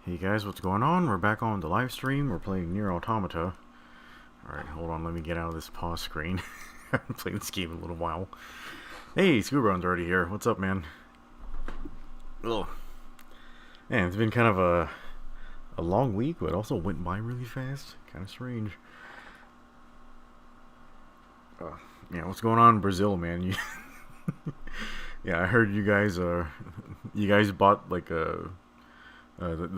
Hey guys, what's going on? We're back on the live stream. We're playing NIER Automata. Alright, hold on, let me get out of this pause screen. I haven't played this game in a little while. Hey, Scoobrun's already here. What's up, man? Ugh. Man, it's been kind of a long week, but also went by really fast. Kind of strange. Yeah, what's going on in Brazil, man? Yeah, I heard you guys bought like the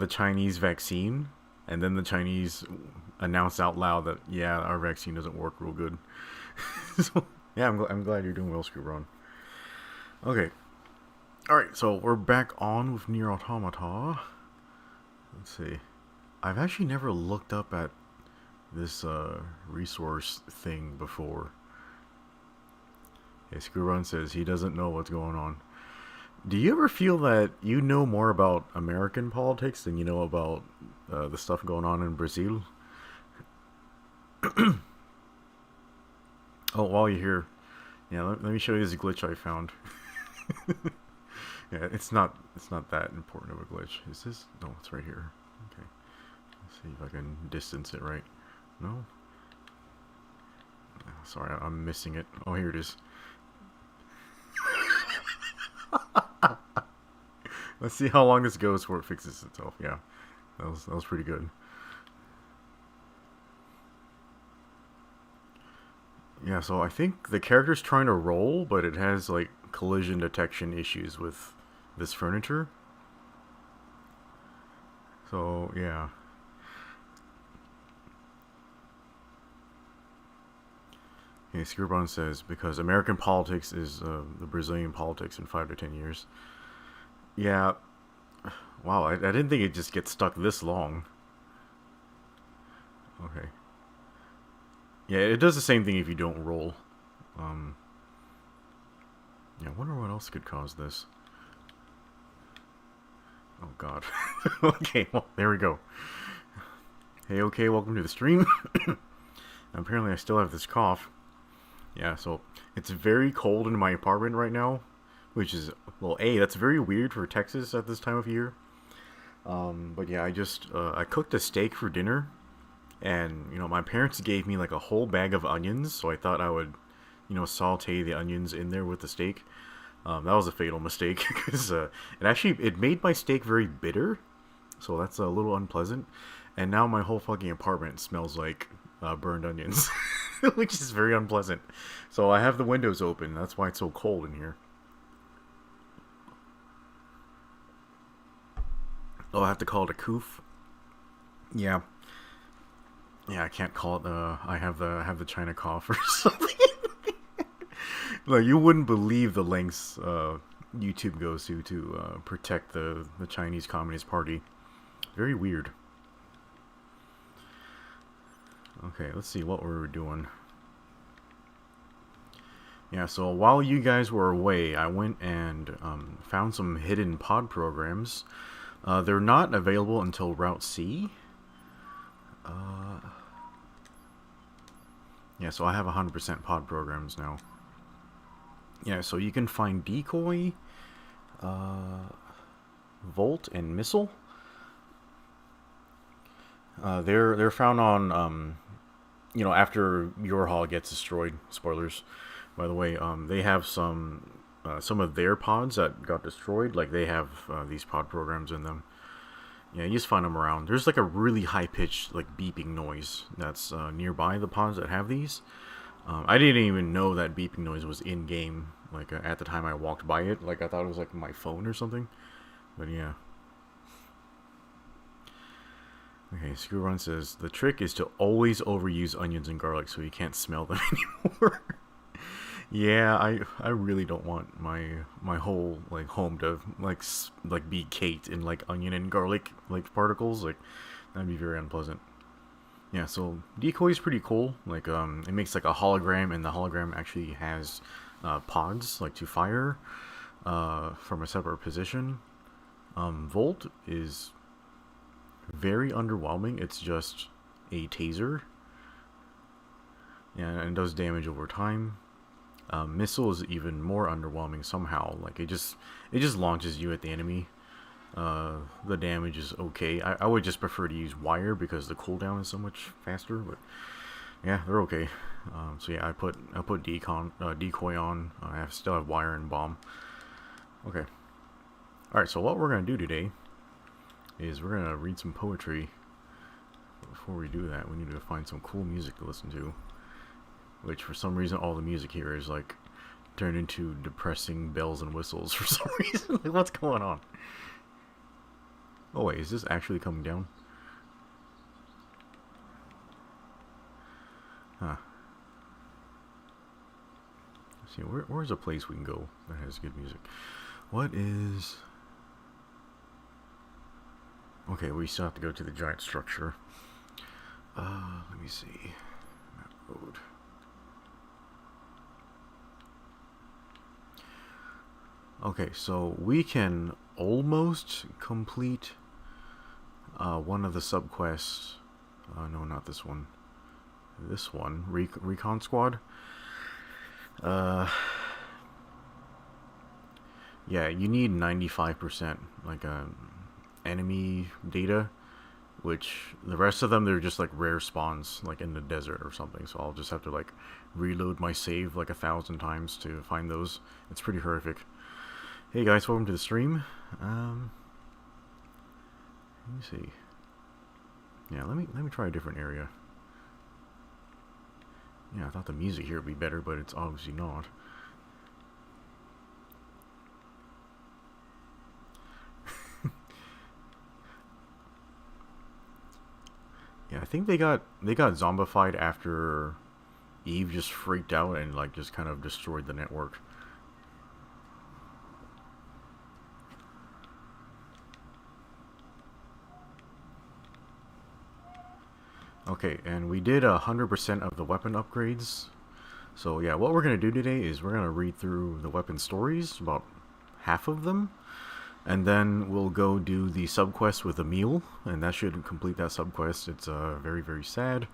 Chinese vaccine, and then the Chinese announced out loud that yeah, our vaccine doesn't work real good. So yeah, I'm glad you're doing well, Scoobrun. Okay, all right, so we're back on with NIER Automata. Let's see. I've actually never looked up at this resource thing before. Yeah, Scoobrun says he doesn't know what's going on. Do you ever feel that you know more about American politics than you know about the stuff going on in Brazil? Oh, while you're here, yeah, let me show you this glitch I found. Yeah, it's not that important of a glitch. Is this? No, it's right here. Okay, let's see if I can distance it right. No. Sorry, I'm missing it. Oh, here it is. Let's see how long this goes before it fixes itself. Yeah, that was pretty good. Yeah, so I think the character's trying to roll, but it has like collision detection issues with this furniture. So yeah. Okay, Screwbone says because American politics is the Brazilian politics in 5 to 10 years. Yeah. Wow, I didn't think it just gets stuck this long. Okay. Yeah, it does the same thing if you don't roll. Um. Yeah, I wonder what else could cause this. Oh God. Okay, well there we go. Hey, okay, welcome to the stream. Apparently, I still have this cough. Yeah, so it's very cold in my apartment right now, which is well, that's very weird for Texas at this time of year. But yeah, I cooked a steak for dinner, and my parents gave me like a whole bag of onions, so I thought I would, saute the onions in there with the steak. That was a fatal mistake because it made my steak very bitter, so that's a little unpleasant. And now my whole fucking apartment smells like burned onions, which is very unpleasant. So I have the windows open. That's why it's so cold in here. Oh, I have to call it a coof. Yeah, yeah. I can't call it. I have the China cough or something. Like you wouldn't believe the lengths YouTube goes to protect the Chinese Communist Party. Very weird. Okay, let's see what we were doing. Yeah, so while you guys were away, I went and found some hidden pod programs. They're not available until Route C. Yeah, so I have 100% pod programs now. Yeah, so you can find Decoy, Volt, and Missile. They're found on after your hall gets destroyed. Spoilers, by the way. They have some of their pods that got destroyed. Like they have these pod programs in them. Yeah, you just find them around. There's like a really high pitched like beeping noise that's nearby the pods that have these. I didn't even know that beeping noise was in game. Like at the time I walked by it, like I thought it was like my phone or something. But yeah. Okay, Screwrun says the trick is to always overuse onions and garlic so you can't smell them anymore. Yeah, I really don't want my whole like home to like be caked in like onion and garlic like particles. Like that'd be very unpleasant. Yeah, so decoy is pretty cool. Like it makes like a hologram, and the hologram actually has pods like to fire from a separate position. Volt is very underwhelming. It's just a taser. Yeah, and it does damage over time. Missile is even more underwhelming somehow. Like it just launches you at the enemy. The damage is okay. I would just prefer to use wire because the cooldown is so much faster, but yeah, they're okay. So yeah, I put decoy on. Still have wire and bomb. Okay. All right. So what we're gonna do today is we're gonna read some poetry. But before we do that, we need to find some cool music to listen to. Which for some reason all the music here is like turned into depressing bells and whistles for some reason. Like, what's going on? Oh wait, is this actually coming down? Huh. Let's see, where's a place we can go that has good music? What is... Okay, we still have to go to the giant structure. Let me see. Map road. Okay, so we can almost complete one of the subquests. No, not this one. This one, Recon Squad. Yeah, you need 95% like enemy data, which the rest of them they're just like rare spawns, like in the desert or something. So I'll just have to like reload my save like 1,000 times to find those. It's pretty horrific. Hey guys, welcome to the stream. Let me see. Yeah, let me try a different area. Yeah, I thought the music here would be better, but it's obviously not. Yeah, I think they got zombified after Eve just freaked out and like just kind of destroyed the network. Okay, and we did 100% of the weapon upgrades. So yeah, what we're going to do today is we're going to read through the weapon stories, about half of them. And then we'll go do the subquest with Emile, and that should complete that subquest. It's very, very sad.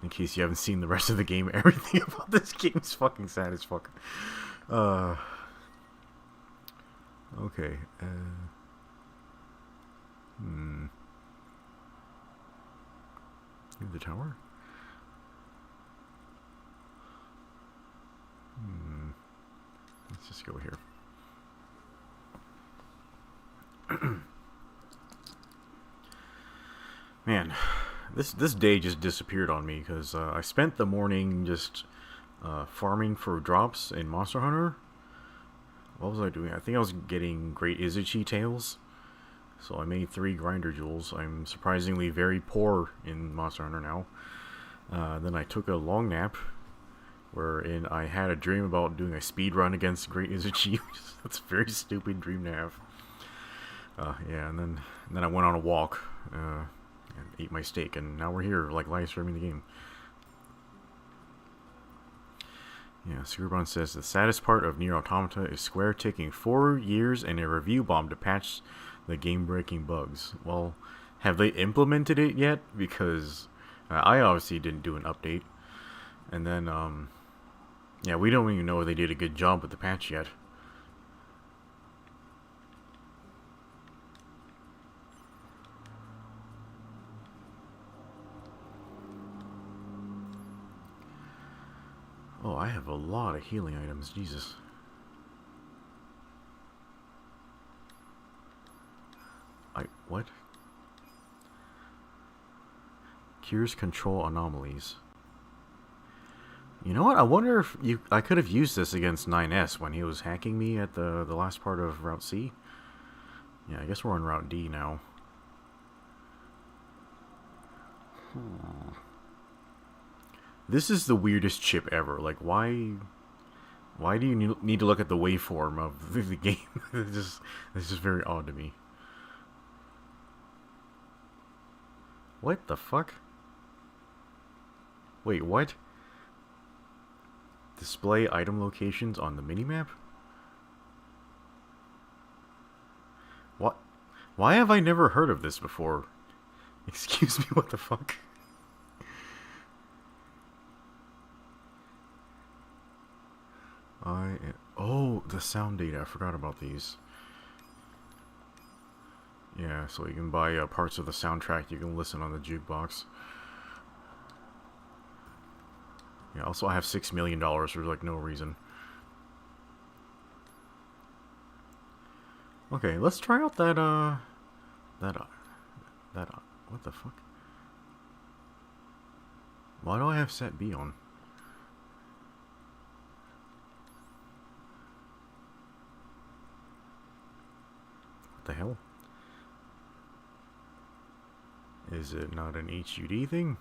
In case you haven't seen the rest of the game, everything about this game is fucking sad as fuck. Okay. The tower? Let's just go here. Man, this day just disappeared on me because I spent the morning just farming for drops in Monster Hunter. What was I doing? I think I was getting great Izuchi tails. So I made 3 grinder jewels. I'm surprisingly very poor in Monster Hunter now. Then I took a long nap, wherein I had a dream about doing a speed run against Great Izuchi. That's a very stupid dream to have. Yeah, and then I went on a walk and ate my steak, and now we're here, like live streaming the game. Yeah, Sugarban says the saddest part of NIER Automata is Square taking 4 years and a review bomb to patch the game-breaking bugs. Well, have they implemented it yet? Because I obviously didn't do an update. And then, yeah, we don't even know if they did a good job with the patch yet. Oh, I have a lot of healing items, Jesus. What? Cures control anomalies. You know what? I wonder if I could have used this against 9S when he was hacking me at the last part of Route C. Yeah, I guess we're on Route D now. This is the weirdest chip ever. Like, why do you need to look at the waveform of the game? It's just very odd to me. What the fuck? Wait, what? Display item locations on the minimap? What? Why have I never heard of this before? Excuse me, what the fuck? Oh, the sound data. I forgot about these. Yeah, so you can buy parts of the soundtrack. You can listen on the jukebox. Yeah, also I have $6 million for like no reason. Okay, let's try out that what the fuck? Why do I have set B on? What the hell? Is it not an HUD thing?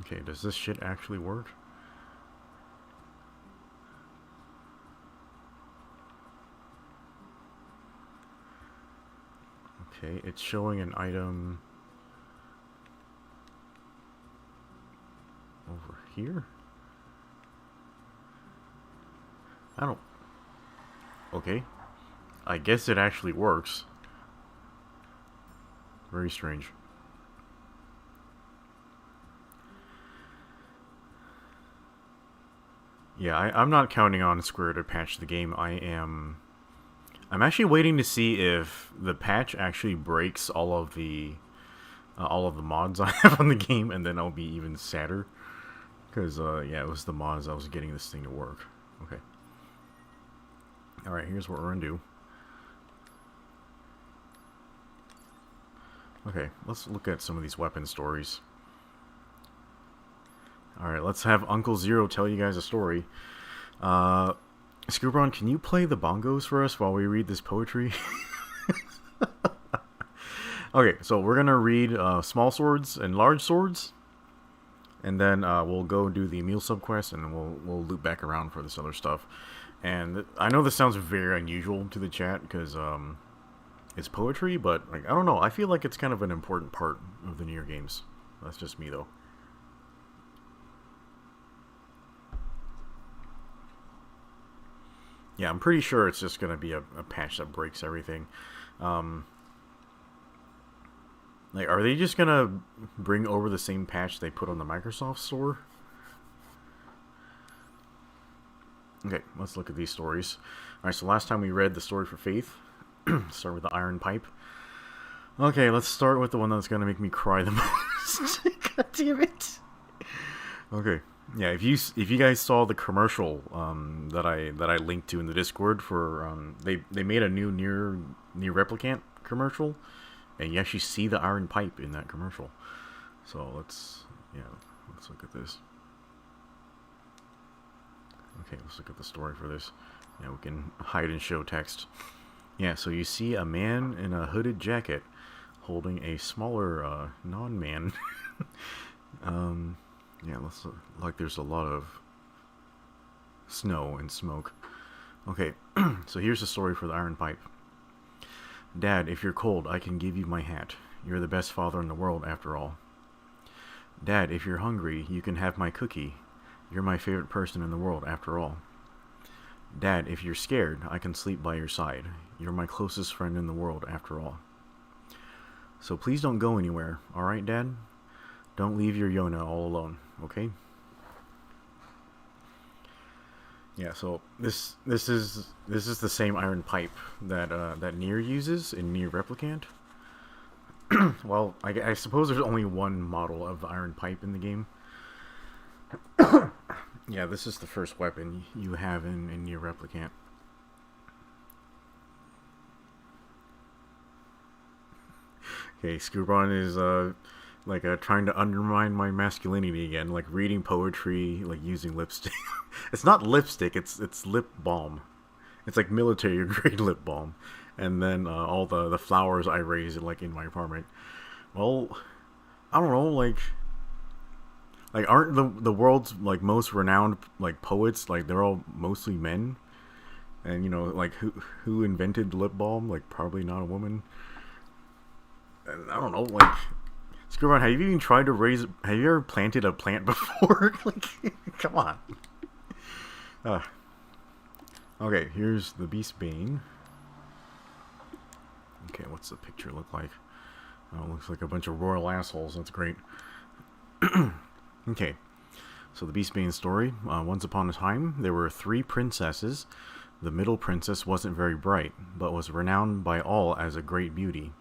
Okay, does this shit actually work? Okay, it's showing an item over here? I don't... Okay. I guess it actually works. Very strange. Yeah, I'm not counting on Square to patch the game. I'm actually waiting to see if the patch actually breaks all of the mods I have on the game, and then I'll be even sadder. Because, yeah, it was the mods I was getting this thing to work. Okay. Alright, here's what we're gonna do. Okay, let's look at some of these weapon stories. Alright, let's have Uncle Zero tell you guys a story. Scooberon, can you play the bongos for us while we read this poetry? Okay, so we're gonna read small swords and large swords, and then we'll go do the Emile Subquest, and we'll loop back around for this other stuff. And I know this sounds very unusual to the chat because it's poetry, but like I don't know, I feel like it's kind of an important part of the NIER games. That's just me though. Yeah, I'm pretty sure it's just gonna be a patch that breaks everything. Like, are they just gonna bring over the same patch they put on the Microsoft Store? Okay, let's look at these stories. Alright, so last time we read the story for Faith. Start with the Iron Pipe. Okay, let's start with the one that's gonna make me cry the most. God damn it. Okay. Yeah, if you guys saw the commercial that I linked to in the Discord for they made a new NIER Replicant commercial, and you actually see the Iron Pipe in that commercial. So let's look at this. Okay, let's look at the story for this. Yeah, we can hide and show text. Yeah, so you see a man in a hooded jacket holding a smaller non-man. Yeah, looks like there's a lot of snow and smoke. Okay, so here's the story for the Iron Pipe. Dad, if you're cold, I can give you my hat. You're the best father in the world, after all. Dad, if you're hungry, you can have my cookie. You're my favorite person in the world, after all. Dad, if you're scared, I can sleep by your side. You're my closest friend in the world, after all. So please don't go anywhere, alright, Dad? Don't leave your Yona all alone, okay? Yeah, so this is the same Iron Pipe that that NIER uses in NIER Replicant. Well, I suppose there's only one model of the Iron Pipe in the game. Yeah, this is the first weapon you have in NIER Replicant. Okay, Scooberon is like trying to undermine my masculinity again, like reading poetry, like using lipstick. It's not lipstick, it's lip balm. It's like military grade lip balm. And then all the flowers I raise like in my apartment. Well, I don't know, like aren't the world's like most renowned like poets, like they're all mostly men? And you know, like who invented lip balm? Like probably not a woman. And I don't know, like Scooberon, have you even tried to raise? Have you ever planted a plant before? Like, come on. Okay, here's the Beast Bane. Okay, what's the picture look like? Oh, it looks like a bunch of royal assholes. That's great. Okay, So the Beastbane story. Once upon a time, there were 3 princesses. The middle princess wasn't very bright, but was renowned by all as a great beauty.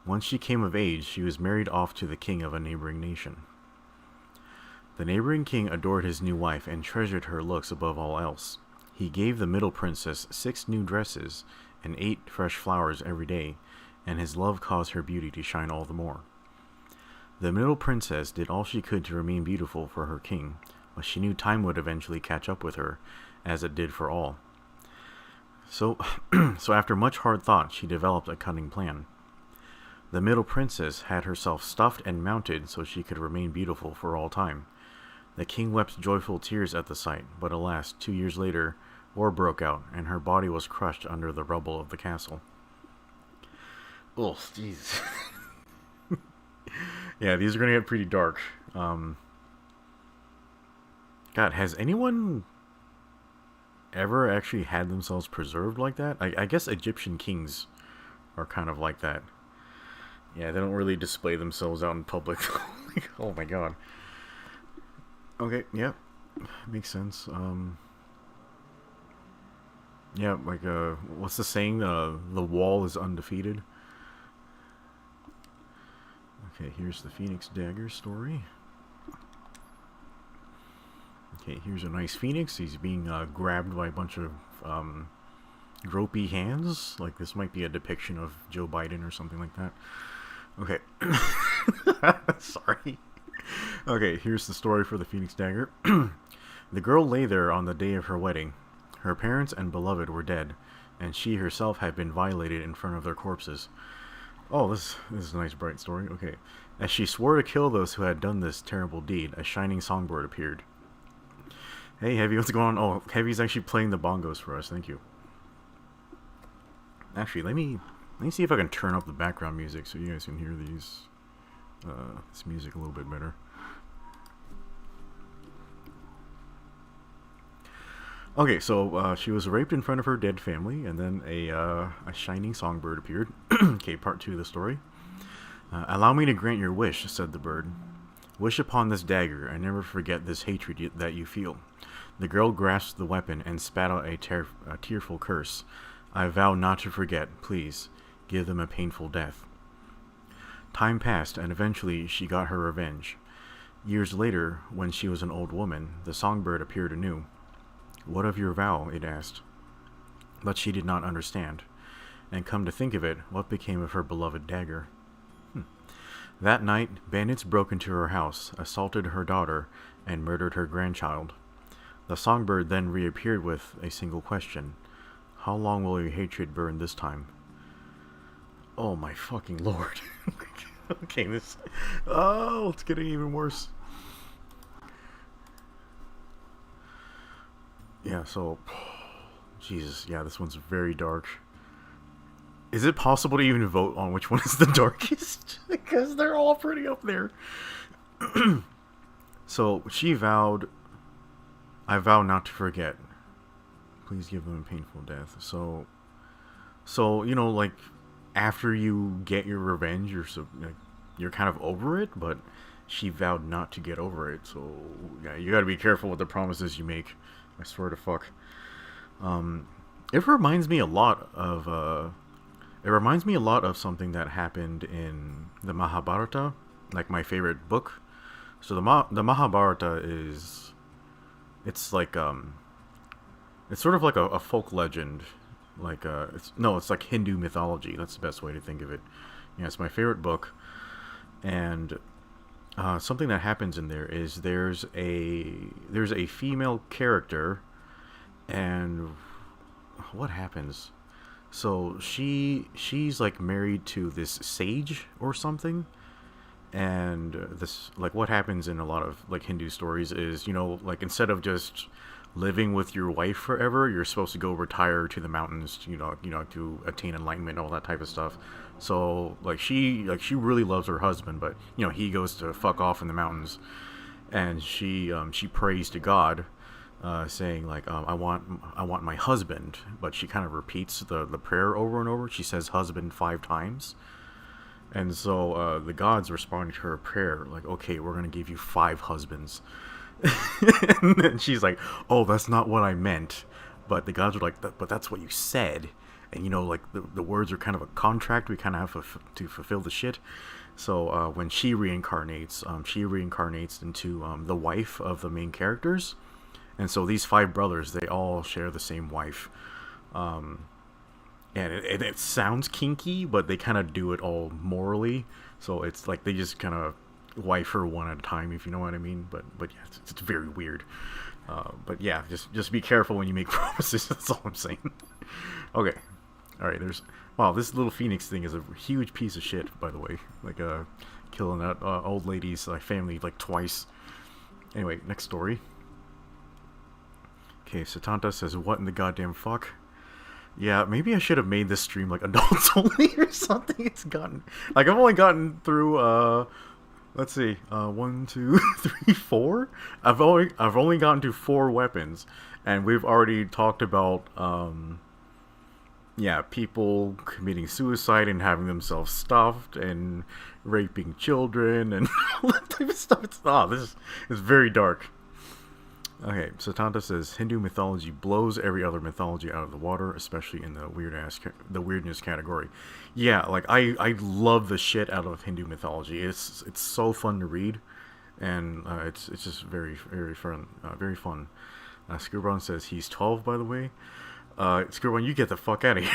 Once she came of age, she was married off to the king of a neighboring nation. The neighboring king adored his new wife and treasured her looks above all else. He gave the middle princess 6 new dresses and 8 fresh flowers every day, and his love caused her beauty to shine all the more. The middle princess did all she could to remain beautiful for her king, but she knew time would eventually catch up with her, as it did for all. So after much hard thought, she developed a cunning plan. The middle princess had herself stuffed and mounted so she could remain beautiful for all time. The king wept joyful tears at the sight, but alas, 2 years later, war broke out, and her body was crushed under the rubble of the castle. Oh, jeez. Yeah, these are going to get pretty dark. God, has anyone ever actually had themselves preserved like that? I guess Egyptian kings are kind of like that. Yeah, they don't really display themselves out in public. Oh my god. Okay, yeah. Makes sense. Yeah, like, what's the saying? The wall is undefeated. Okay, here's the Phoenix Dagger story. Okay, here's a nice phoenix. He's being grabbed by a bunch of gropey hands. Like, this might be a depiction of Joe Biden or something like that. Okay. Sorry. Okay, here's the story for the Phoenix Dagger. The girl lay there on the day of her wedding. Her parents and beloved were dead, and she herself had been violated in front of their corpses. Oh, this is a nice bright story. Okay. As she swore to kill those who had done this terrible deed, a shining songbird appeared. Hey, Heavy, what's going on? Oh, Heavy's actually playing the bongos for us. Thank you. Actually, let me see if I can turn up the background music so you guys can hear this music a little bit better. Okay, so she was raped in front of her dead family, and then a shining songbird appeared. Okay, part 2 of the story. Allow me to grant your wish, said the bird. Wish upon this dagger, and never forget this hatred that you feel. The girl grasped the weapon and spat out a tearful curse. I vow not to forget. Please, give them a painful death. Time passed, and eventually she got her revenge. Years later, when she was an old woman, the songbird appeared anew. What of your vow? It asked. But she did not understand. And come to think of it, what became of her beloved dagger? That night, bandits broke into her house, assaulted her daughter, and murdered her grandchild. The songbird then reappeared with a single question. How long will your hatred burn this time? Oh my fucking lord. Okay, this... Oh, it's getting even worse. Yeah, so... Jesus, yeah, this one's very dark. Is it possible to even vote on which one is the darkest? Because they're all pretty up there. So, she vowed, I vow not to forget. Please give them a painful death. So you know, like, after you get your revenge, you're kind of over it, but she vowed not to get over it. So, yeah, you gotta be careful with the promises you make. I swear to fuck. It reminds me a lot of, something that happened in the Mahabharata, like my favorite book. So the Mahabharata is, it's like, it's sort of like a folk legend, like, it's like Hindu mythology. That's the best way to think of it. Yeah, it's my favorite book, and something that happens in there is there's a female character, and what happens? So she's like married to this sage or something, and this, like, what happens in a lot of like Hindu stories is, you know, like, instead of just living with your wife forever, you're supposed to go retire to the mountains, you know, to attain enlightenment, all that type of stuff. So like she really loves her husband, but you know, he goes to fuck off in the mountains, and she prays to God, saying like, I want my husband, but she kind of repeats the prayer over and over. She says husband 5 times, and so the gods responding to her prayer like, okay, we're gonna give you 5 husbands. And then she's like, "Oh, that's not what I meant." But the gods are like, "But that's what you said." And like the words are kind of a contract. We kind of have to fulfill the shit. So when she reincarnates into the wife of the main characters. And so these five brothers, they all share the same wife. And it sounds kinky, but they kind of do it all morally. So it's like they just kind of wife her one at a time, if you know what I mean. But yeah, it's very weird. But yeah, just be careful when you make promises. That's all I'm saying. Okay, all right. Wow, this little phoenix thing is a huge piece of shit, by the way. Like killing that old lady's family like twice. Anyway, next story. Okay, Satanta says, "What in the goddamn fuck?" Yeah, maybe I should have made this stream like adults only or something. It's gotten like I've only gotten through let's see, 1, 2, 3, 4. I've only gotten to 4 weapons, and we've already talked about yeah, people committing suicide and having themselves stuffed and raping children and all that type of stuff. This is very dark. Okay, Satanta says Hindu mythology blows every other mythology out of the water, especially in the weirdness category. Yeah, like I love the shit out of Hindu mythology. It's so fun to read, and it's just very fun. Very fun. Screwbron says he's 12, by the way. Screwbron, you get the fuck out of here.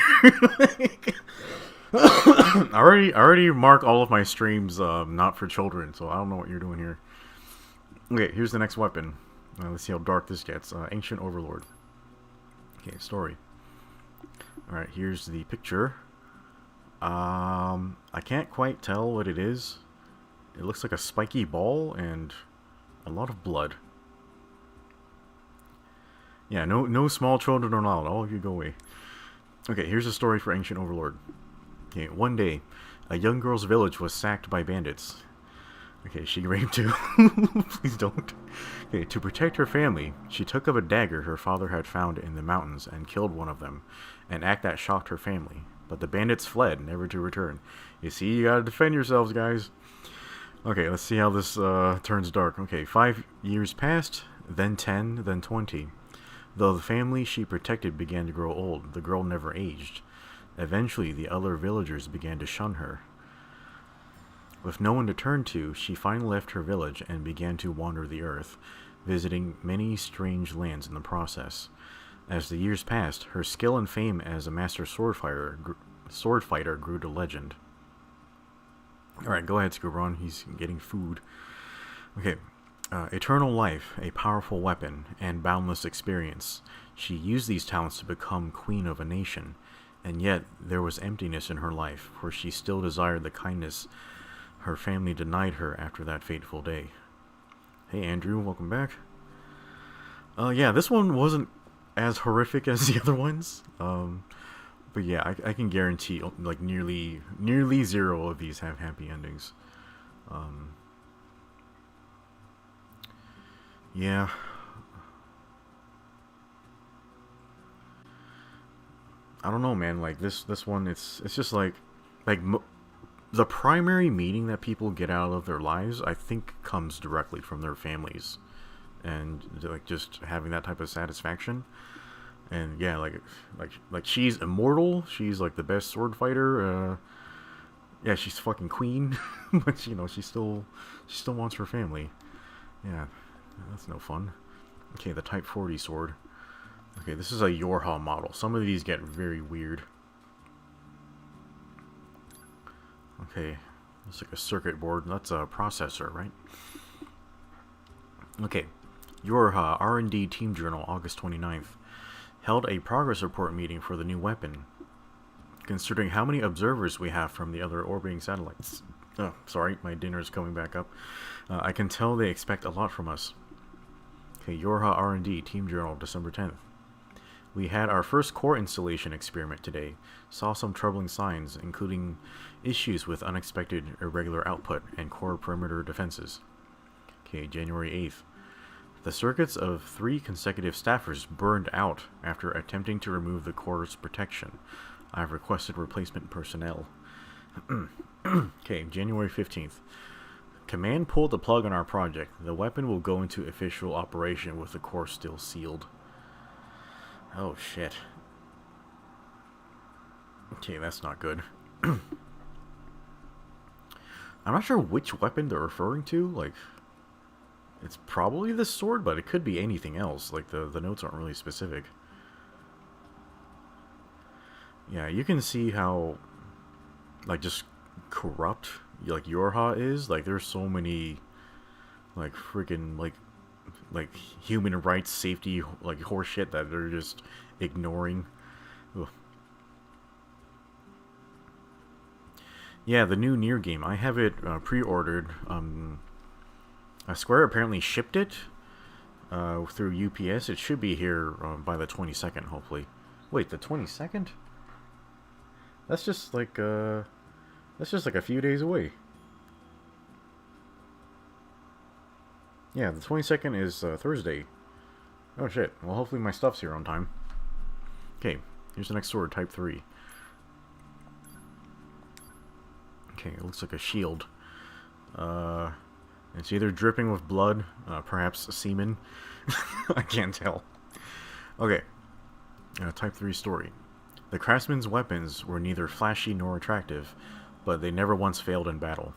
I already mark all of my streams not for children, so I don't know what you're doing here. Okay, here's the next weapon. Let's see how dark this gets. Ancient Overlord. Okay, story. Alright, here's the picture. I can't quite tell what it is. It looks like a spiky ball and a lot of blood. Yeah, no small children are allowed. All of you go away. Okay, here's a story for Ancient Overlord. Okay, one day, a young girl's village was sacked by bandits. Okay, she raped too. Please don't. Okay, to protect her family, she took up a dagger her father had found in the mountains and killed one of them, an act that shocked her family. But the bandits fled, never to return. You see, you gotta defend yourselves, guys. Okay, let's see how this turns dark. Okay, 5 years passed, then 10, then 20. Though the family she protected began to grow old, the girl never aged. Eventually, the other villagers began to shun her. With no one to turn to, she finally left her village and began to wander the earth, visiting many strange lands in the process. As the years passed, her skill and fame as a master sword fighter grew to legend. Alright, go ahead, Scubron. He's getting food. Okay. Eternal life, a powerful weapon, and boundless experience. She used these talents to become queen of a nation, and yet there was emptiness in her life, for she still desired the kindness her family denied her after that fateful day. Hey Andrew, welcome back. Yeah, this one wasn't as horrific as the other ones. But yeah, I can guarantee like nearly 0 of these have happy endings. Yeah. I don't know, man. Like this one, it's just like the primary meaning that people get out of their lives, I think, comes directly from their families, and like just having that type of satisfaction. And yeah, like she's immortal. She's like the best sword fighter. Yeah, she's fucking queen, but she still wants her family. Yeah, that's no fun. Okay, the Type 40 sword. Okay, this is a Yorha model. Some of these get very weird. Okay, looks like a circuit board. That's a processor, right? Okay, Yorha R&D Team Journal, August 29th. Held a progress report meeting for the new weapon. Considering how many observers we have from the other orbiting satellites. Oh, sorry, my dinner's coming back up. I can tell they expect a lot from us. Okay, Yorha R&D Team Journal, December 10th. We had our first core installation experiment today. Saw some troubling signs, including issues with unexpected irregular output and core perimeter defenses. Okay, January 8th. The circuits of 3 consecutive staffers burned out after attempting to remove the core's protection. I've requested replacement personnel. Okay, January 15th. Command pulled the plug on our project. The weapon will go into official operation with the core still sealed. Oh, shit. Okay, that's not good. I'm not sure which weapon they're referring to. Like, it's probably this sword, but it could be anything else. Like, the notes aren't really specific. Yeah, you can see how, like, just corrupt, like, Yorha is. Like, there's so many, like, freaking, like human rights, safety, like, horseshit that they're just ignoring. Ugh. Yeah, the new NIER game. I have it pre-ordered. Square apparently shipped it through UPS. It should be here by the 22nd, hopefully. Wait, the 22nd? That's just like a few days away. Yeah, the 22nd is Thursday. Oh shit. Well, hopefully my stuff's here on time. Okay, here's the next sword, Type 3. Okay, it looks like a shield. It's either dripping with blood, perhaps semen. I can't tell. Okay, Type 3 story. The craftsman's weapons were neither flashy nor attractive, but they never once failed in battle.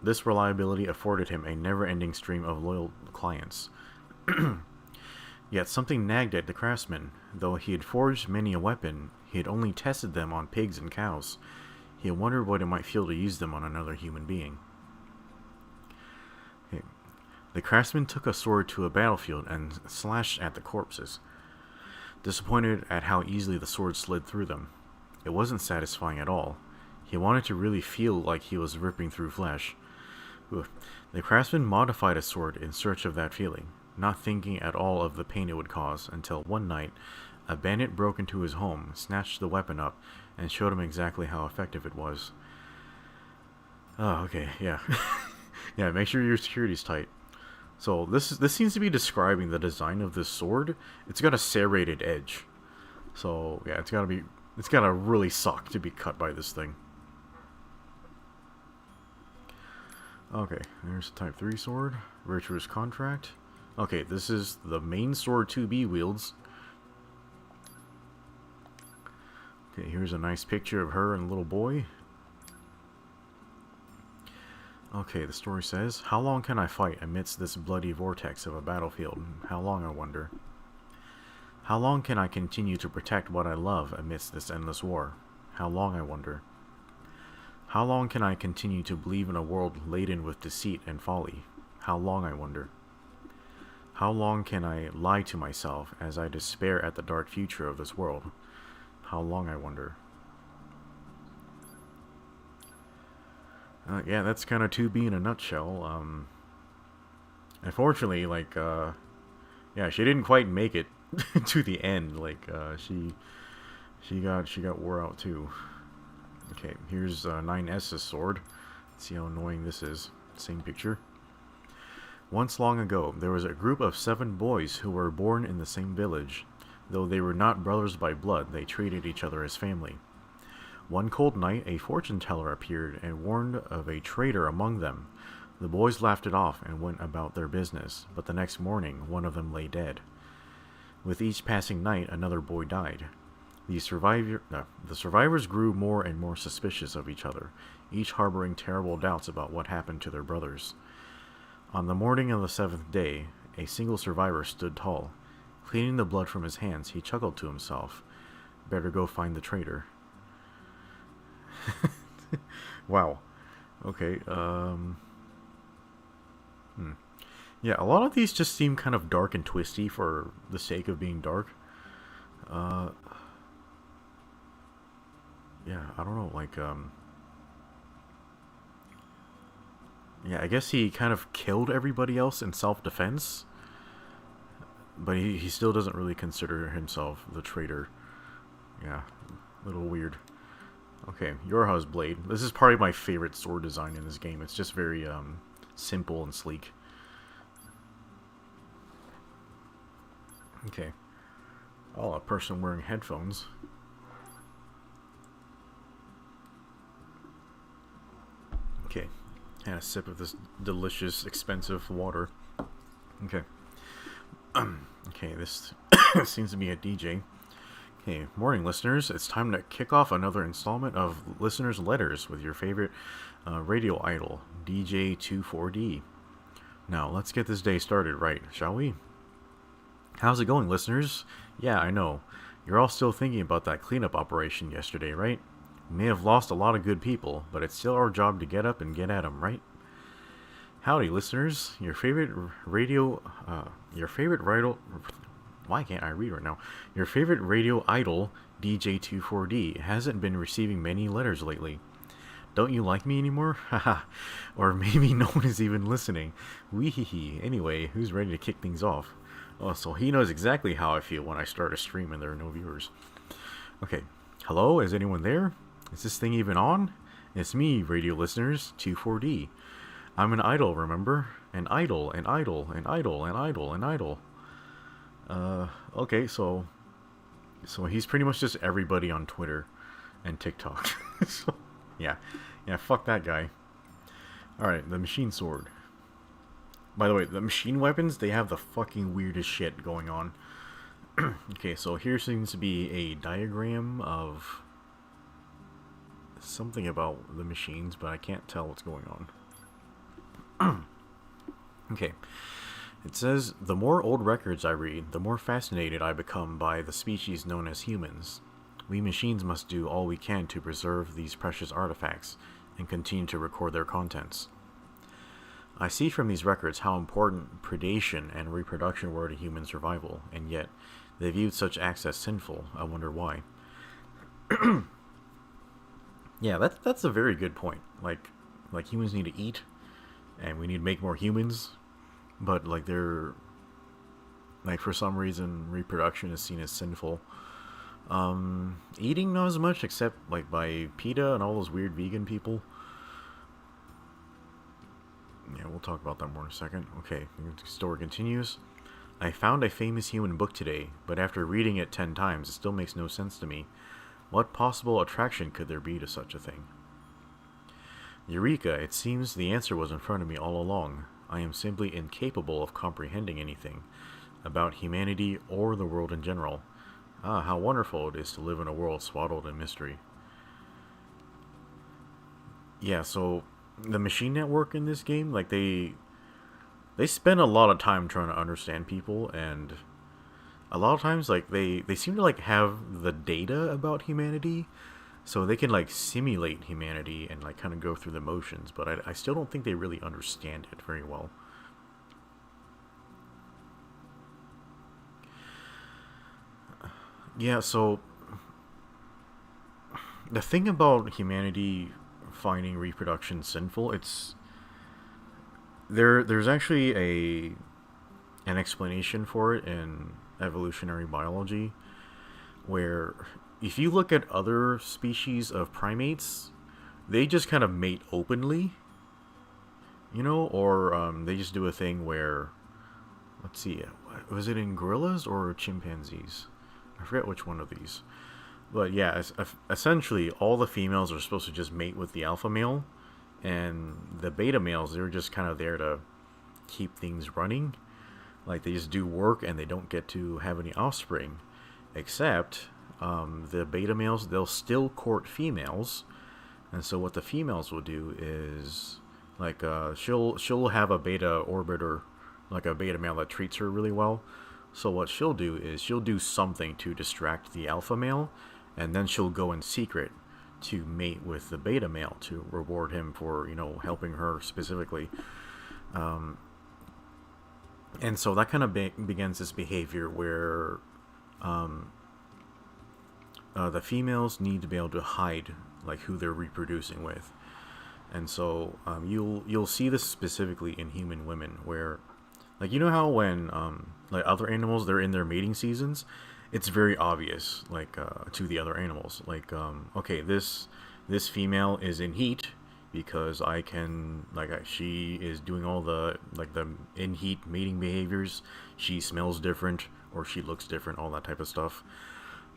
This reliability afforded him a never-ending stream of loyal clients. Yet something nagged at the craftsman. Though he had forged many a weapon, he had only tested them on pigs and cows. He wondered what it might feel to use them on another human being. Okay. The craftsman took a sword to a battlefield and slashed at the corpses, disappointed at how easily the sword slid through them. It wasn't satisfying at all. He wanted to really feel like he was ripping through flesh. Oof. The craftsman modified a sword in search of that feeling, not thinking at all of the pain it would cause, until one night, a bandit broke into his home, snatched the weapon up, and showed him exactly how effective it was. Oh, okay, yeah. Yeah, make sure your security's tight. So this seems to be describing the design of this sword. It's got a serrated edge. So yeah, it's gotta really suck to be cut by this thing. Okay, there's Type 3 sword. Virtuous contract. Okay, this is the main sword 2B wields. Okay, here's a nice picture of her and a little boy. Okay, the story says, how long can I fight amidst this bloody vortex of a battlefield? How long, I wonder? How long can I continue to protect what I love amidst this endless war? How long, I wonder? How long can I continue to believe in a world laden with deceit and folly? How long, I wonder? How long can I lie to myself as I despair at the dark future of this world? How long, I wonder? Yeah, that's kind of 2B in a nutshell. Unfortunately, like, yeah, she didn't quite make it to the end. Like, she got wore out too. Okay, here's 9S's sword. Let's see how annoying this is. Same picture. Once long ago, there was a group of 7 boys who were born in the same village. Though they were not brothers by blood, they treated each other as family. One cold night, a fortune-teller appeared and warned of a traitor among them. The boys laughed it off and went about their business, but the next morning, one of them lay dead. With each passing night, another boy died. The survivors grew more and more suspicious of each other, each harboring terrible doubts about what happened to their brothers. On the morning of the 7th day, a single survivor stood tall. Cleaning the blood from his hands, he chuckled to himself. Better go find the traitor. Wow. Okay, yeah, a lot of these just seem kind of dark and twisty for the sake of being dark. Yeah, I don't know, like, yeah, I guess he kind of killed everybody else in self-defense, but he still doesn't really consider himself the traitor. Yeah, a little weird. Okay, Yorha's blade. This is probably my favorite sword design in this game. It's just very, simple and sleek. Okay. Oh, a person wearing headphones. Okay. And a sip of this delicious, expensive water. Okay. Okay, this seems to be a DJ. Okay, morning, listeners. It's time to kick off another installment of Listeners' Letters with your favorite radio idol, DJ24D. Now, let's get this day started right, shall we? How's it going, listeners? Yeah, I know. You're all still thinking about that cleanup operation yesterday, right? We may have lost a lot of good people, but it's still our job to get up and get at them, right? Howdy, listeners. Your favorite radio why can't I read right now? Your favorite radio idol, DJ24D, hasn't been receiving many letters lately. Don't you like me anymore? Haha. Or maybe no one is even listening. Weehee. Anyway, who's ready to kick things off? Oh, so he knows exactly how I feel when I start a stream and there are no viewers. Okay. Hello? Is anyone there? Is this thing even on? It's me, radio listeners, 24D. I'm an idol, remember? An idol, an idol, an idol, an idol, an idol. Okay, so he's pretty much just everybody on Twitter and TikTok. So, yeah, fuck that guy. Alright, the machine sword. By the way, the machine weapons, they have the fucking weirdest shit going on. Okay, so here seems to be a diagram of something about the machines, but I can't tell what's going on. Okay. It says, the more old records I read, the more fascinated I become by the species known as humans. We machines must do all we can to preserve these precious artifacts and continue to record their contents. I see from these records how important predation and reproduction were to human survival, and yet they viewed such acts as sinful. I wonder why. Yeah, that's a very good point. Like humans need to eat, and we need to make more humans. But, they're, for some reason, reproduction is seen as sinful. Eating not as much, except, by PETA and all those weird vegan people. Yeah, we'll talk about that more in a second. Okay, the story continues. I found a famous human book today, but after reading it 10 times, it still makes no sense to me. What possible attraction could there be to such a thing? Eureka, it seems the answer was in front of me all along. I am simply incapable of comprehending anything about humanity or the world in general. Ah, how wonderful it is to live in a world swaddled in mystery. Yeah, so the machine network in this game, they spend a lot of time trying to understand people, and a lot of times, they seem to, have the data about humanity, so they can, simulate humanity and, kind of go through the motions, but I still don't think they really understand it very well. Yeah, so the thing about humanity finding reproduction sinful, there's actually an explanation for it in evolutionary biology, where if you look at other species of primates, they just kind of mate openly, or they just do a thing where, let's see, was it in gorillas or chimpanzees? I forget which one of these. But yeah, essentially all the females are supposed to just mate with the alpha male, and the beta males, they're just kind of there to keep things running. They just do work and they don't get to have any offspring. Except the beta males, they'll still court females, and so what the females will do is she'll have a beta orbiter, a beta male that treats her really well. So what she'll do is she'll do something to distract the alpha male, and then she'll go in secret to mate with the beta male to reward him for helping her specifically. And so that kind of begins this behavior where the females need to be able to hide who they're reproducing with, and so you'll see this specifically in human women, where how when other animals, they're in their mating seasons, it's very obvious to the other animals, okay, this female is in heat because I can she is doing all the the in heat mating behaviors, she smells different or she looks different, all that type of stuff.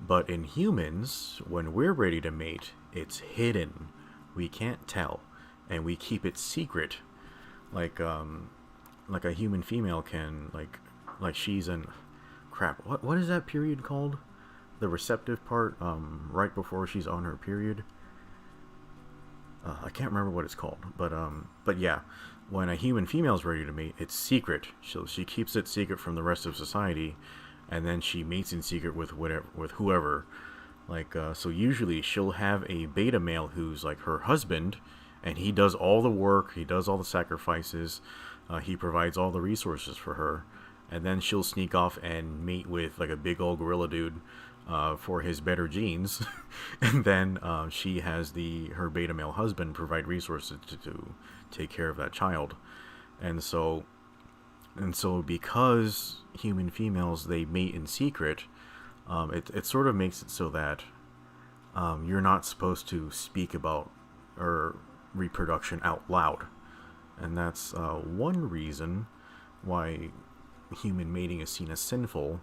But in humans, when we're ready to mate, it's hidden. We can't tell. and we keep it secret, like a human female can, like she's in, crap, what is that period called? The receptive part, right before she's on her period. I can't remember what it's called, but yeah, when a human female is ready to mate, it's secret. So she keeps it secret from the rest of society, and then she mates in secret with whoever. Like, so usually she'll have a beta male who's like her husband, and he does all the work, he does all the sacrifices, he provides all the resources for her, and then she'll sneak off and mate with like a big old gorilla dude for his better genes, and then she has her beta male husband provide resources to take care of that child, and so because human females, they mate in secret, it sort of makes it so that you're not supposed to speak about or reproduction out loud, and that's one reason why human mating is seen as sinful.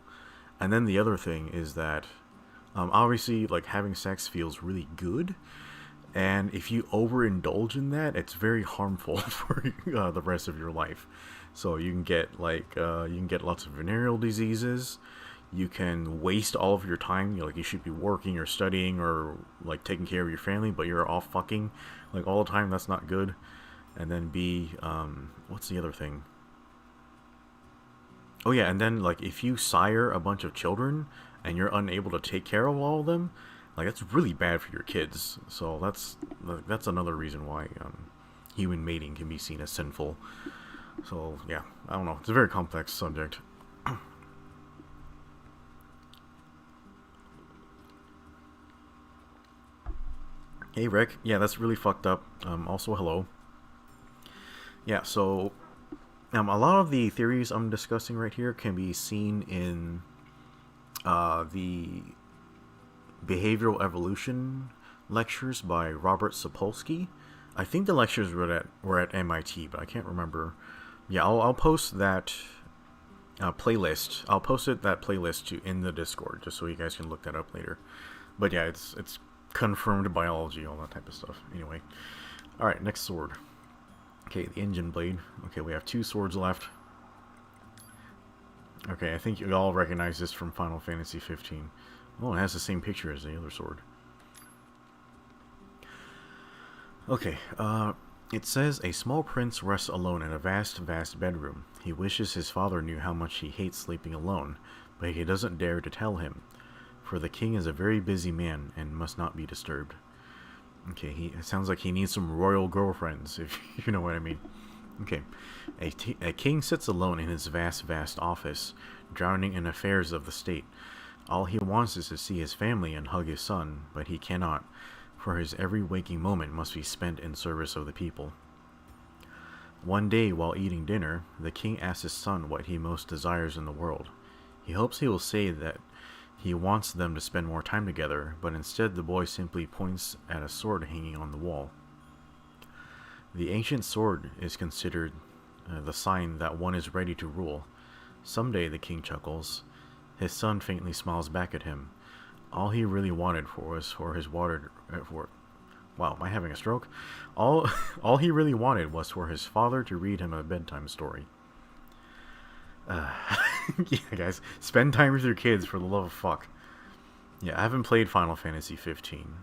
And then the other thing is that obviously, like, having sex feels really good, and if you overindulge in that, it's very harmful for the rest of your life. So you can get lots of venereal diseases. You can waste all of your time. You should be working or studying or like taking care of your family, but you're off fucking like all the time. That's not good. And then what's the other thing? Oh yeah, and then like if you sire a bunch of children and you're unable to take care of all of them, like that's really bad for your kids. So that's another reason why human mating can be seen as sinful. So yeah, I don't know. It's a very complex subject. Hey Rick, yeah, that's really fucked up. Also hello. Yeah, so a lot of the theories I'm discussing right here can be seen in the behavioral evolution lectures by Robert Sapolsky. I think the lectures were at MIT, but I can't remember. Yeah, I'll post that playlist. I'll post that playlist in the Discord, just so you guys can look that up later. But yeah, it's confirmed biology, all that type of stuff. Anyway, all right, next sword. Okay, the engine blade. Okay, we have 2 swords left. Okay, I think you all recognize this from Final Fantasy 15. Oh, it has the same picture as the other sword. Okay, it says, a small prince rests alone in a vast, vast bedroom. He wishes his father knew how much he hates sleeping alone, but he doesn't dare to tell him, for the king is a very busy man and must not be disturbed. Okay, it sounds like he needs some royal girlfriends, if you know what I mean. Okay, a king sits alone in his vast, vast office, drowning in affairs of the state. All he wants is to see his family and hug his son, but he cannot, for his every waking moment must be spent in service of the people. One day, while eating dinner, the king asks his son what he most desires in the world. He hopes he will say that he wants them to spend more time together, but instead the boy simply points at a sword hanging on the wall. The ancient sword is considered the sign that one is ready to rule. Someday, the king chuckles. His son faintly smiles back at him. All he really wanted was for his water... wow, am I having a stroke? All he really wanted was for his father to read him a bedtime story. Yeah, guys, spend time with your kids, for the love of fuck. Yeah, I haven't played Final Fantasy 15.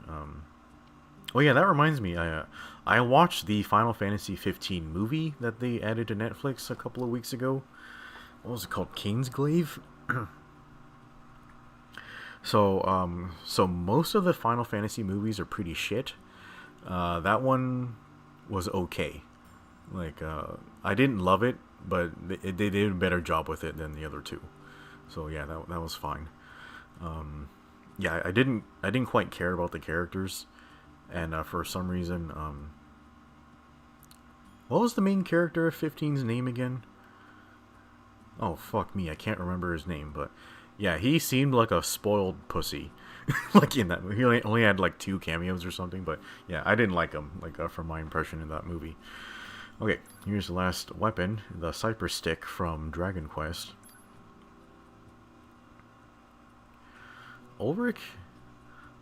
Oh yeah, that reminds me. I watched the Final Fantasy 15 movie that they added to Netflix a couple of weeks ago. What was it called? King's Glaive? So most of the Final Fantasy movies are pretty shit. That one was okay. Like, I didn't love it, but they did a better job with it than the other two. So yeah, that was fine. Yeah, I didn't quite care about the characters, and for some reason, what was the main character of 15's name again? Oh fuck me, I can't remember his name, but yeah, he seemed like a spoiled pussy. Like in that movie, he only had like 2 cameos or something, but yeah, I didn't like him. Like from my impression in that movie. Okay, here's the last weapon, the Cypress Stick from Dragon Quest. Ulrich?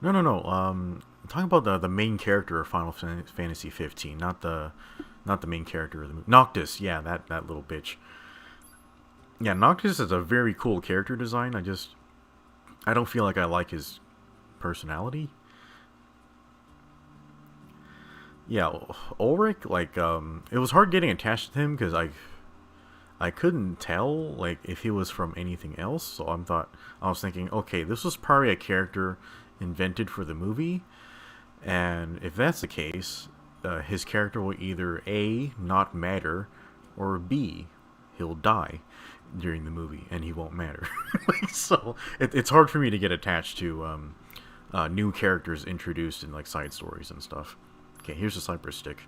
No. I'm talking about the main character of Final Fantasy 15, not the main character of the movie. Noctis, yeah, that little bitch. Yeah, Noctis is a very cool character design. I don't feel like I like his personality. Yeah, Ulrich, like, it was hard getting attached to him because I couldn't tell, like, if he was from anything else. So I was thinking, okay, this was probably a character invented for the movie, and if that's the case, his character will either A, not matter, or B, he'll die during the movie and he won't matter. So it's hard for me to get attached to new characters introduced in like side stories and stuff. Okay, here's the Cypress stick.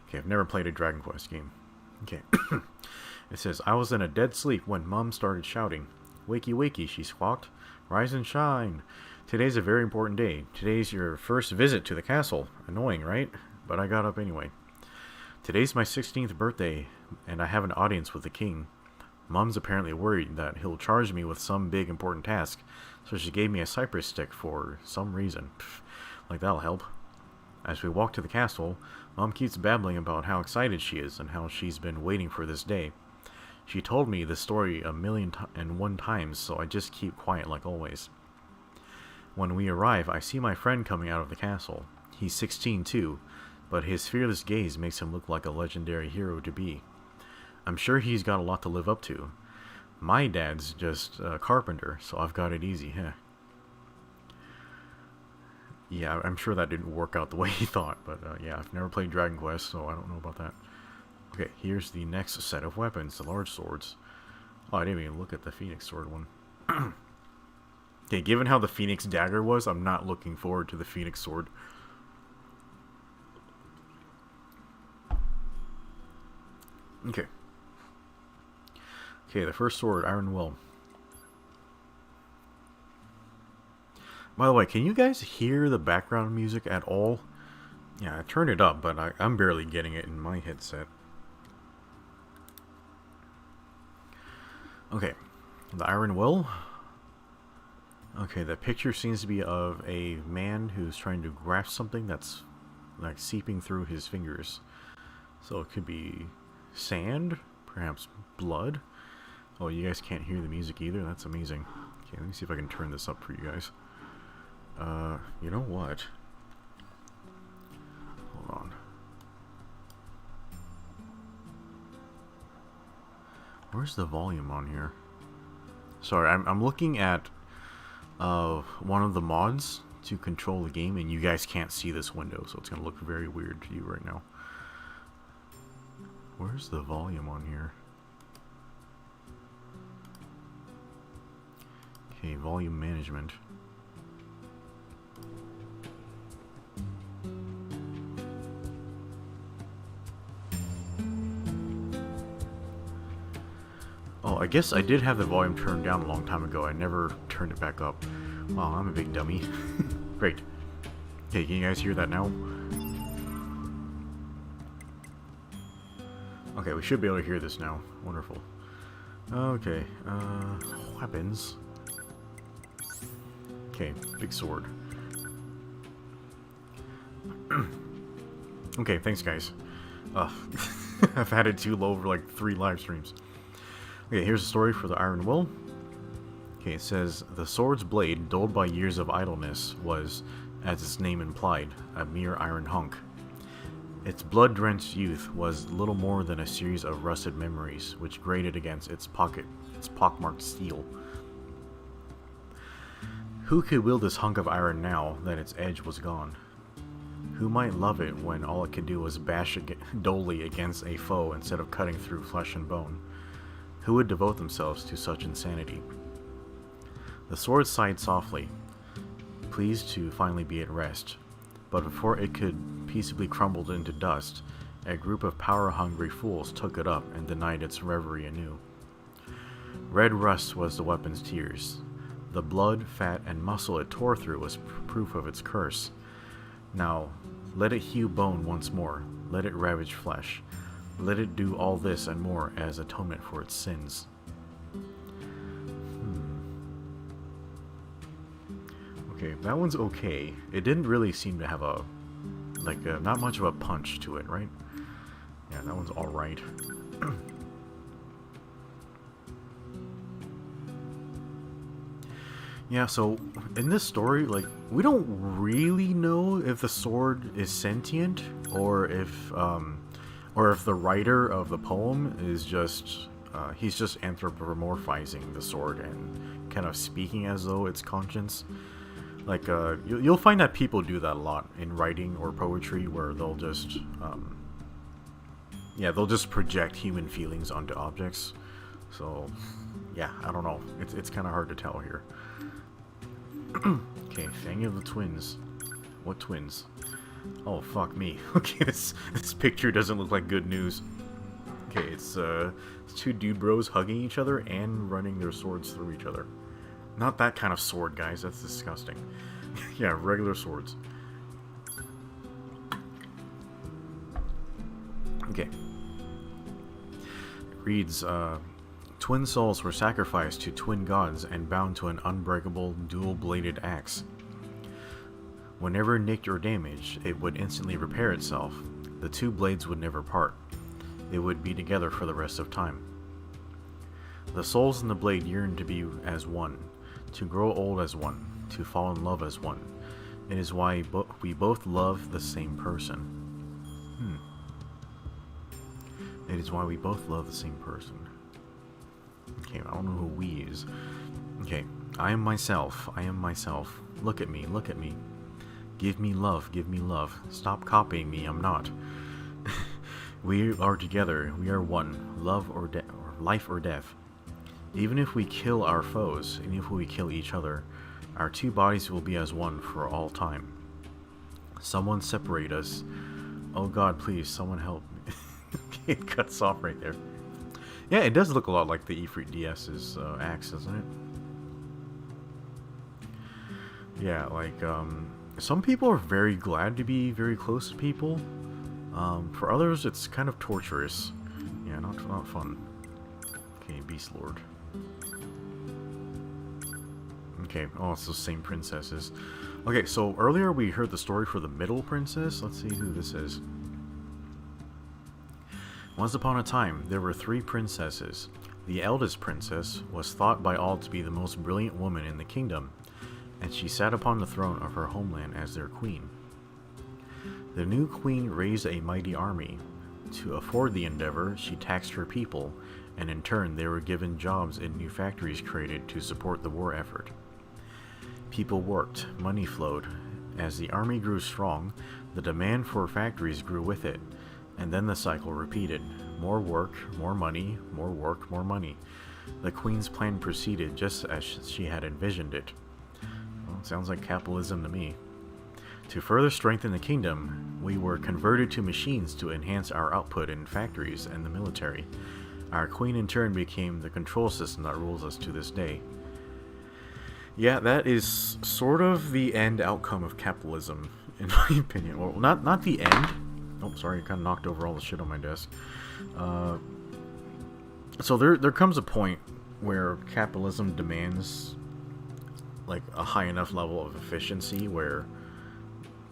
Okay, I've never played a Dragon Quest game. Okay. It says, I was in a dead sleep when Mum started shouting. Wakey, wakey, she squawked. Rise and shine. Today's a very important day. Today's your first visit to the castle. Annoying, right? But I got up anyway. Today's my 16th birthday, and I have an audience with the king. Mum's apparently worried that he'll charge me with some big important task, so she gave me a cypress stick for some reason. Pfft, like that'll help. As we walk to the castle, Mum keeps babbling about how excited she is and how she's been waiting for this day. She told me the story 1,000,001 times, so I just keep quiet like always. When we arrive, I see my friend coming out of the castle. He's 16 too, but his fearless gaze makes him look like a legendary hero to be. I'm sure he's got a lot to live up to. My dad's just a carpenter, so I've got it easy, huh? Yeah, I'm sure that didn't work out the way he thought, but yeah, I've never played Dragon Quest, so I don't know about that. Okay, here's the next set of weapons, the large swords. Oh, I didn't even look at the Phoenix sword one. Okay, given how the Phoenix dagger was, I'm not looking forward to the Phoenix sword. Okay. Okay, the first sword, Iron Will. By the way, can you guys hear the background music at all? Yeah, I turned it up, but I'm barely getting it in my headset. Okay, the Iron Will. Okay, the picture seems to be of a man who's trying to grasp something that's like seeping through his fingers. So it could be sand, perhaps blood. Oh, you guys can't hear the music either? That's amazing. Okay, let me see if I can turn this up for you guys. You know what? Hold on. Where's the volume on here? Sorry, I'm looking at one of the mods to control the game, and you guys can't see this window, so it's gonna look very weird to you right now. Where's the volume on here? Okay, volume management. Oh, I guess I did have the volume turned down a long time ago. I never turned it back up. Wow, I'm a big dummy. Great. Okay, can you guys hear that now? Okay, we should be able to hear this now. Wonderful. Okay, weapons. Okay, big sword. Okay, thanks guys. I've had it too low for like 3 live streams. Okay, here's a story for the Iron Will. Okay, it says, the sword's blade, dulled by years of idleness, was, as its name implied, a mere iron hunk. Its blood-drenched youth was little more than a series of rusted memories, which grated against its pockmarked steel. Who could wield this hunk of iron now that its edge was gone? Who might love it when all it could do was bash dully against a foe instead of cutting through flesh and bone? Who would devote themselves to such insanity? The sword sighed softly, pleased to finally be at rest, but before it could peaceably crumble into dust, a group of power-hungry fools took it up and denied its reverie anew. Red rust was the weapon's tears. The blood, fat, and muscle it tore through was proof of its curse. Now, let it hew bone once more, let it ravage flesh. Let it do all this and more as atonement for its sins. Okay, Okay, that one's okay. It didn't really seem to have a not much of a punch to it, right? Yeah, that one's all right. Yeah, so in this story, like, we don't really know if the sword is sentient or if the writer of the poem is just he's just anthropomorphizing the sword and kind of speaking as though it's conscience. Like, you'll find that people do that a lot in writing or poetry, where they'll just they'll just project human feelings onto objects. So yeah, I don't know. It's kind of hard to tell here. Okay, Fang of the twins. What twins? Oh, fuck me. Okay, this picture doesn't look like good news. Okay, it's two dude bros hugging each other and running their swords through each other. Not that kind of sword, guys. That's disgusting. Yeah, regular swords. Okay. It reads, twin souls were sacrificed to twin gods and bound to an unbreakable dual-bladed axe. Whenever nicked or damaged, it would instantly repair itself. The two blades would never part. It would be together for the rest of time. The souls in the blade yearn to be as one, to grow old as one, to fall in love as one. It is why we both love the same person. It is why we both love the same person. Okay, I don't know who we is. Okay, I am myself. I am myself. Look at me. Look at me. Give me love. Give me love. Stop copying me. I'm not. We are together. We are one. Love or life or death. Even if we kill our foes, and if we kill each other, our two bodies will be as one for all time. Someone separate us. Oh God, please, someone help me. It cuts off right there. Yeah, it does look a lot like the Ifrit DS's axe, doesn't it? Yeah, like, some people are very glad to be very close to people. For others, it's kind of torturous. Yeah, not fun. Okay, Beast Lord. Okay, oh, it's the same princesses. Okay, so earlier we heard the story for the middle princess. Let's see who this is. Once upon a time, there were 3 princesses. The eldest princess was thought by all to be the most brilliant woman in the kingdom, and she sat upon the throne of her homeland as their queen. The new queen raised a mighty army. To afford the endeavor, she taxed her people, and in turn they were given jobs in new factories created to support the war effort. People worked, money flowed. As the army grew strong, the demand for factories grew with it, and then the cycle repeated. More work, more money, more work, more money. The queen's plan proceeded just as she had envisioned it. Well, it sounds like capitalism to me. To further strengthen the kingdom, we were converted to machines to enhance our output in factories and the military. Our queen in turn became the control system that rules us to this day. Yeah, that is sort of the end outcome of capitalism, in my opinion. Well, not the end. Oh, sorry, I kind of knocked over all the shit on my desk. So there comes a point where capitalism demands like a high enough level of efficiency where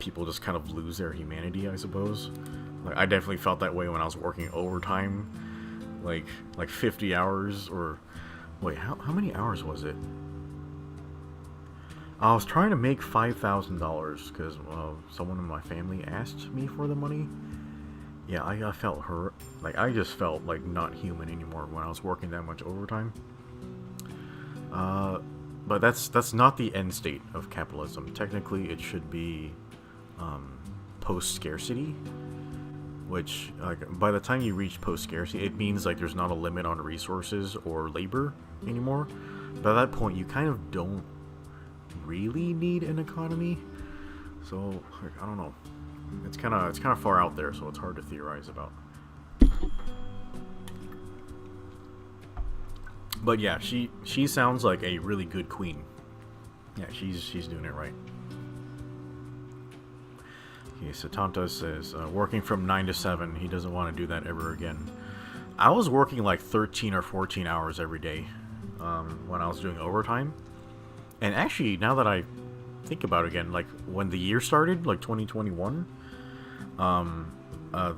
people just kind of lose their humanity, I suppose. Like, I definitely felt that way when I was working overtime, like 50 hours, or wait, how many hours was it? I was trying to make $5,000 because someone in my family asked me for the money. Yeah, I felt hurt. Like, I just felt like not human anymore when I was working that much overtime. But that's not the end state of capitalism. Technically, it should be post-scarcity, which, like, by the time you reach post-scarcity, it means like there's not a limit on resources or labor anymore. By that point, you kind of don't really need an economy. So, like, I don't know. It's kind of far out there, so it's hard to theorize about. But yeah, she sounds like a really good queen. Yeah, she's doing it right. Okay, Satanta says, working from 9 to 7. He doesn't want to do that ever again. I was working like 13 or 14 hours every day when I was doing overtime. And actually, now that I think about it again. Like, when the year started, like 2021,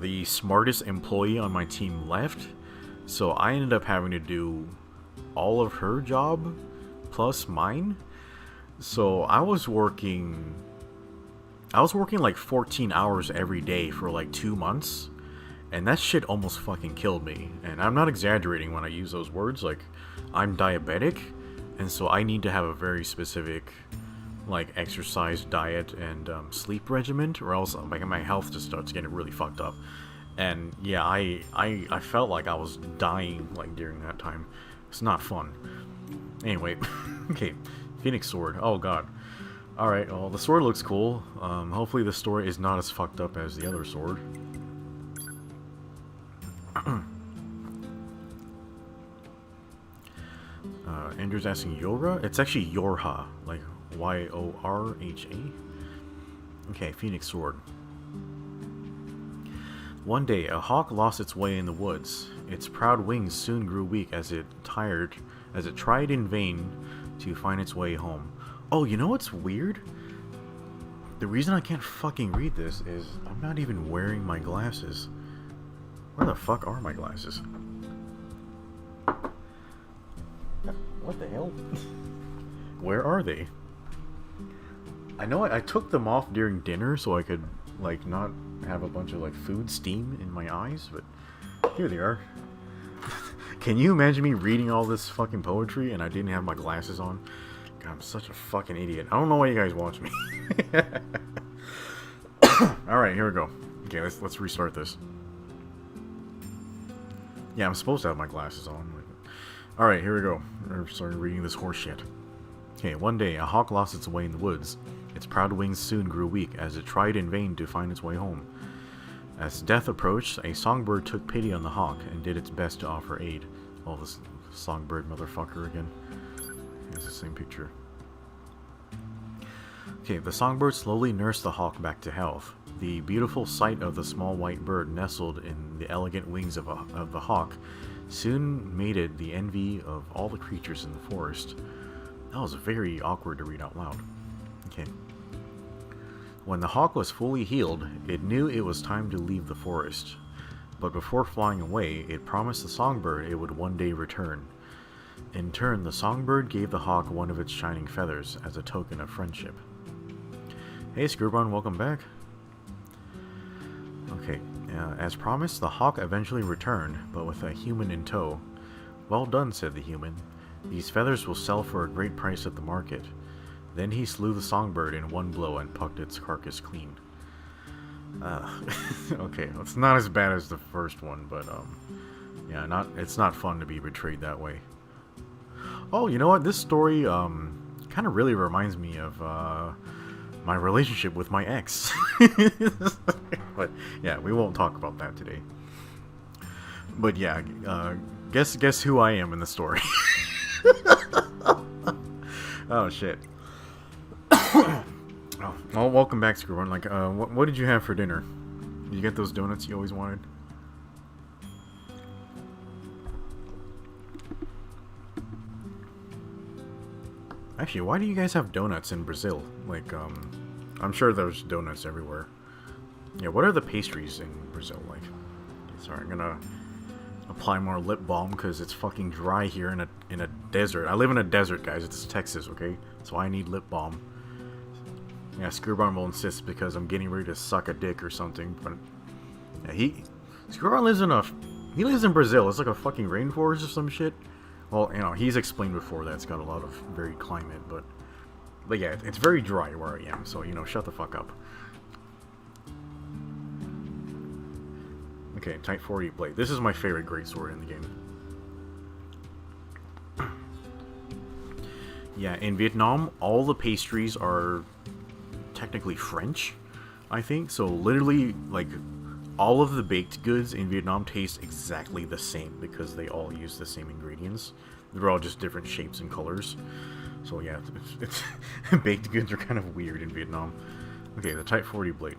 the smartest employee on my team left, so I ended up having to do all of her job plus mine. So I was working like 14 hours every day for like 2 months, and that shit almost fucking killed me. And I'm not exaggerating when I use those words. Like, I'm diabetic, and so I need to have a very specific like exercise, diet, and sleep regimen, or else like my health just starts getting really fucked up. And yeah, I felt like I was dying like during that time. It's not fun. Anyway, okay, Phoenix Sword. Oh god. Alright, well, the sword looks cool. Hopefully the story is not as fucked up as the other sword. Andrew's asking Yorha? It's actually Yorha, like Y-O-R-H-A. Okay, Phoenix Sword. One day, a hawk lost its way in the woods. Its proud wings soon grew weak as it tried in vain to find its way home. Oh, you know what's weird? The reason I can't fucking read this is I'm not even wearing my glasses. Where the fuck are my glasses? What the hell? Where are they? I know I took them off during dinner so I could, like, not have a bunch of, like, food steam in my eyes, but here they are. Can you imagine me reading all this fucking poetry and I didn't have my glasses on? God, I'm such a fucking idiot. I don't know why you guys watch me. Alright, here we go. Okay, let's restart this. Yeah, I'm supposed to have my glasses on. Alright, here we go. I started reading this horse shit. Okay, one day, a hawk lost its way in the woods. Its proud wings soon grew weak as it tried in vain to find its way home. As death approached, a songbird took pity on the hawk and did its best to offer aid. Oh, this songbird motherfucker again. It's the same picture. Okay, the songbird slowly nursed the hawk back to health. The beautiful sight of the small white bird nestled in the elegant wings of the hawk soon made it the envy of all the creatures in the forest. That was very awkward to read out loud. Okay. When the hawk was fully healed, it knew it was time to leave the forest. But before flying away, it promised the songbird it would one day return. In turn, the songbird gave the hawk one of its shining feathers as a token of friendship. Hey Screwbun, welcome back. Okay, as promised, the hawk eventually returned, but with a human in tow. Well done, said the human. These feathers will sell for a great price at the market. Then he slew the songbird in one blow and pucked its carcass clean. Okay, it's not as bad as the first one, but yeah, it's not fun to be betrayed that way. Oh, you know what? This story kind of really reminds me of my relationship with my ex. But yeah, we won't talk about that today. But yeah, guess who I am in the story. Oh shit. Oh, well, welcome back, Screwbun. Like, what did you have for dinner? Did you get those donuts you always wanted? Actually, why do you guys have donuts in Brazil? Like, I'm sure there's donuts everywhere. Yeah, what are the pastries in Brazil like? Sorry, I'm gonna apply more lip balm because it's fucking dry here in a desert. I live in a desert, guys. It's Texas, okay? So I need lip balm. Yeah, Screwbun will insist because I'm getting ready to suck a dick or something. But yeah, Screwbun lives in Brazil. It's like a fucking rainforest or some shit. Well, you know, he's explained before that it's got a lot of varied climate, but yeah, it's very dry where I am. So you know, shut the fuck up. Okay, Type 40 blade. This is my favorite greatsword in the game. Yeah, in Vietnam, all the pastries are technically French, I think. So literally, like, all of the baked goods in Vietnam taste exactly the same because they all use the same ingredients. They're all just different shapes and colors. So yeah, it's baked goods are kind of weird in Vietnam. Okay, the Type 40 blade.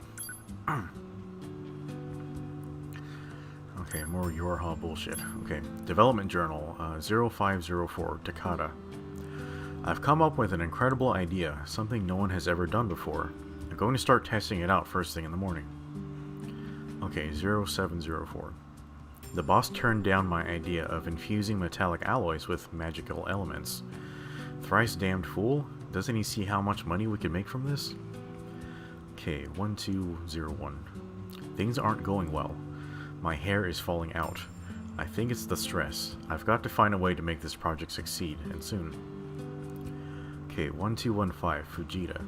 Okay, more Yorha bullshit. Okay, Development Journal, 0504, Takata. I've come up with an incredible idea, something no one has ever done before. I'm going to start testing it out first thing in the morning. Okay, 0704. The boss turned down my idea of infusing metallic alloys with magical elements. Thrice damned fool, doesn't he see how much money we could make from this? Okay, 1201. Things aren't going well. My hair is falling out. I think it's the stress. I've got to find a way to make this project succeed, and soon. Okay, 1215, Fujita.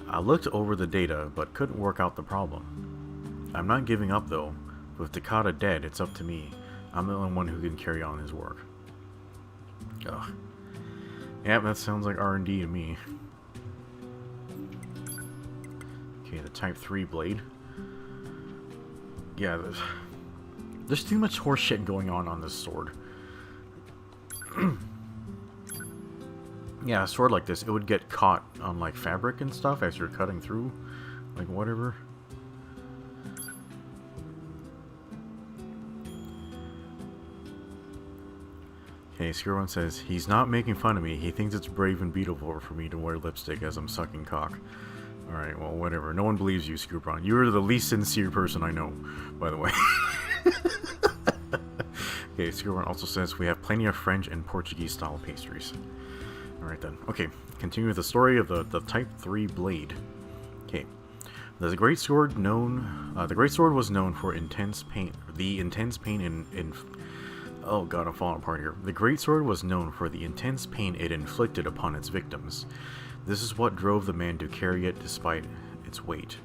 I looked over the data, but couldn't work out the problem. I'm not giving up, though. With Takata dead, it's up to me. I'm the only one who can carry on his work. Ugh. Yep, that sounds like R&D to me. Okay, the Type 3 blade. Yeah, there's too much horse shit going on this sword. Yeah, a sword like this, it would get caught on like fabric and stuff as you're cutting through, like whatever. Okay, Skirwan says, he's not making fun of me. He thinks it's brave and beautiful for me to wear lipstick as I'm sucking cock. Alright, well, whatever. No one believes you, Skirwan. You're the least sincere person I know, by the way. Okay, Skirwan also says, we have plenty of French and Portuguese style pastries. Alright then. Okay, continue with the story of the Type 3 blade. Okay. The Great Sword was known for intense pain. The intense pain in oh god, I'm falling apart here. The Great Sword was known for the intense pain it inflicted upon its victims. This is what drove the man to carry it despite its weight,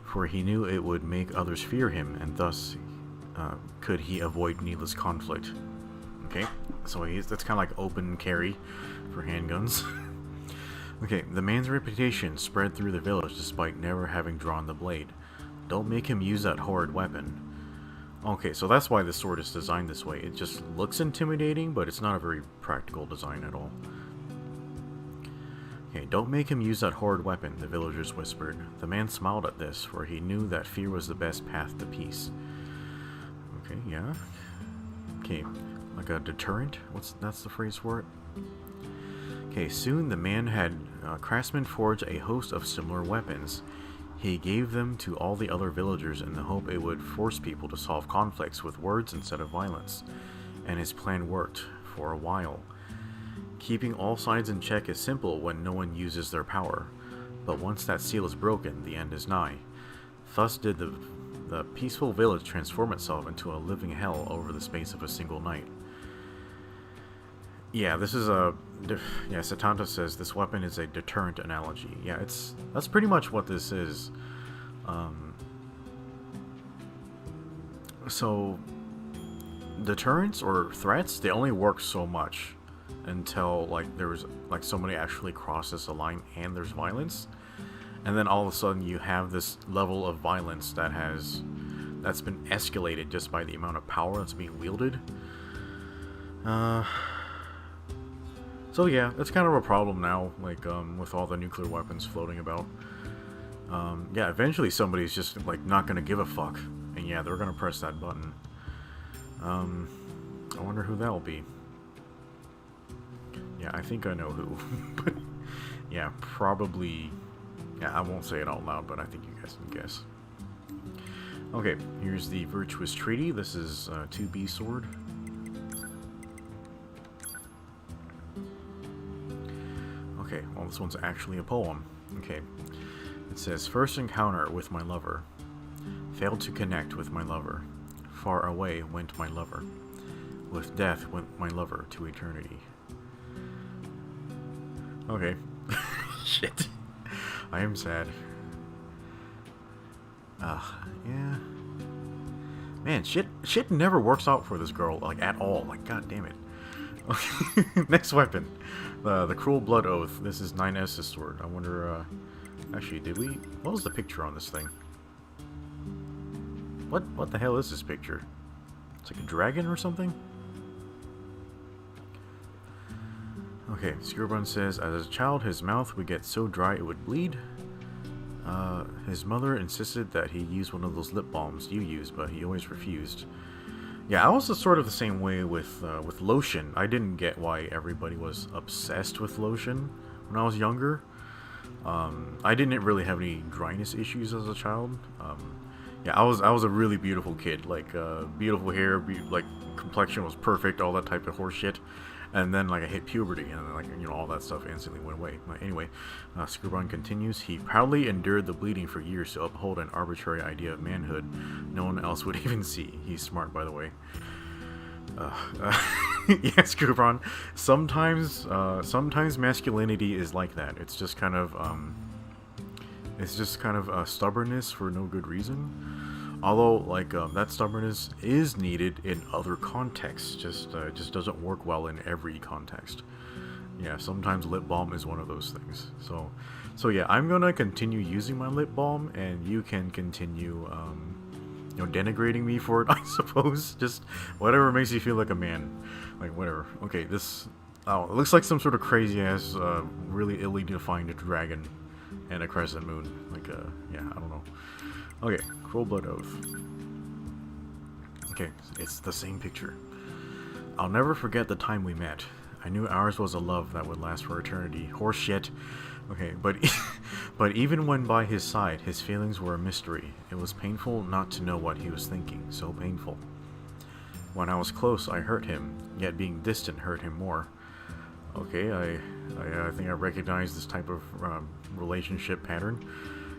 for he knew it would make others fear him, and thus could he avoid needless conflict. Okay, so that's kind of like open carry for handguns. Okay, the man's reputation spread through the village despite never having drawn the blade. Don't make him use that horrid weapon. Okay, so that's why this sword is designed this way. It just looks intimidating, but it's not a very practical design at all. Okay, don't make him use that horrid weapon, the villagers whispered. The man smiled at this, for he knew that fear was the best path to peace. Okay, yeah. Okay, like a deterrent? That's the phrase for it? Okay, soon the man had craftsmen forge a host of similar weapons. He gave them to all the other villagers in the hope it would force people to solve conflicts with words instead of violence. And his plan worked, for a while. Keeping all sides in check is simple when no one uses their power, but once that seal is broken, the end is nigh. Thus did the peaceful village transform itself into a living hell over the space of a single night. Yeah, this is a... Yeah, Satanta says this weapon is a deterrent analogy. Yeah, that's pretty much what this is. So, deterrents or threats, they only work so much until, like, somebody actually crosses a line and there's violence. And then all of a sudden you have this level of violence that's been escalated just by the amount of power that's being wielded. So yeah, that's kind of a problem now, like, with all the nuclear weapons floating about. Yeah, eventually somebody's just, like, not gonna give a fuck. And yeah, they're gonna press that button. I wonder who that'll be. Yeah, I think I know who. But, yeah, probably... Yeah, I won't say it out loud, but I think you guys can guess. Okay, here's the Virtuous Treaty. This is 2B sword. Okay, well, this one's actually a poem. Okay. It says, first encounter with my lover. Failed to connect with my lover. Far away went my lover. With death went my lover to eternity. Okay. Shit. I am sad. Yeah. Man, shit never works out for this girl, like, at all. Like, god damn it. Okay. Next weapon. The Cruel Blood Oath. This is 9S's sword. I wonder, actually, what was the picture on this thing? What the hell is this picture? It's like a dragon or something? Okay, Skirban says, as a child, his mouth would get so dry it would bleed. His mother insisted that he use one of those lip balms you use, but he always refused. Yeah, I was sort of the same way with lotion. I didn't get why everybody was obsessed with lotion when I was younger. I didn't really have any dryness issues as a child. Yeah, I was a really beautiful kid. Like beautiful hair, like complexion was perfect, all that type of horse shit. And then like I hit puberty, and then, like, you know, all that stuff instantly went away. But anyway, Screwbon continues. He proudly endured the bleeding for years to uphold an arbitrary idea of manhood no one else would even see. He's smart, by the way. Yeah, Screwbon. Sometimes masculinity is like that. It's just kind of stubbornness for no good reason. Although, like, that stubbornness is needed in other contexts. Just doesn't work well in every context. Yeah, sometimes lip balm is one of those things. So yeah, I'm gonna continue using my lip balm, and you can continue, denigrating me for it, I suppose. Just whatever makes you feel like a man. Like, whatever. Okay, this... Oh, it looks like some sort of crazy-ass, really illy defined dragon and a crescent moon. Like, yeah, I don't know. Okay, Cruel Blood Oath. Okay, it's the same picture. I'll never forget the time we met. I knew ours was a love that would last for eternity. Horse shit. Okay, but even when by his side, his feelings were a mystery. It was painful not to know what he was thinking. So painful. When I was close, I hurt him. Yet being distant hurt him more. Okay, I think I recognize this type of relationship pattern.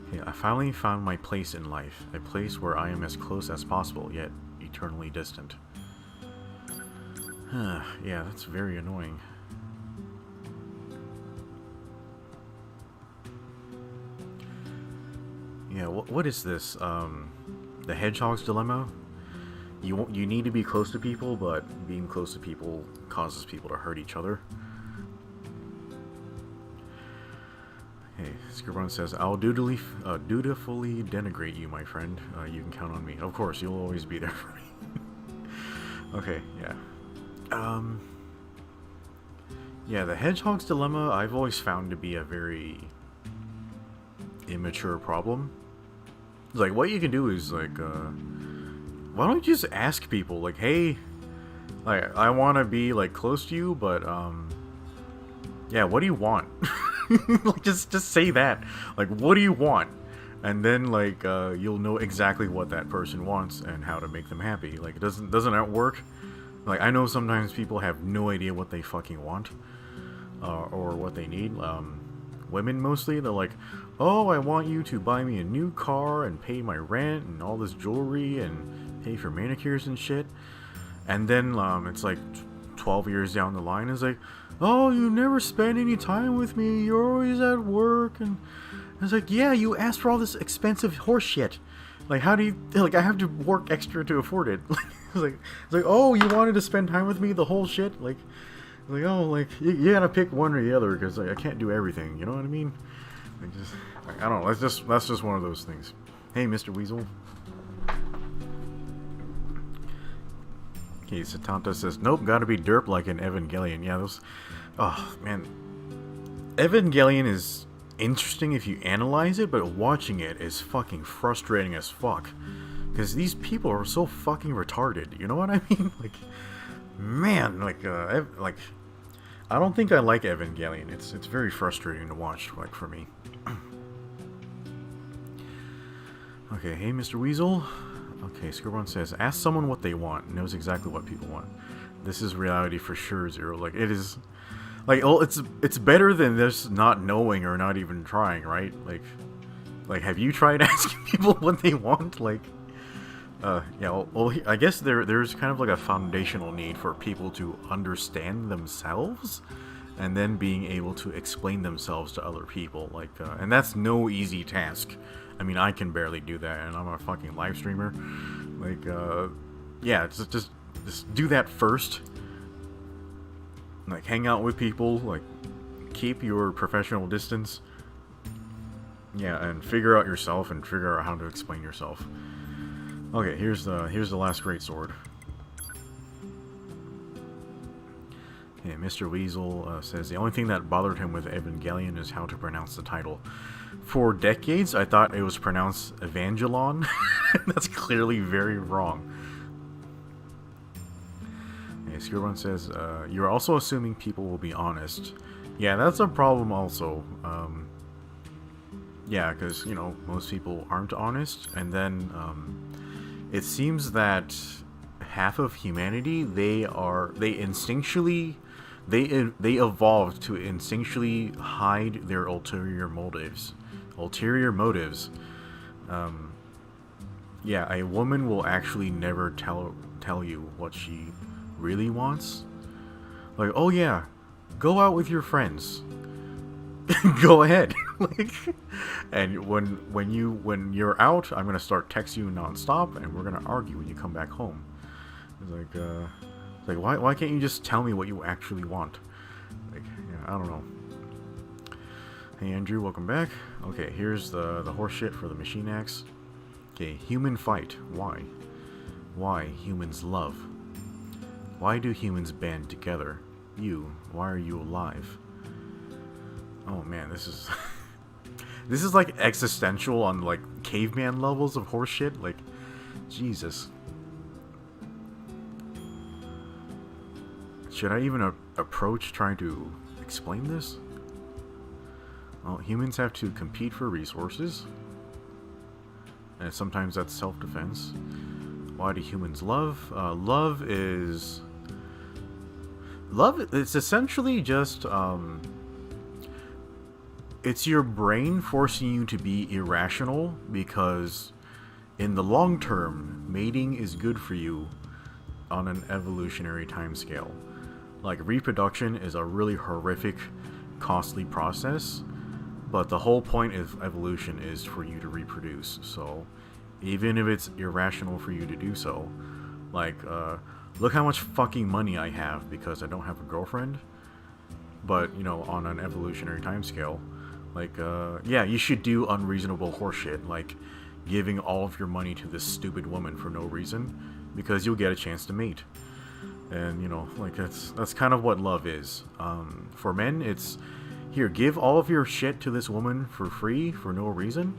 Okay, I finally found my place in life. A place where I am as close as possible, yet eternally distant. Yeah, that's very annoying. Yeah, what is this? The Hedgehog's Dilemma? You need to be close to people, but being close to people causes people to hurt each other. Hey, Scribbon says, I'll dutifully denigrate you, my friend. You can count on me. Of course, you'll always be there for me. Okay, yeah. Yeah, the Hedgehog's Dilemma I've always found to be a very immature problem. Like, what you can do is, like, why don't you just ask people, like, hey, like, I want to be, like, close to you, but, yeah, what do you want? Like, just say that. Like, what do you want? And then, like, you'll know exactly what that person wants and how to make them happy. Like, doesn't that work? Like, I know sometimes people have no idea what they fucking want, or what they need. Women mostly, they're like, oh, I want you to buy me a new car and pay my rent and all this jewelry and pay for manicures and shit. And then, it's like 12 years down the line, it's like, oh, you never spend any time with me, you're always at work. And it's like, yeah, you asked for all this expensive horse shit. Like, how do you, like, I have to work extra to afford it. It's like, oh, you wanted to spend time with me, the whole shit? Like, oh, like, you gotta pick one or the other, because, like, I can't do everything, you know what I mean? Like, just, like, I don't know, that's just one of those things. Hey, Mr. Weasel. Okay, Satanta says, nope, gotta be derp like an Evangelion. Yeah, those, oh, man. Evangelion is interesting if you analyze it, but watching it is fucking frustrating as fuck. Because these people are so fucking retarded, you know what I mean? Like, man, like, I don't think I like Evangelion. It's very frustrating to watch, like, for me. Okay, hey, Mr. Weasel. Okay, Scribbon says, ask someone what they want. Knows exactly what people want. This is reality for sure, Zero. Like, it is... Like, oh, it's better than this not knowing or not even trying, right? Like, have you tried asking people what they want? Like... yeah, well, I guess there's kind of like a foundational need for people to understand themselves, and then being able to explain themselves to other people. Like, and that's no easy task. I mean, I can barely do that, and I'm a fucking live streamer. Like, yeah, just do that first. Like, hang out with people. Like, keep your professional distance. Yeah, and figure out yourself and figure out how to explain yourself. Okay, here's the last greatsword. Okay, Mr. Weasel says the only thing that bothered him with Evangelion is how to pronounce the title. For decades, I thought it was pronounced Evangelon. That's clearly very wrong. Okay, Skirwan says, you're also assuming people will be honest. Yeah, that's a problem also. Yeah, because, you know, most people aren't honest, and then it seems that half of humanity, they instinctually, they evolved to instinctually hide their ulterior motives. Ulterior motives. Yeah, a woman will actually never tell you what she really wants. Like, oh yeah, go out with your friends. Go ahead. Like, and when you're out, I'm gonna start texting you nonstop, and we're gonna argue when you come back home. It's like why can't you just tell me what you actually want? Like, yeah, I don't know. Hey Andrew, welcome back. Okay, here's the horse shit for the machine axe. Okay, human fight. Why? Why humans love? Why do humans band together? You. Why are you alive? Oh man, this is this is like existential on like caveman levels of horseshit. Like, Jesus. Should I even approach trying to explain this? Well, humans have to compete for resources, and sometimes that's self-defense. Why do humans love? Love, it's essentially just it's your brain forcing you to be irrational, because in the long term, mating is good for you on an evolutionary timescale. Like, reproduction is a really horrific, costly process, but the whole point of evolution is for you to reproduce. So even if it's irrational for you to do so, like, look how much fucking money I have because I don't have a girlfriend. But, you know, on an evolutionary timescale, like, yeah, you should do unreasonable horseshit, like giving all of your money to this stupid woman for no reason, because you'll get a chance to mate. And, you know, like, that's kind of what love is. For men, it's, here, give all of your shit to this woman for free, for no reason.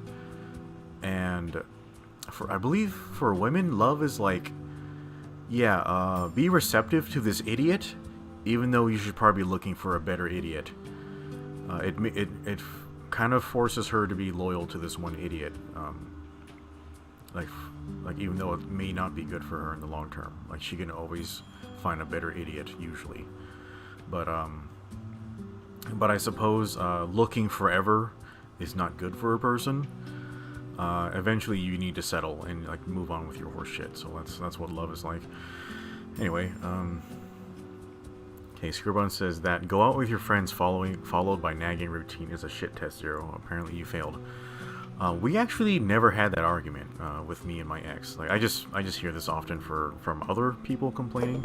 And I believe for women, love is like, yeah, be receptive to this idiot, even though you should probably be looking for a better idiot. It kind of forces her to be loyal to this one idiot. Like even though it may not be good for her in the long term, like, she can always find a better idiot usually. But I suppose looking forever is not good for a person. Eventually you need to settle and, like, move on with your horse shit. So that's what love is like. Anyway, okay, Scribbon says that go out with your friends followed by nagging routine is a shit test, Zero. Apparently you failed. We actually never had that argument with me and my ex. Like, I just hear this often from other people complaining.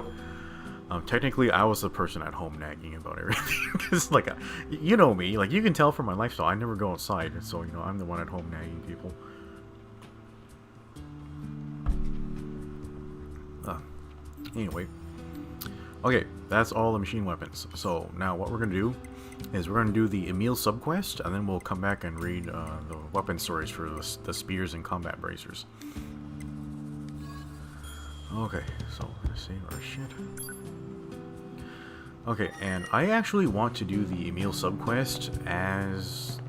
Technically, I was the person at home nagging about everything. Because, like, you know me. Like, you can tell from my lifestyle, I never go outside. So, you know, I'm the one at home nagging people. Anyway. Okay, that's all the machine weapons. So, now what we're going to do is we're going to do the Emile Subquest, and then we'll come back and read the weapon stories for the spears and combat bracers. Okay, so let's save our shit. Okay, and I actually want to do the Emile Subquest as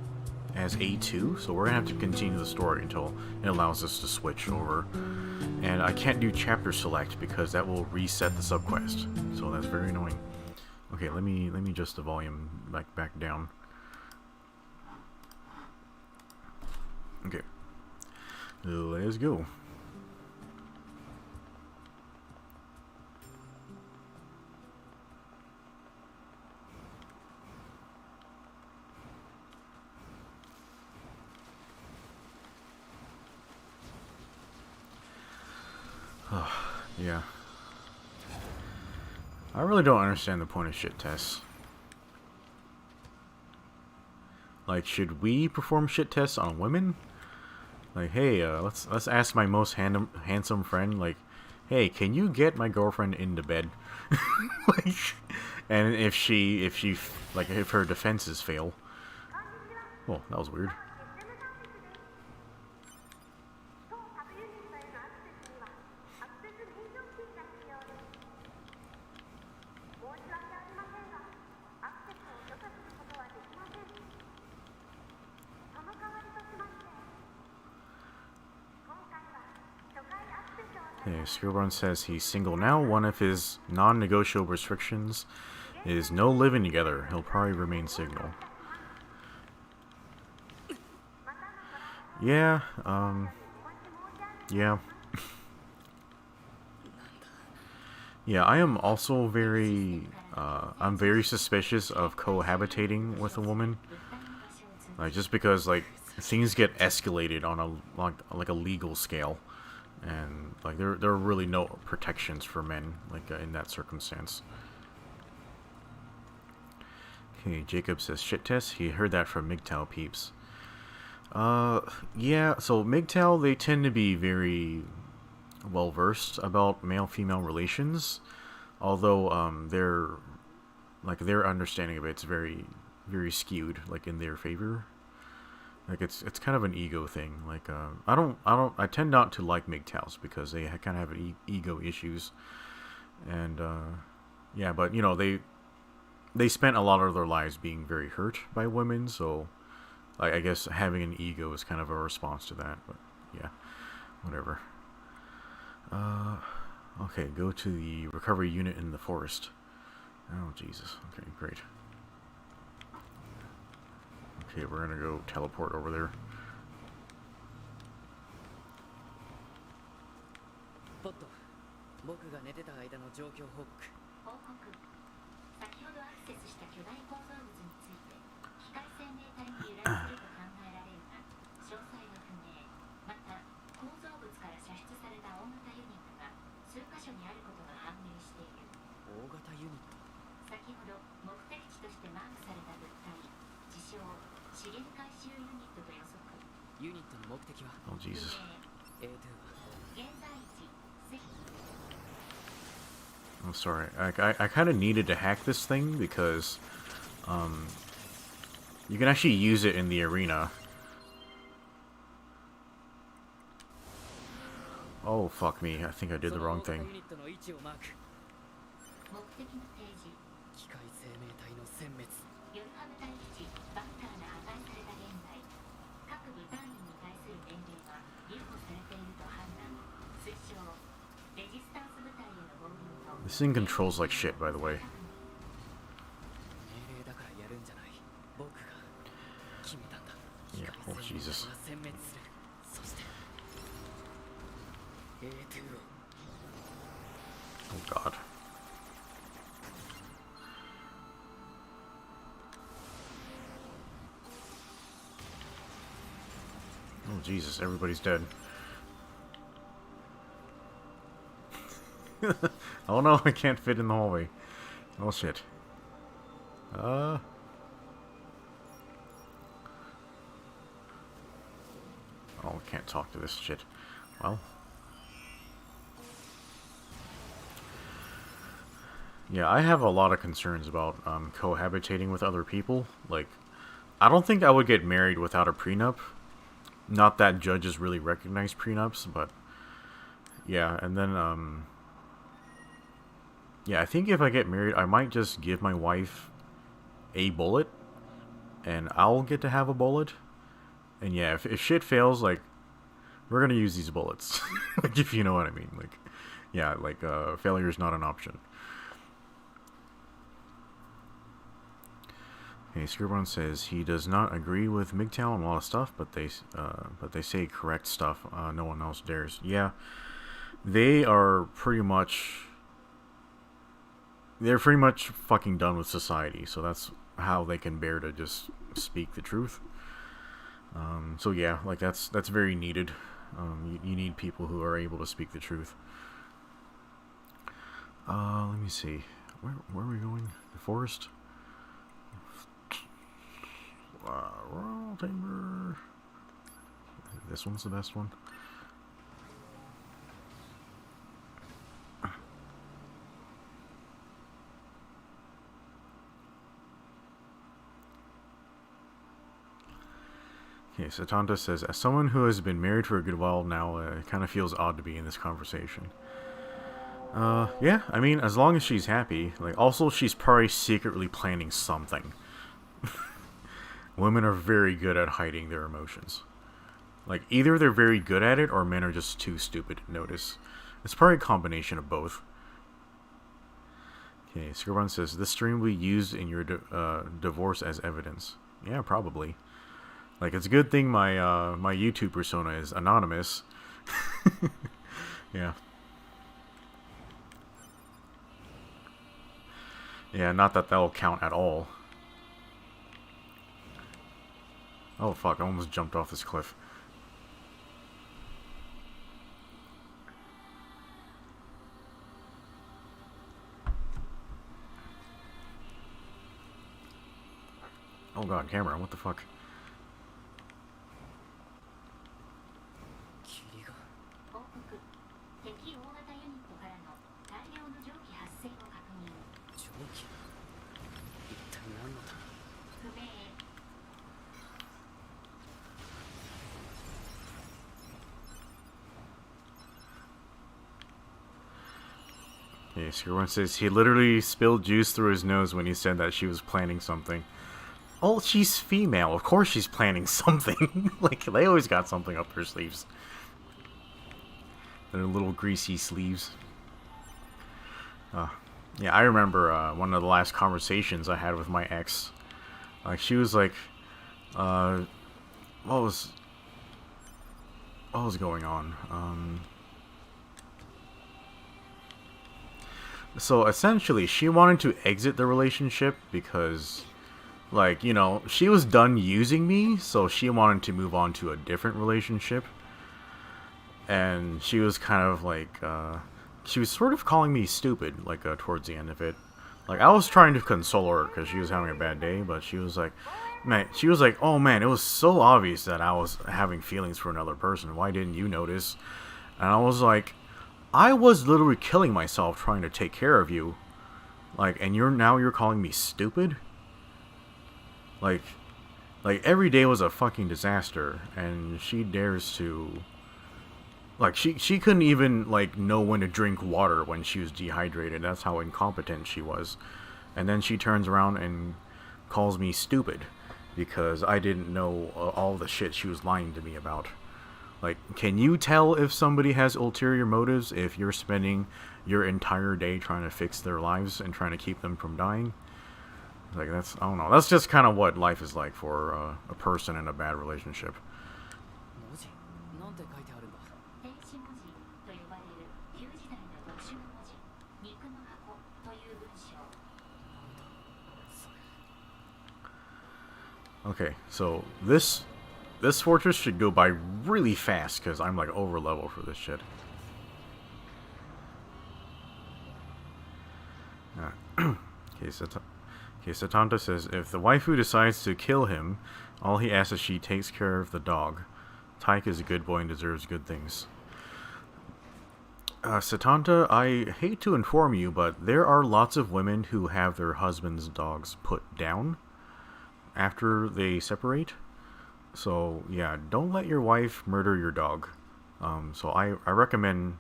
A2, so we're gonna have to continue the story until it allows us to switch over. And I can't do chapter select because that will reset the subquest, so that's very annoying. Okay, let me adjust the volume back down. Okay, let's go. Yeah. I really don't understand the point of shit tests. Like, should we perform shit tests on women? Like, hey, let's ask my most handsome friend, like, hey, can you get my girlfriend into bed? Like, and if her defenses fail. Oh, that was weird. Okay, Skillborn says he's single now. One of his non-negotiable restrictions is no living together. He'll probably remain single. Yeah, yeah. Yeah, I am also I'm very suspicious of cohabitating with a woman. Like, just because, like, things get escalated on a legal scale. And, like, there are really no protections for men, like, in that circumstance. Okay, Jacob says, shit test. He heard that from MGTOW peeps. Yeah, so MGTOW, they tend to be very well-versed about male-female relations. Although, their understanding of it's very, very skewed, like, in their favor. Like, it's kind of an ego thing. Like, I tend not to like MGTOWs because they kind of have ego issues. And, yeah, but, you know, they spent a lot of their lives being very hurt by women, so I guess having an ego is kind of a response to that, but, yeah, whatever. Okay, go to the recovery unit in the forest. Oh, Jesus. Okay, great. Okay, we're gonna go teleport over there. Oh, Jesus. I'm sorry. I kind of needed to hack this thing because you can actually use it in the arena. Oh, fuck me. I think I did the wrong thing. This thing controls like shit, by the way. Yeah, oh Jesus. Oh God. Oh Jesus, everybody's dead. Oh no, I can't fit in the hallway. Oh shit. Oh, I can't talk to this shit. Well. Yeah, I have a lot of concerns about cohabitating with other people. Like, I don't think I would get married without a prenup. Not that judges really recognize prenups, but yeah, and then yeah, I think if I get married, I might just give my wife a bullet, and I'll get to have a bullet. And yeah, if shit fails, like, we're gonna use these bullets. Like, if you know what I mean. Like, yeah, like, failure is not an option. Okay, Scribbon says he does not agree with MGTOW on a lot of stuff, but they say correct stuff. No one else dares. Yeah, they are pretty much. They're pretty much fucking done with society, so that's how they can bear to just speak the truth. So yeah, like that's very needed. You need people who are able to speak the truth. Let me see. Where are we going? The forest? Royal Timber. I think this one's the best one. Okay, Satanta says, as someone who has been married for a good while now, it kind of feels odd to be in this conversation. Yeah, I mean, as long as she's happy. Like, also, she's probably secretly planning something. Women are very good at hiding their emotions. Like, either they're very good at it, or men are just too stupid to notice. It's probably a combination of both. Okay, Scribbon says, this stream will be used in your divorce as evidence. Yeah, probably. Like, it's a good thing my my YouTube persona is anonymous. Yeah. Yeah, not that that'll count at all. Oh fuck, I almost jumped off this cliff. Oh god, camera, what the fuck? Okay, Skurwan says he literally spilled juice through his nose when he said that she was planning something. Oh, she's female. Of course she's planning something. Like, they always got something up their sleeves. Their little greasy sleeves. Yeah, I remember one of the last conversations I had with my ex. Like, she was like, what was going on? So essentially, she wanted to exit the relationship because, like, you know, she was done using me, so she wanted to move on to a different relationship. And she was kind of like, she was sort of calling me stupid, like, towards the end of it. Like, I was trying to console her because she was having a bad day, but she was like, man, oh man, it was so obvious that I was having feelings for another person. Why didn't you notice? And I was like, I was literally killing myself trying to take care of you. Like, and you're calling me stupid? Like every day was a fucking disaster, and she dares to... Like, she couldn't even, like, know when to drink water when she was dehydrated. That's how incompetent she was. And then she turns around and calls me stupid because I didn't know all the shit she was lying to me about. Like, can you tell if somebody has ulterior motives if you're spending your entire day trying to fix their lives and trying to keep them from dying? Like, that's, I don't know. That's just kind of what life is like for a person in a bad relationship. Okay, so this fortress should go by really fast because I'm like over level for this shit. Okay, Satanta says, if the waifu decides to kill him, all he asks is she takes care of the dog. Tyke is a good boy and deserves good things. Satanta, I hate to inform you, but there are lots of women who have their husband's dogs put down after they separate. So, yeah, don't let your wife murder your dog. So I recommend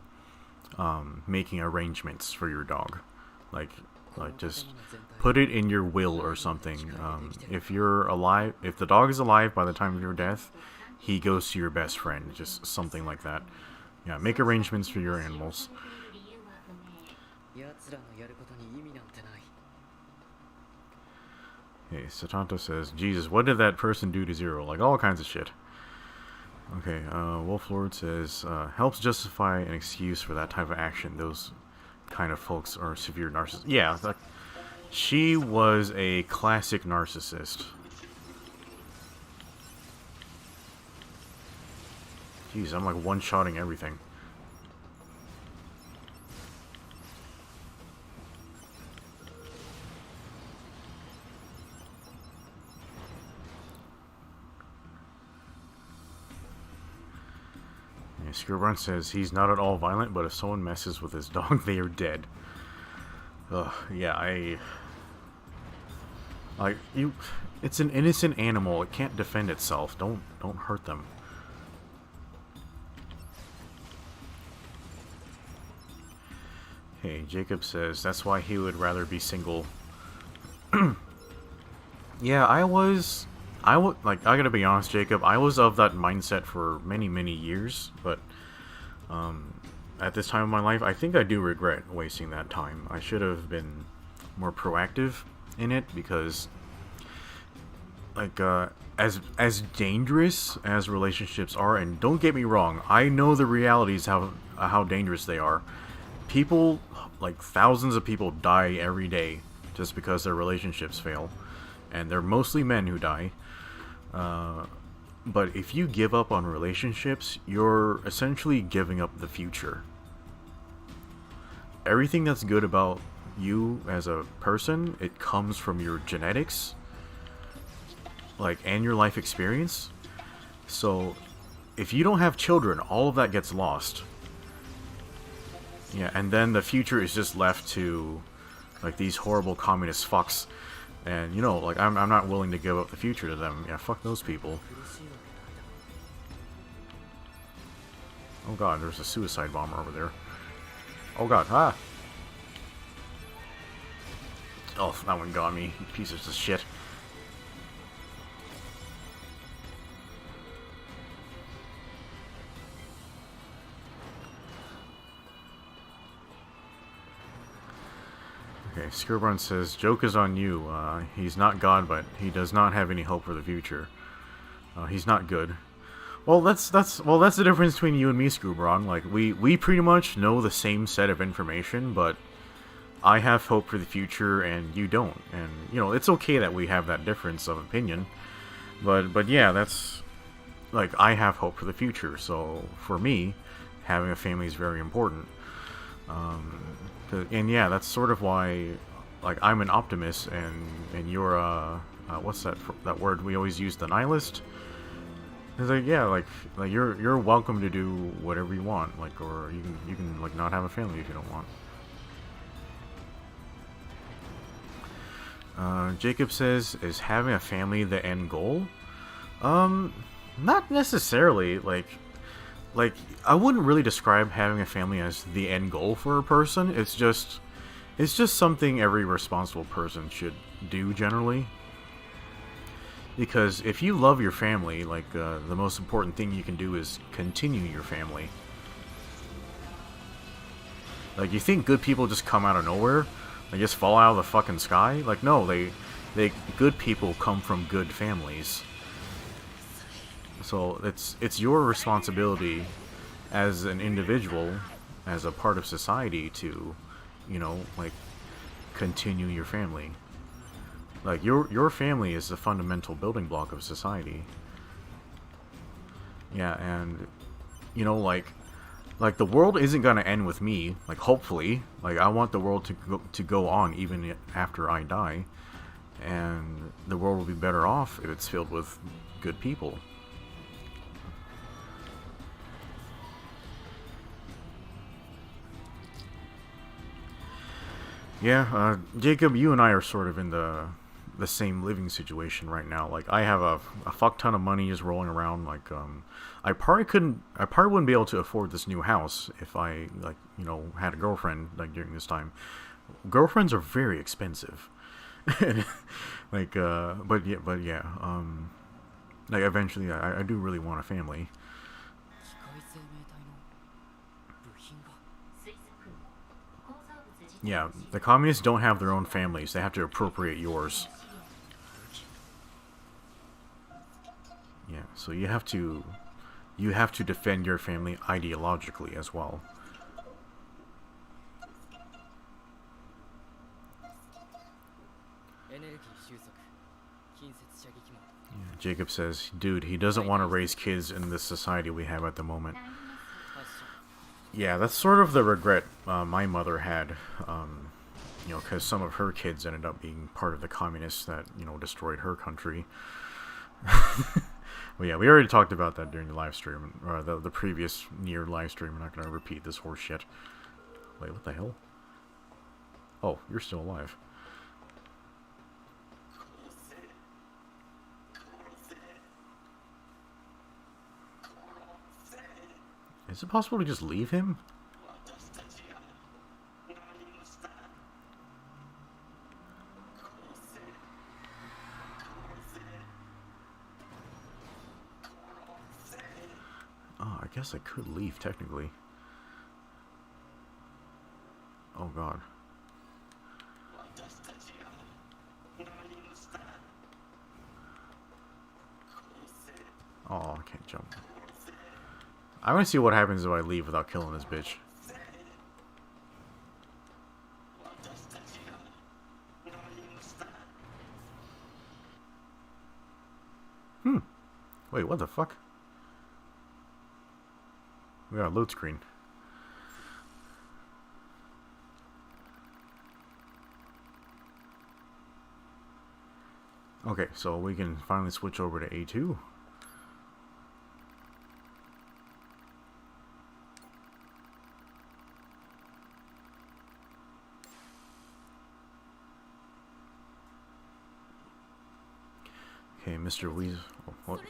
making arrangements for your dog. Like just put it in your will or something. If you're alive, if the dog is alive by the time of your death, he goes to your best friend. Just something like that. Yeah, make arrangements for your animals. Okay, Satanta says, Jesus, what did that person do to Zero? Like, all kinds of shit. Okay, Wolflord says, helps justify an excuse for that type of action. Those kind of folks are severe narcissists. Yeah, she was a classic narcissist. Jeez, I'm like one-shotting everything. Skurbrun says he's not at all violent, but if someone messes with his dog, they are dead. Ugh, yeah, it's an innocent animal. It can't defend itself. Don't hurt them. Hey, Jacob says that's why he would rather be single. Yeah, I gotta be honest, Jacob, I was of that mindset for many, many years, but, at this time of my life, I think I do regret wasting that time. I should have been more proactive in it, because like as dangerous as relationships are, and don't get me wrong, I know the realities how dangerous they are. People, like thousands of people, die every day just because their relationships fail, and they're mostly men who die. But if you give up on relationships, you're essentially giving up the future. Everything that's good about you as a person, it comes from your genetics, like, and your life experience. So if you don't have children, all of that gets lost. Yeah, and then the future is just left to, like, these horrible communist fucks. And, you know, like, I'm not willing to give up the future to them. Yeah, fuck those people. Oh god, there's a suicide bomber over there. Oh god, ah! Oh, that one got me, you pieces of shit. Okay, Skirborn says, joke is on you. He's not God, but he does not have any hope for the future. He's not good. Well, that's the difference between you and me, Skirborn. Like, we pretty much know the same set of information, but I have hope for the future and you don't. And, you know, it's okay that we have that difference of opinion. But yeah, that's, like, I have hope for the future. So, for me, having a family is very important. And yeah, that's sort of why, like, I'm an optimist, and you're what's that word we always use, the nihilist? It's like, yeah, like you're welcome to do whatever you want, like, or you can like not have a family if you don't want. Jacob says, is having a family the end goal? Not necessarily. Like, I wouldn't really describe having a family as the end goal for a person. It's just something every responsible person should do, generally. Because if you love your family, like, the most important thing you can do is continue your family. Like, you think good people just come out of nowhere? They just fall out of the fucking sky? Like, no, good people come from good families. So it's your responsibility as an individual, as a part of society, to, you know, like, continue your family. Like, your family is the fundamental building block of society. Yeah, and, you know, like the world isn't gonna end with me. Like, hopefully, like, I want the world to go on even after I die, and the world will be better off if it's filled with good people. Yeah, Jacob, you and I are sort of in the same living situation right now. Like, I have a fuck ton of money just rolling around. Like, I probably wouldn't be able to afford this new house if I, like, you know, had a girlfriend, like, during this time. Girlfriends are very expensive. Like, but yeah, like, eventually I do really want a family. Yeah, the communists don't have their own families. They have to appropriate yours. Yeah, so you have to defend your family ideologically as well. Yeah, Jacob says, dude, he doesn't want to raise kids in this society we have at the moment. Yeah, that's sort of the regret my mother had, you know, because some of her kids ended up being part of the communists that, you know, destroyed her country. Well, yeah, we already talked about that during the live stream, or the previous NIER live stream. I'm not going to repeat this horse shit. Wait, what the hell? Oh, you're still alive. Is it possible to just leave him? Oh, I guess I could leave, technically. Oh god. Oh, I can't jump. I want to see what happens if I leave without killing this bitch. Wait, what the fuck? We got a load screen. Okay, so we can finally switch over to A2. Okay, Mr. Weasel. Oh, what?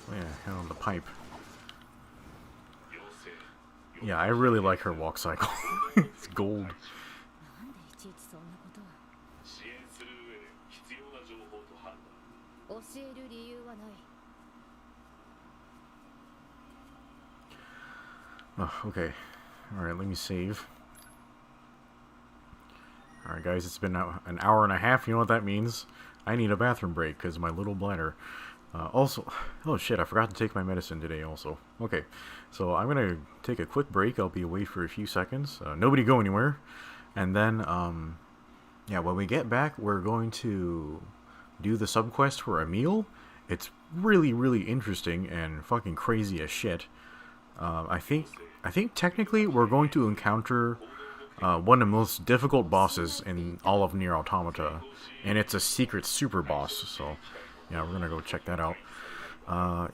Oh yeah, hell, the pipe. Yeah, I really like her walk cycle. It's gold. Oh, okay. Alright, let me save. Alright guys, it's been an hour and a half. You know what that means? I need a bathroom break because my little bladder. Also, oh shit, I forgot to take my medicine today also. Okay, so I'm going to take a quick break. I'll be away for a few seconds. Nobody go anywhere. And then, yeah, when we get back, we're going to do the subquest for Emile. It's really, really interesting and fucking crazy as shit. I think technically we're going to encounter one of the most difficult bosses in all of NIER Automata. And it's a secret super boss, so... yeah, we're gonna go check that out.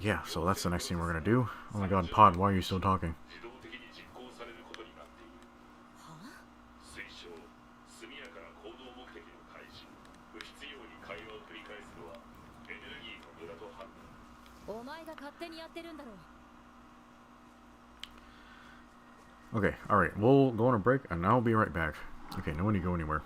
Yeah, so that's the next thing we're gonna do. Oh my god, Pod, why are you still talking? Okay, alright, we'll go on a break and I'll be right back. Okay, no one to go anywhere.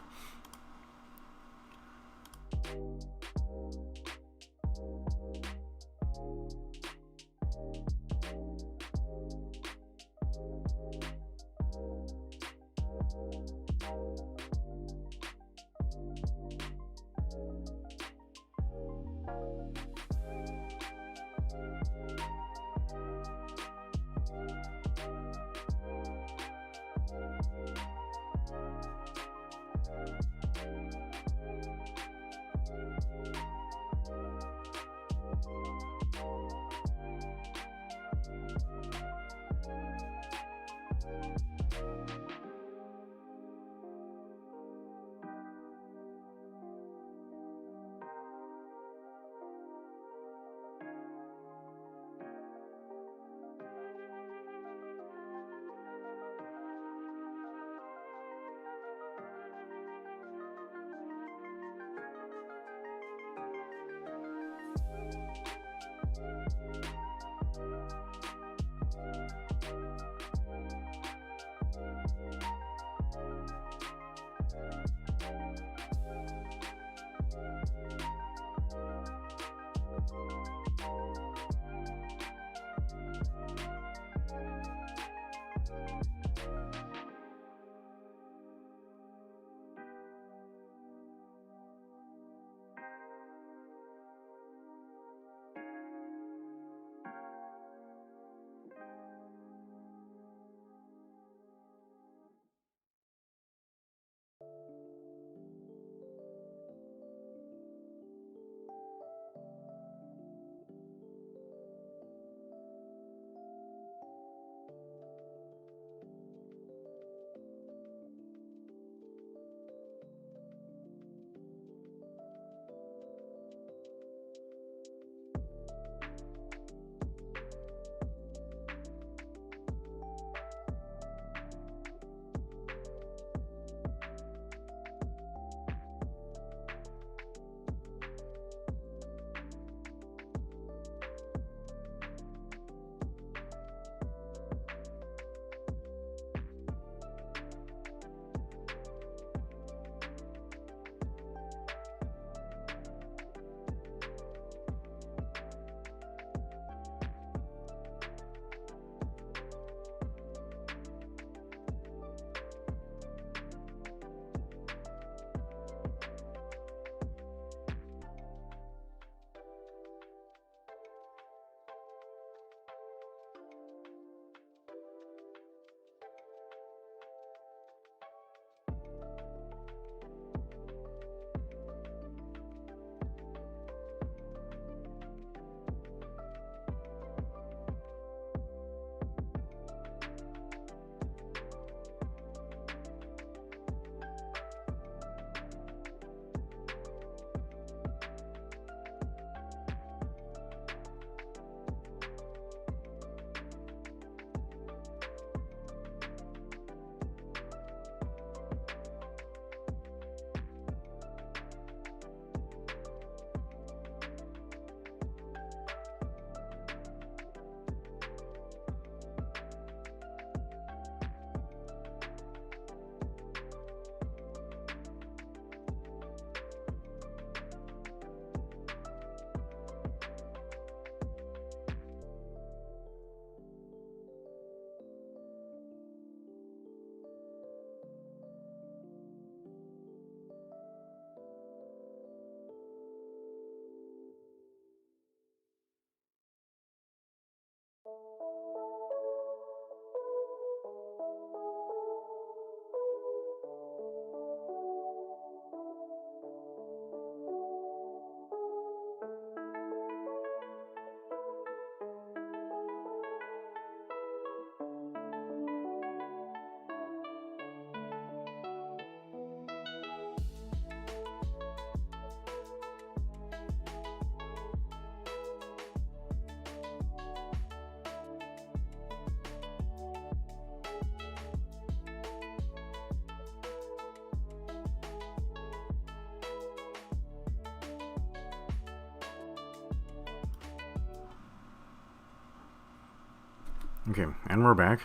Okay, and we're back.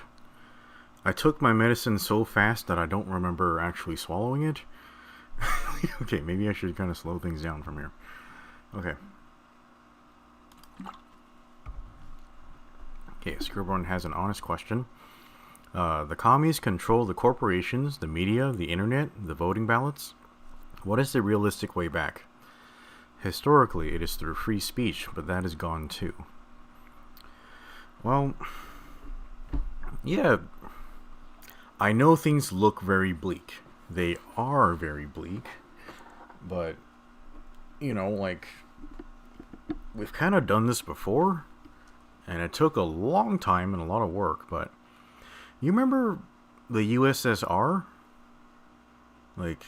I took my medicine so fast that I don't remember actually swallowing it. Okay, maybe I should kind of slow things down from here. Okay. Okay, Scribbone has an honest question. The commies control the corporations, the media, the internet, the voting ballots. What is the realistic way back? Historically, it is through free speech, but that is gone too. Well, yeah, I know things look very bleak. They are very bleak, but, you know, like, we've kind of done this before, and it took a long time and a lot of work, but you remember the USSR? Like,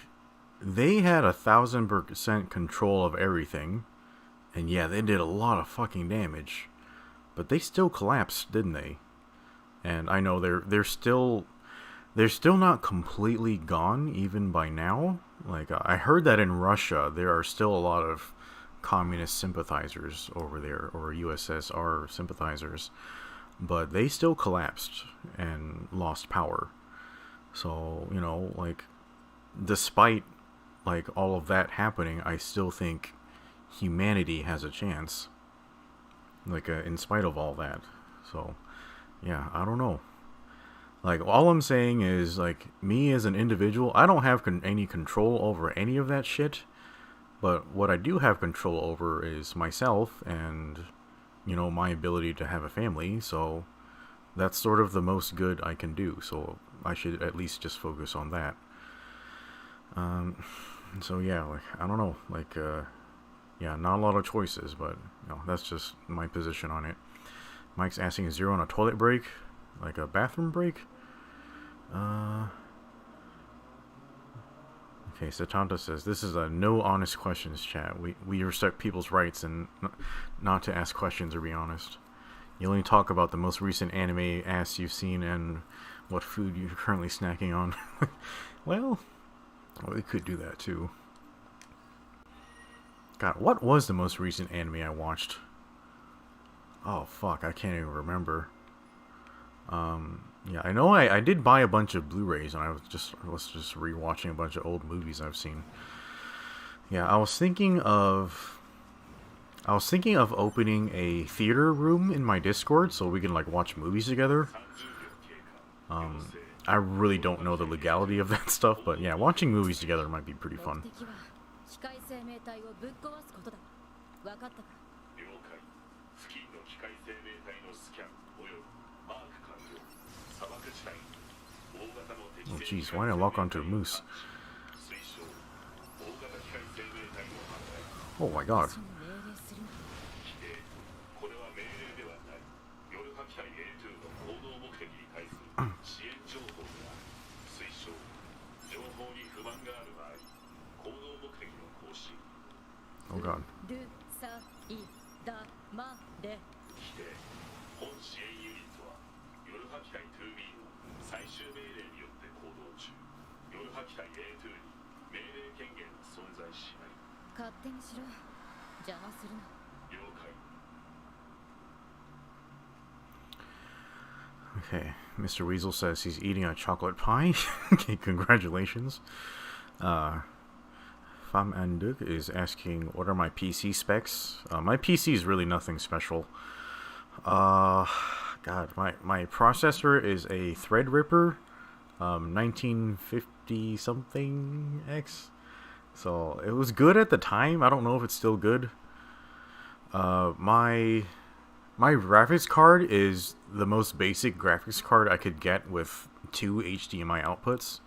they had 1,000% control of everything, and yeah, they did a lot of fucking damage, but they still collapsed, didn't they? And I know they're still not completely gone even by now. Like, I heard that in Russia there are still a lot of communist sympathizers over there, or USSR sympathizers, but they still collapsed and lost power. So, you know, like, despite like all of that happening, I still think humanity has a chance, like, in spite of all that. So yeah, I don't know. Like, all I'm saying is, like, me as an individual, I don't have any control over any of that shit. But what I do have control over is myself and, you know, my ability to have a family. So that's sort of the most good I can do. So I should at least just focus on that. So yeah, like, I don't know. Like, yeah, not a lot of choices, but, you know, that's just my position on it. Mike's asking, is Zero on a toilet break? Like a bathroom break? Okay, Satanta says, this is a no honest questions chat. We respect people's rights and not to ask questions or be honest. You only talk about the most recent anime ass you've seen and what food you're currently snacking on. Well, we could do that too. God, what was the most recent anime I watched? Oh fuck, I can't even remember. Yeah, I know I did buy a bunch of Blu-rays, and I was just rewatching a bunch of old movies I've seen. Yeah, I was thinking of opening a theater room in my Discord so we can, like, watch movies together. I really don't know the legality of that stuff, but yeah, watching movies together might be pretty fun. Oh jeez, why did I lock onto a moose? Oh my god. Oh god. Okay, Mr. Weasel says he's eating a chocolate pie. Okay, congratulations. Fam Anduk is asking, what are my PC specs? My PC is really nothing special. God, my processor is a Threadripper 1950 something X. So it was good at the time. I don't know if it's still good. My graphics card is the most basic graphics card I could get with 2 HDMI outputs.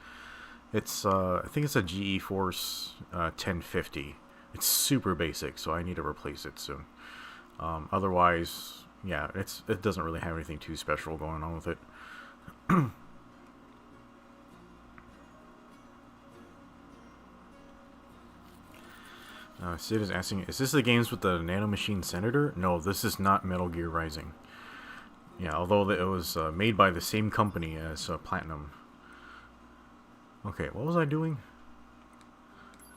It's I think it's a GeForce 1050. It's super basic, so I need to replace it soon. Otherwise, yeah, it doesn't really have anything too special going on with it. Sid is asking, is this the games with the Nanomachine Senator? No, this is not Metal Gear Rising. Yeah, although it was made by the same company as Platinum. Okay, what was I doing?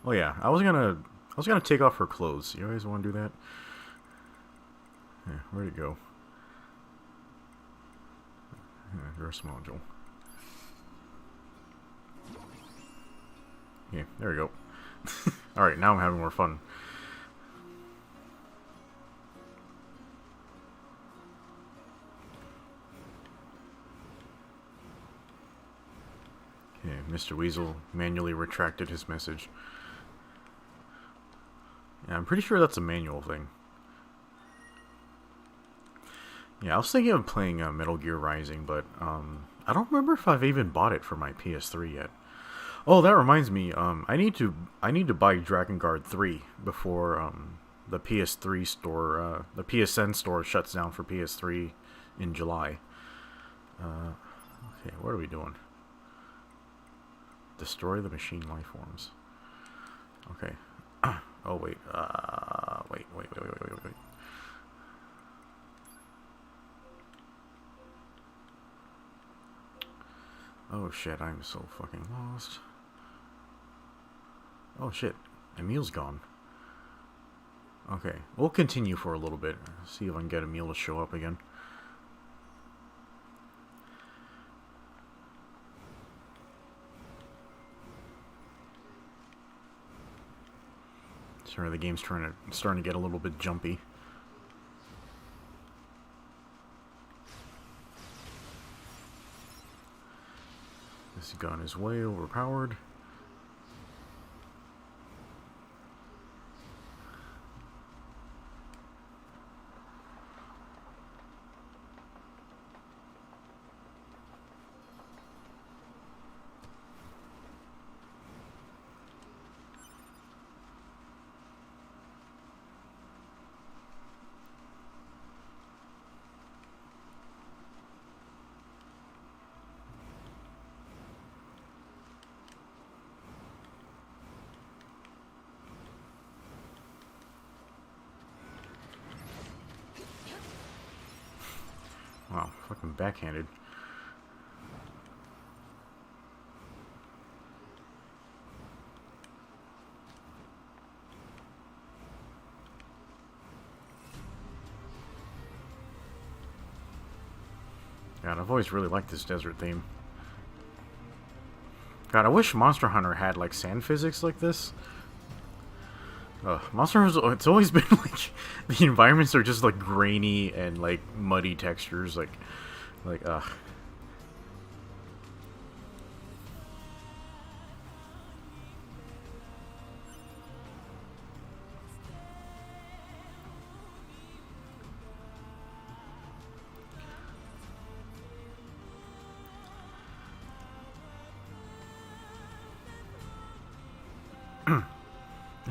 Oh yeah, I was gonna take off her clothes. You guys want to do that? Yeah, where'd it go? Reverse module. Yeah, there we go. Alright, now I'm having more fun. Okay, Mr. Weasel manually retracted his message. Yeah, I'm pretty sure that's a manual thing. Yeah, I was thinking of playing Metal Gear Rising, but I don't remember if I've even bought it for my PS3 yet. Oh, that reminds me. I need to buy Dragon Guard 3 before the PS3 store, the PSN store shuts down for PS3 in July. Okay, what are we doing? Destroy the machine life forms. Okay. Oh wait. Wait. Oh shit, I'm so fucking lost. Oh shit, Emile's gone. Okay, we'll continue for a little bit. See if I can get Emile to show up again. Sorry, the game's starting to get a little bit jumpy. This gun is way overpowered. Wow, fucking backhanded. God, I've always really liked this desert theme. God, I wish Monster Hunter had, like, sand physics like this. Monster Hunter, it's always been, like, the environments are just, like, grainy and, like, muddy textures, ugh.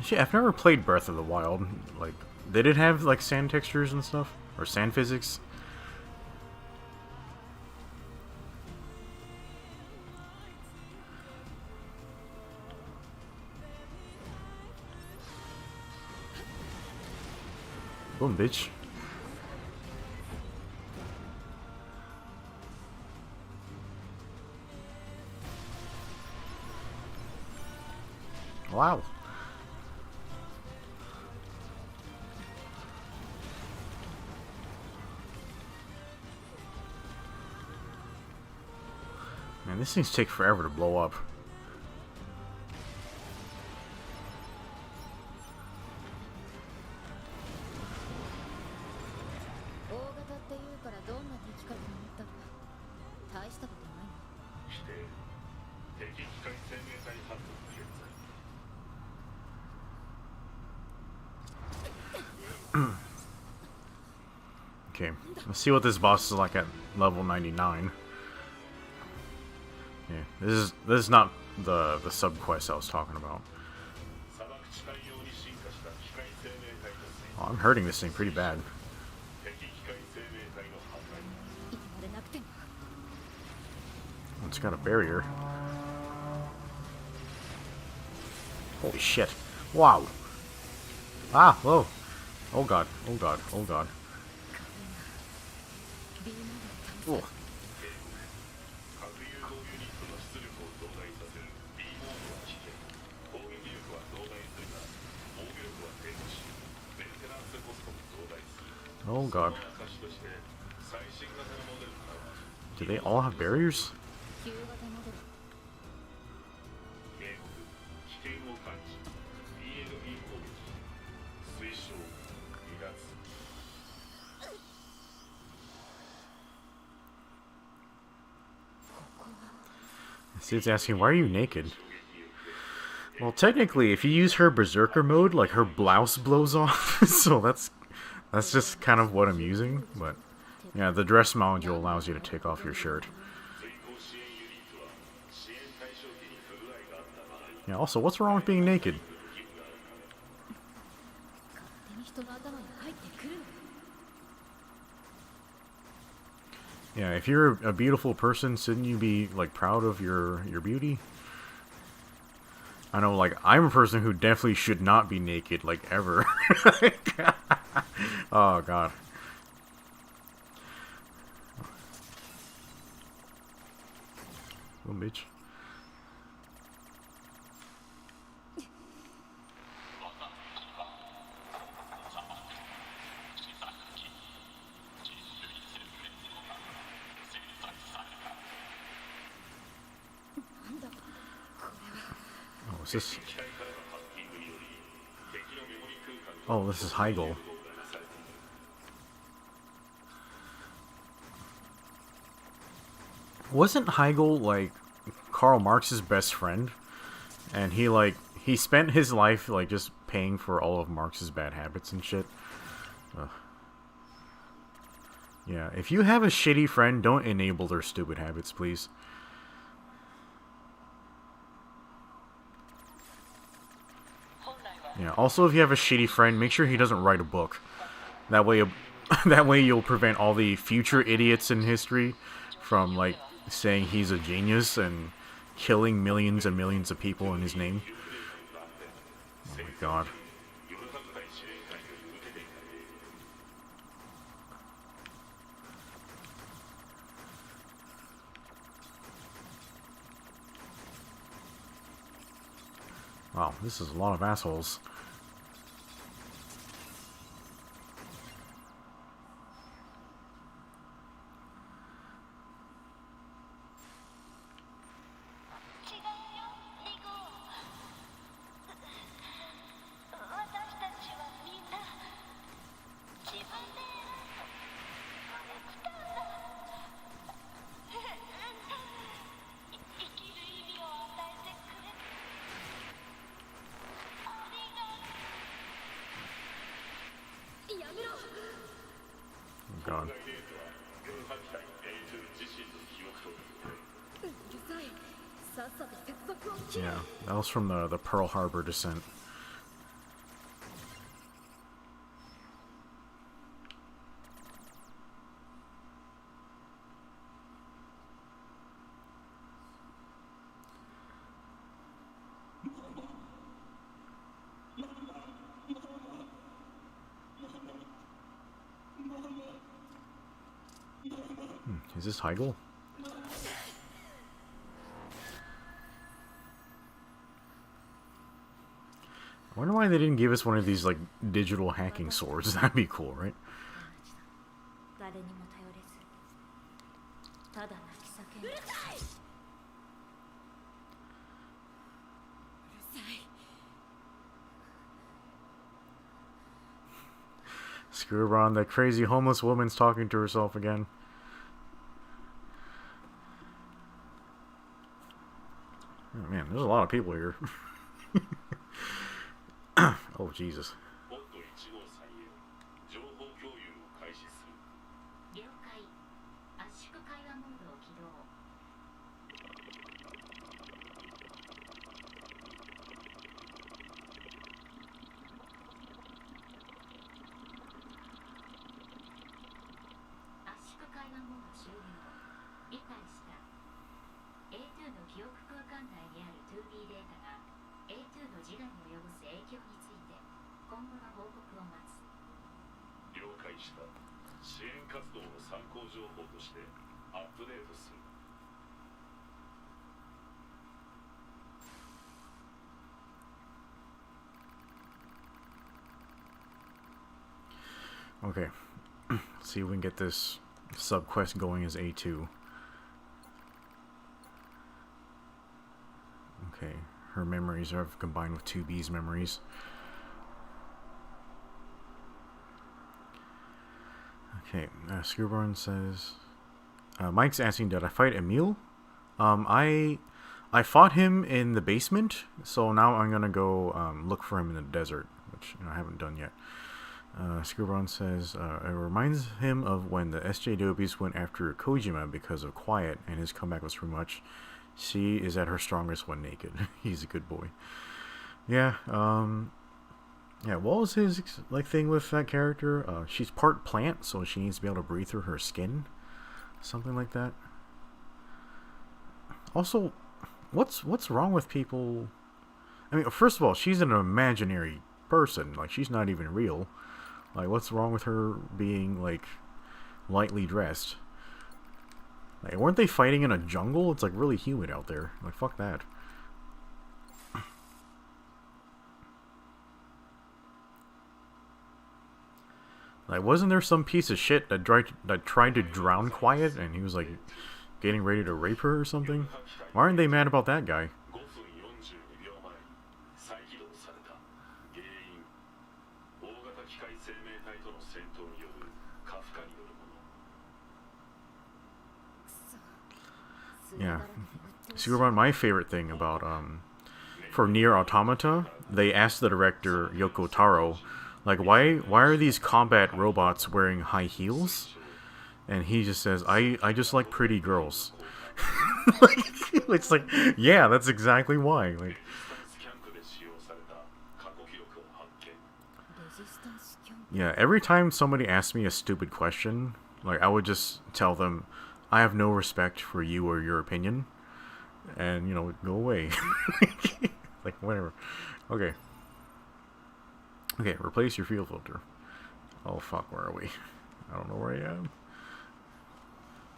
Shit, I've never played Breath of the Wild. Like, did it have, like, sand textures and stuff? Or sand physics? Boom, bitch. Wow. Man, these things take forever to blow up. Okay, let's see what this boss is like at level 99. Yeah, this is not the Subquest I was talking about. Oh, I'm hurting this thing pretty bad. It's got a barrier. Holy shit. Wow. Ah, whoa. Oh god, oh god, oh god. Oh. Oh god. Do they all have barriers? Sid's asking, why are you naked? Well, technically, if you use her berserker mode, like, her blouse blows off, so that's just kind of what I'm using, but yeah, the dress module allows you to take off your shirt. Yeah, also, what's wrong with being naked? Yeah, if you're a beautiful person, shouldn't you be, like, proud of your beauty? I know, like, I'm a person who definitely should not be naked, like, ever. Oh, God. Little bitch. Is this? Oh, this is Heigl. Wasn't Heigl, like, Karl Marx's best friend? And he spent his life, like, just paying for all of Marx's bad habits and shit. Ugh. Yeah, if you have a shitty friend, don't enable their stupid habits, please. Yeah, also if you have a shitty friend, make sure he doesn't write a book. That way, that way you'll prevent all the future idiots in history from, like, saying he's a genius and killing millions and millions of people in his name. Oh my God. Wow, this is a lot of assholes. God. Yeah, that was from the Pearl Harbor descent. Is this Heigl? I wonder why they didn't give us one of these, like, digital hacking swords. That'd be cool, right? Screw around, that crazy homeless woman's talking to herself again. Oh man, there's a lot of people here. Oh Jesus. Okay, let's see if we can get this Subquest going as A2. Okay, her memories are combined with 2B's memories. Okay, Screwburn says... Mike's asking, did I fight Emile? I fought him in the basement, so now I'm gonna go look for him in the desert, which I haven't done yet. Screwburn says, it reminds him of when the SJWs went after Kojima because of Quiet, and his comeback was too much. She is at her strongest when naked. He's a good boy. Yeah, yeah, what was his thing with that character? She's part plant, so she needs to be able to breathe through her skin. Something like that. Also, what's wrong with people? I mean, first of all, she's an imaginary person. Like, she's not even real. Like, what's wrong with her being, like, lightly dressed? Like, weren't they fighting in a jungle? It's, like, really humid out there. Like, fuck that. Like, wasn't there some piece of shit that tried to drown Quiet, and he was, like, getting ready to rape her or something? Why aren't they mad about that guy? Yeah. Superman, my favorite thing about, for NIER Automata, they asked the director, Yoko Taro, like, why are these combat robots wearing high heels? And he just says, I just like pretty girls. Like, it's like, yeah, that's exactly why. Like, yeah, every time somebody asks me a stupid question, like, I would just tell them, I have no respect for you or your opinion, and, you know, go away. Like, whatever. Okay. Okay, replace your field filter. Oh, fuck, where are we? I don't know where I am.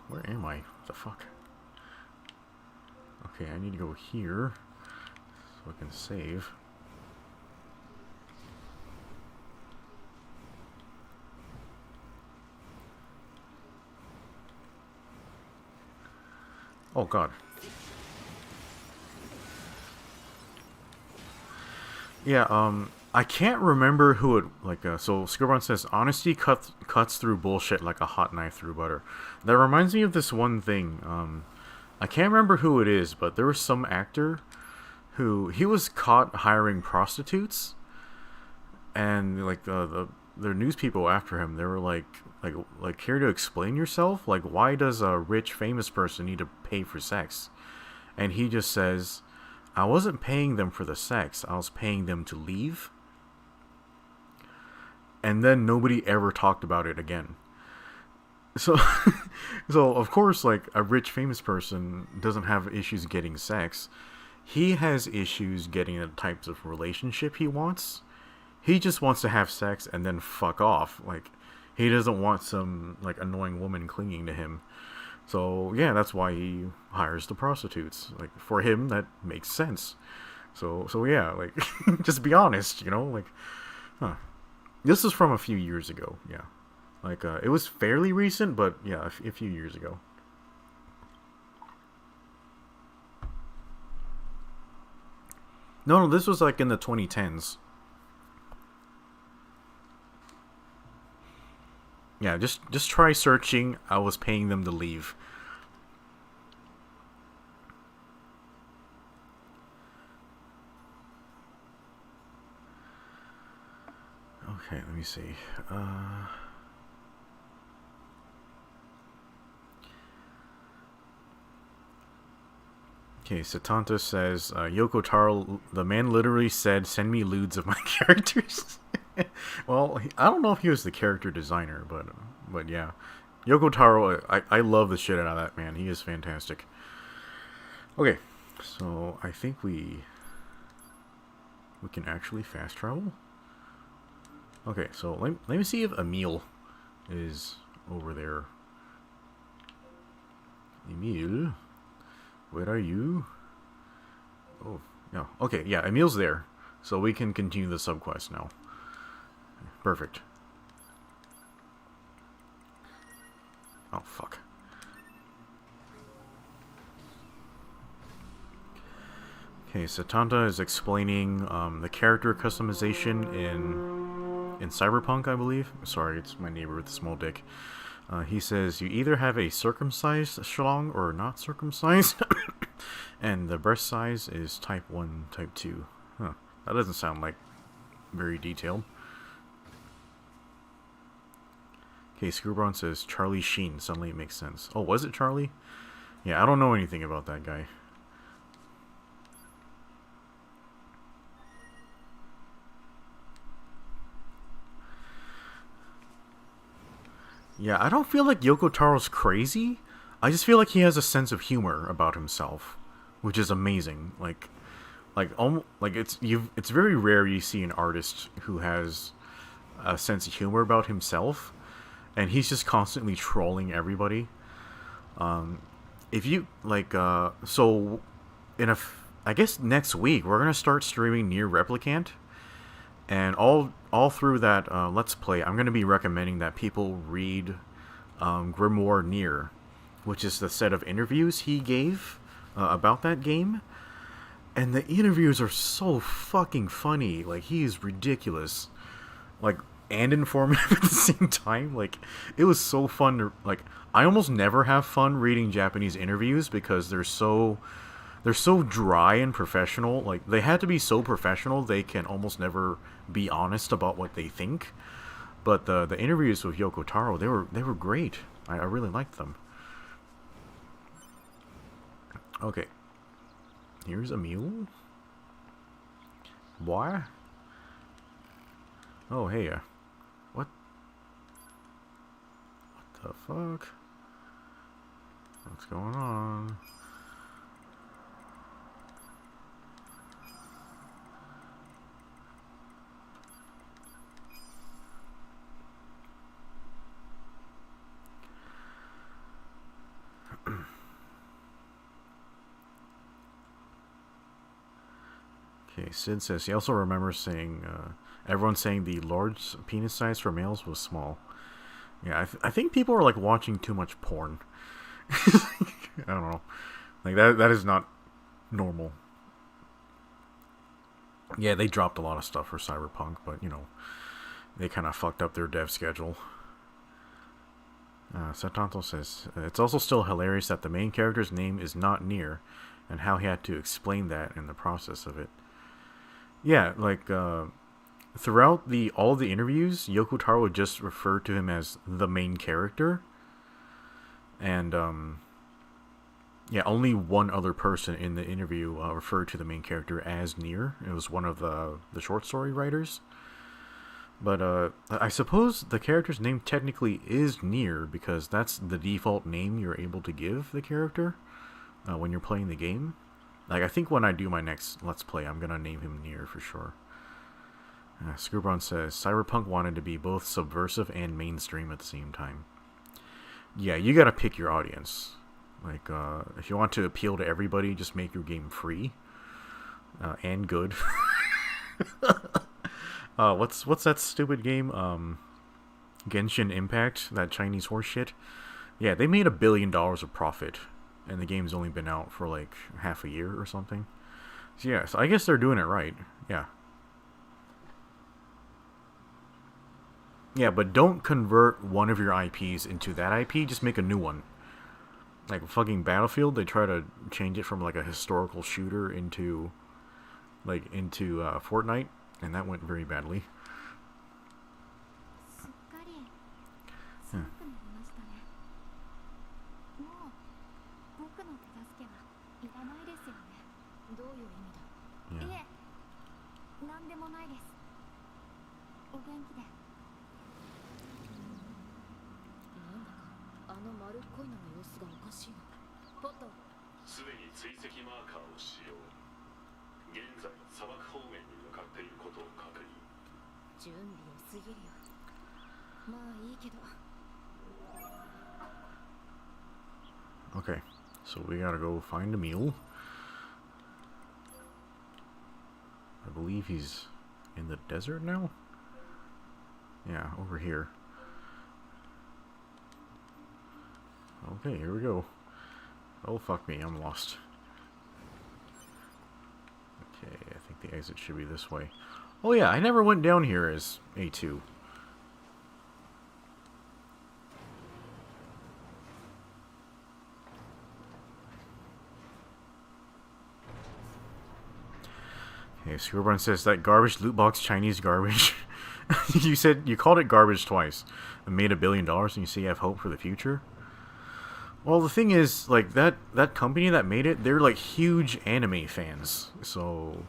Where am I? What the fuck? Okay, I need to go here so I can save. Oh, God. Yeah, I can't remember who it, like, so Scribbon says, honesty cuts through bullshit like a hot knife through butter. That reminds me of this one thing, I can't remember who it is, but there was some actor who, he was caught hiring prostitutes, and, like, the news people after him, they were like, care to explain yourself? Like, why does a rich, famous person need to pay for sex? And he just says, I wasn't paying them for the sex, I was paying them to leave. And then nobody ever talked about it again. So, so of course, like, a rich, famous person doesn't have issues getting sex. He has issues getting the types of relationship he wants. He just wants to have sex and then fuck off. Like, he doesn't want some, like, annoying woman clinging to him. So, yeah, that's why he hires the prostitutes. Like, for him, that makes sense. So yeah, like, just be honest, you know? Like, huh. This is from a few years ago, yeah. Like, it was fairly recent, but, yeah, a few years ago. No, this was, like, in the 2010s. Yeah, just try searching, I was paying them to leave. Okay, let me see. Okay, Satanta says, Yoko Taro, the man literally said, send me lewds of my characters. Well, I don't know if he was the character designer, but yeah. Yoko Taro, I love the shit out of that man. He is fantastic. Okay, so I think we can actually fast travel. Okay, so let me see if Emile is over there. Emile, where are you? Oh, no. Okay, yeah, Emile's there. So we can continue the subquest now. Perfect. Oh, fuck. Okay, so Tanta is explaining the character customization in Cyberpunk, I believe. Sorry, it's my neighbor with the small dick. He says you either have a circumcised schlong or not circumcised, and the breast size is type 1, type 2. Huh. That doesn't sound like very detailed. Okay, Screwbron says Charlie Sheen. Suddenly it makes sense. Oh, was it Charlie? Yeah, I don't know anything about that guy. Yeah, I don't feel like Yoko Taro's crazy. I just feel like he has a sense of humor about himself, which is amazing. It's very rare you see an artist who has a sense of humor about himself, and he's just constantly trolling everybody. If you like, so I guess next week we're gonna start streaming NieR Replicant, and all through that Let's Play, I'm gonna be recommending that people read Grimoire NieR, which is the set of interviews he gave about that game. And the interviews are so fucking funny. Like, he is ridiculous. Like, and informative at the same time. Like, it was so fun to, like, I almost never have fun reading Japanese interviews because they're so dry and professional. Like, they had to be so professional they can almost never be honest about what they think. But the interviews with Yoko Taro, they were great. I really liked them. Okay. Here's Emile. Boy. Oh, hey, what? What the fuck? What's going on? Okay, Sid says he also remembers saying, everyone saying the large penis size for males was small. Yeah, I think people are like watching too much porn. I don't know. Like that is not normal. Yeah, they dropped a lot of stuff for Cyberpunk, but you know, they kind of fucked up their dev schedule. Satanto says it's also still hilarious that the main character's name is not NieR, and how he had to explain that in the process of it. Yeah, like throughout all of the interviews, Yoko Taro would just refer to him as the main character, and yeah, only one other person in the interview referred to the main character as NieR. It was one of the short story writers. But I suppose the character's name technically is NieR because that's the default name you're able to give the character when you're playing the game. Like, I think when I do my next Let's Play, I'm gonna name him NieR for sure. Screwbron says, Cyberpunk wanted to be both subversive and mainstream at the same time. Yeah, you gotta pick your audience. Like, if you want to appeal to everybody, just make your game free. And good. What's that stupid game? Genshin Impact, that Chinese horse shit. Yeah, they made $1 billion of profit, and the game's only been out for like half a year or something. So yeah, so I guess they're doing it right. Yeah. Yeah, but don't convert one of your IPs into that IP, just make a new one. Like fucking Battlefield, they try to change it from like a historical shooter into Fortnite, and that went very badly. Okay, so we gotta go find Emile. I believe he's in the desert now? Yeah, over here. Okay, here we go. Oh, fuck me, I'm lost. the exit should be this way. Oh yeah, I never went down here as A2. Okay, Screwburn says that garbage loot box Chinese garbage. You called it garbage twice and made $1 billion, and you say you have hope for the future. Well, the thing is, like that company that made it, they're like huge anime fans. So,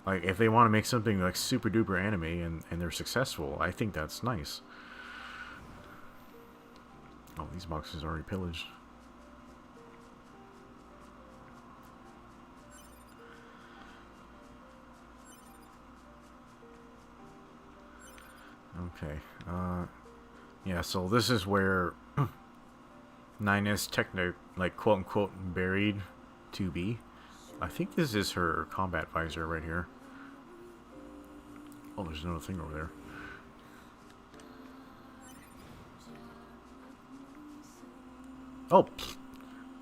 like, if they want to make something like super duper anime and they're successful, I think that's nice. Oh, these boxes are already pillaged. Okay. Yeah, so this is where Nina's like quote unquote buried to be. I think this is her combat visor right here. Oh, there's another thing over there. Oh,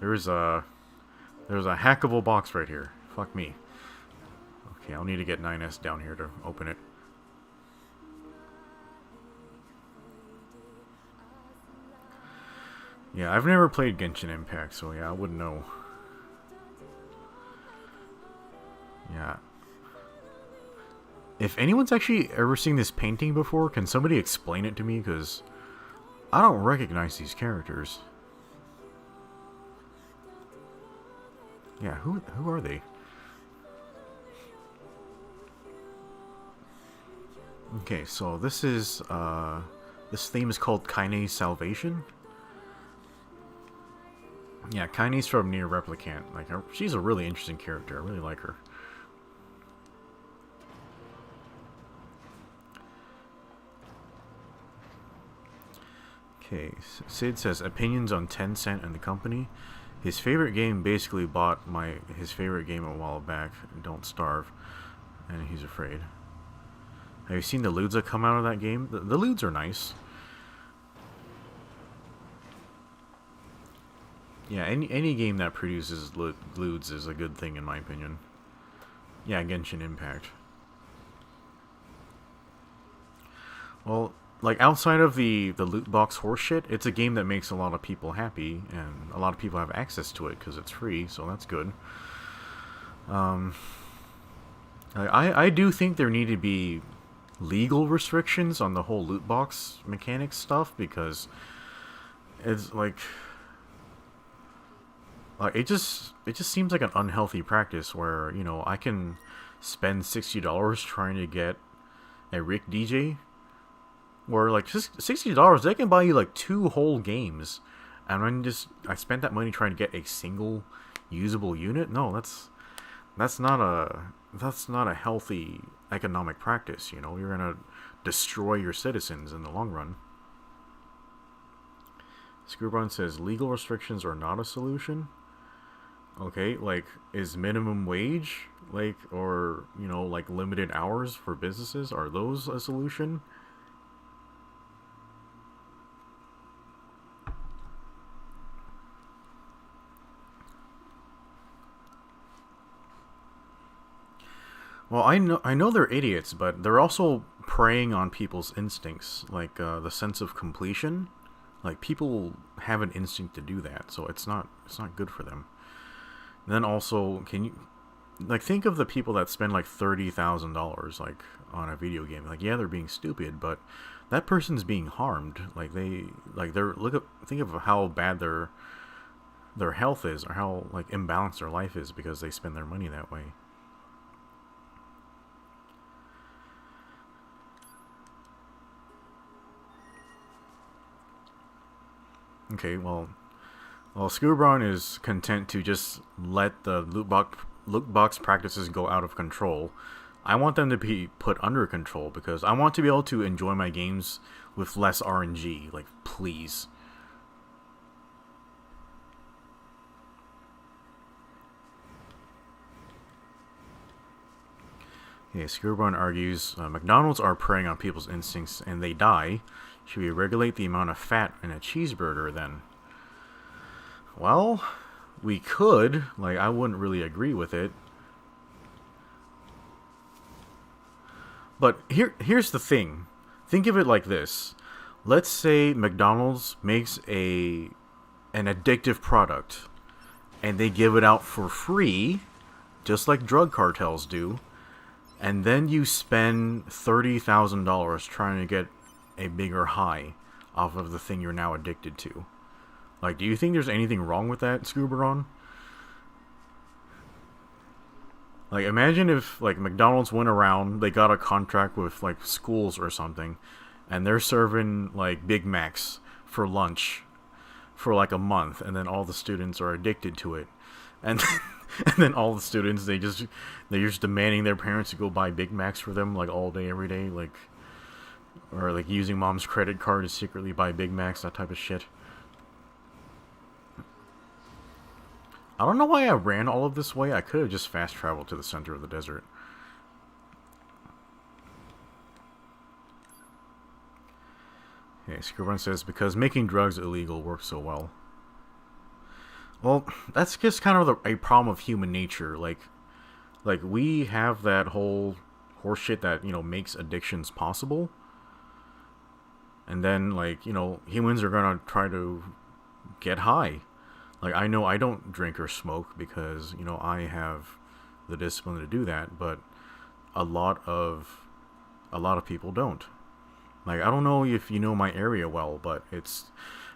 there's a hackable box right here. Fuck me. Okay, I'll need to get 9S down here to open it. Yeah, I've never played Genshin Impact, so yeah, I wouldn't know. Yeah. If anyone's actually ever seen this painting before, can somebody explain it to me? Because I don't recognize these characters. Yeah, who are they? Okay, so this is, this theme is called Kaine Salvation. Yeah, Kaine's from NIER Replicant. Like, she's a really interesting character. I really like her. Okay, Sid says, opinions on Tencent and the company. His favorite game basically bought his favorite game a while back, Don't Starve, and he's afraid. Have you seen the lewds that come out of that game? The lewds are nice. Yeah, any game that produces lewds is a good thing in my opinion. Yeah, Genshin Impact. Well, like outside of the loot box horseshit, it's a game that makes a lot of people happy, and a lot of people have access to it because it's free, so that's good. I do think there need to be legal restrictions on the whole loot box mechanics stuff, because it's like it just seems like an unhealthy practice where, you know, I can spend $60 trying to get a Rick DJ, where like just $60 they can buy you like 2 whole games, and I spent that money trying to get a single usable unit. No, that's not a healthy economic practice. You know, you're gonna destroy your citizens in the long run. Screwbun says legal restrictions are not a solution. Okay, like, is minimum wage, like, or, you know, like limited hours for businesses, are those a solution? Well, I know they're idiots, but they're also preying on people's instincts, like the sense of completion. Like, people have an instinct to do that, so it's not good for them. And then also, can you like think of the people that spend like $30,000 like on a video game? Like, yeah, they're being stupid, but that person's being harmed. Like think of how bad their health is, or how like imbalanced their life is because they spend their money that way. Okay, well, Screwbraun is content to just let the loot box practices go out of control. I want them to be put under control because I want to be able to enjoy my games with less RNG. Like, please. Okay, Screwbraun argues McDonald's are preying on people's instincts and they die. Should we regulate the amount of fat in a cheeseburger then? Well, we could. Like, I wouldn't really agree with it. But here's the thing. Think of it like this. Let's say McDonald's makes an addictive product and they give it out for free, just like drug cartels do, and then you spend $30,000 trying to get a bigger high off of the thing you're now addicted to. Like, do you think there's anything wrong with that, Scooberon? Like, imagine if, like, McDonald's went around, they got a contract with, like, schools or something, and they're serving, like, Big Macs for lunch for, like, a month, and then all the students are addicted to it. And and then all the students, they're just demanding their parents to go buy Big Macs for them, like, all day, every day, like, or, like, using mom's credit card to secretly buy Big Macs, that type of shit. I don't know why I ran all of this way. I could have just fast traveled to the center of the desert. Okay, Scooberon says, because making drugs illegal works so well. Well, that's just kind of a problem of human nature. Like we have that whole horseshit that, you know, makes addictions possible. And then, like, you know, humans are gonna try to get high. Like, I know I don't drink or smoke because, you know, I have the discipline to do that, but a lot of people don't. Like, I don't know if you know my area well, but it's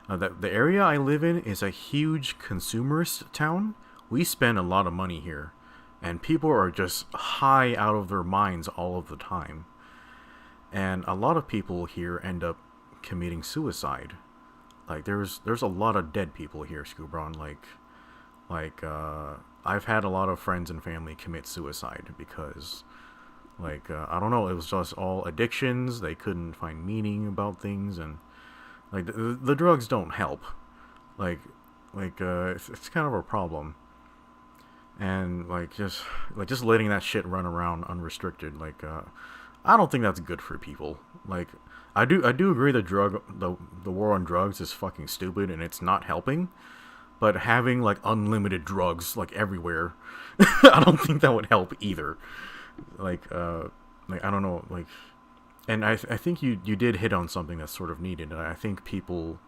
the area I live in is a huge consumerist town. We spend a lot of money here, and people are just high out of their minds all of the time. And a lot of people here end up committing suicide. Like, there's a lot of dead people here, Scooberon. I've had a lot of friends and family commit suicide because, like, I don't know, it was just all addictions. They couldn't find meaning about things, and, like, the drugs don't help. It's kind of a problem. And, just letting that shit run around unrestricted, I don't think that's good for people. Like, I do agree the war on drugs is fucking stupid and it's not helping, but having, like, unlimited drugs, like, everywhere, I don't think that would help either. I don't know, like, and I think you did hit on something that's sort of needed. I think people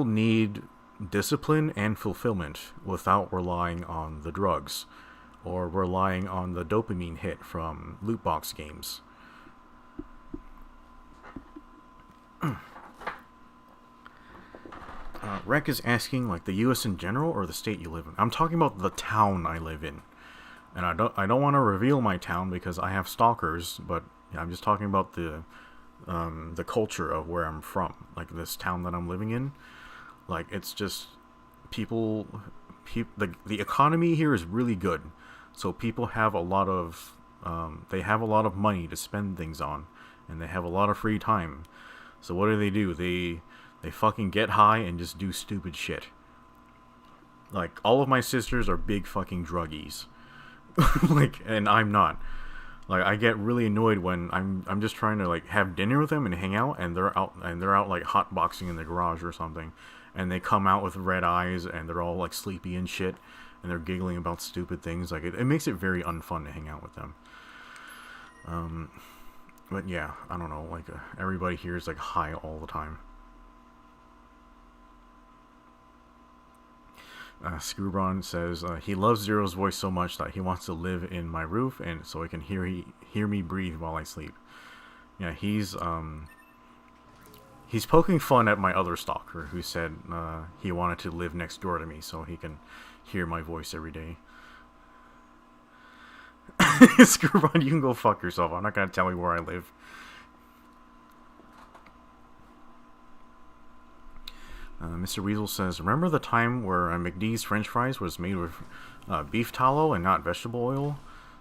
need discipline and fulfillment without relying on the drugs or relying on the dopamine hit from loot box games. Rec is asking, like, the U.S. in general or the state you live in? I'm talking about the town I live in, and I don't want to reveal my town because I have stalkers. But I'm just talking about the culture of where I'm from, like this town that I'm living in. Like, it's just the economy here is really good, so people have a lot of money to spend things on, and they have a lot of free time. So what do? They fucking get high and just do stupid shit. Like, all of my sisters are big fucking druggies. And I'm not. Like, I get really annoyed when I'm just trying to, like, have dinner with them and hang out, and they're out like hotboxing in the garage or something, and they come out with red eyes and they're all, like, sleepy and shit, and they're giggling about stupid things. Like, it makes it very unfun to hang out with them. But yeah, I don't know, like, everybody here is, like, high all the time. Screwbron says he loves Zero's voice so much that he wants to live in my roof, and so he can hear me breathe while I sleep. Yeah, he's poking fun at my other stalker who said he wanted to live next door to me so he can hear my voice every day. Screwbron, you can go fuck yourself. I'm not gonna tell you where I live. Mr. Weasel says, remember the time where McD's French fries was made with beef tallow and not vegetable oil?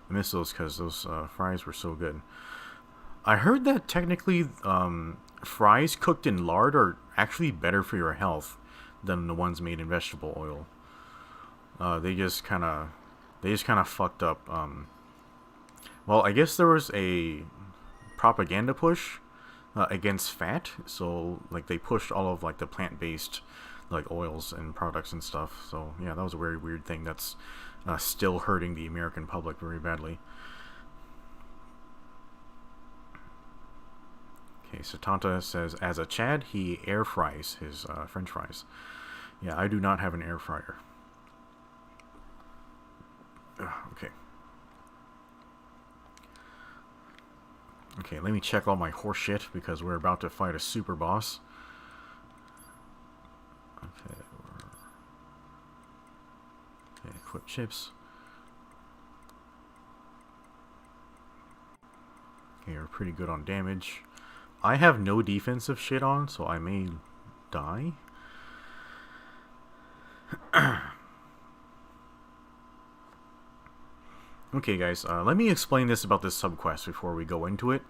I miss those because those fries were so good. I heard that technically fries cooked in lard are actually better for your health than the ones made in vegetable oil. They just kind of fucked up. Well, I guess there was a propaganda push against fat, so, like, they pushed all of, like, the plant-based, like, oils and products and stuff. So yeah, that was a very weird thing that's still hurting the American public very badly. Okay, Satanta says, as a Chad, he air fries his French fries. Yeah, I do not have an air fryer. Okay. Okay, let me check all my horse shit because we're about to fight a super boss. Okay, equip chips. Okay, we're pretty good on damage. I have no defensive shit on, so I may die. Okay, guys, let me explain this about this subquest before we go into it.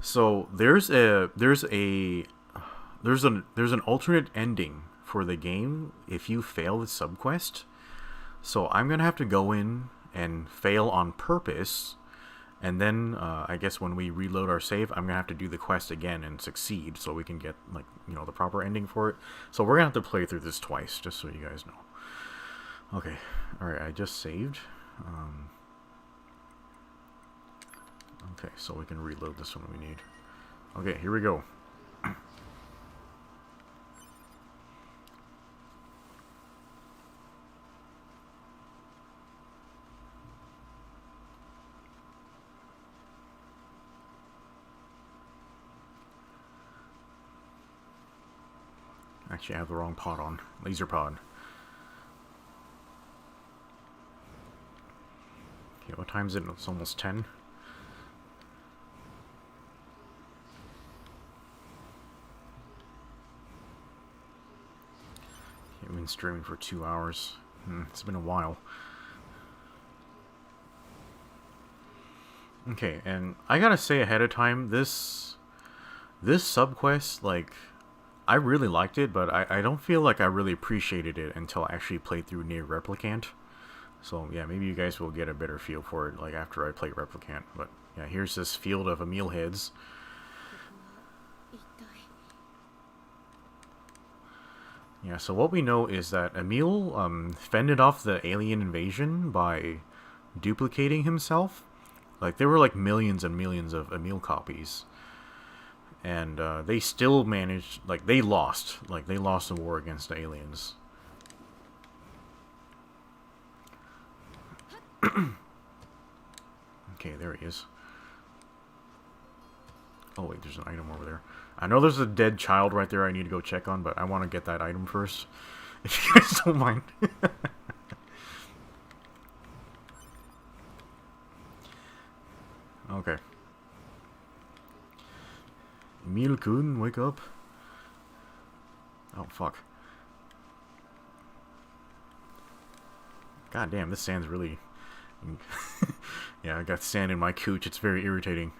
So there's an alternate ending for the game if you fail the subquest. So I'm gonna have to go in and fail on purpose, and then I guess when we reload our save, I'm gonna have to do the quest again and succeed, so we can get, like, you know, the proper ending for it. So we're gonna have to play through this twice, just so you guys know. Okay, all right, I just saved. Okay, so we can reload this when we need. Okay, here we go. Actually, I have the wrong pod on. Laser pod. Okay, what time is it? It's almost 10. I've been streaming for 2 hours. It's been a while. Okay, and I gotta say ahead of time, this subquest, like, I really liked it, but I don't feel like I really appreciated it until I actually played through NIER Replicant. So yeah, maybe you guys will get a better feel for it, like, after I play Replicant. But yeah, here's this field of Emile heads. Yeah, so what we know is that Emile fended off the alien invasion by duplicating himself. Like, there were like millions and millions of Emile copies. And they still managed, like, they lost the war against the aliens. Okay, there he is. Oh wait, there's an item over there. I know there's a dead child right there I need to go check on, but I want to get that item first. If you guys don't mind. Okay. Emile-kun, wake up. Oh, fuck. God damn, this sand's really... Yeah, I got sand in my cooch. It's very irritating.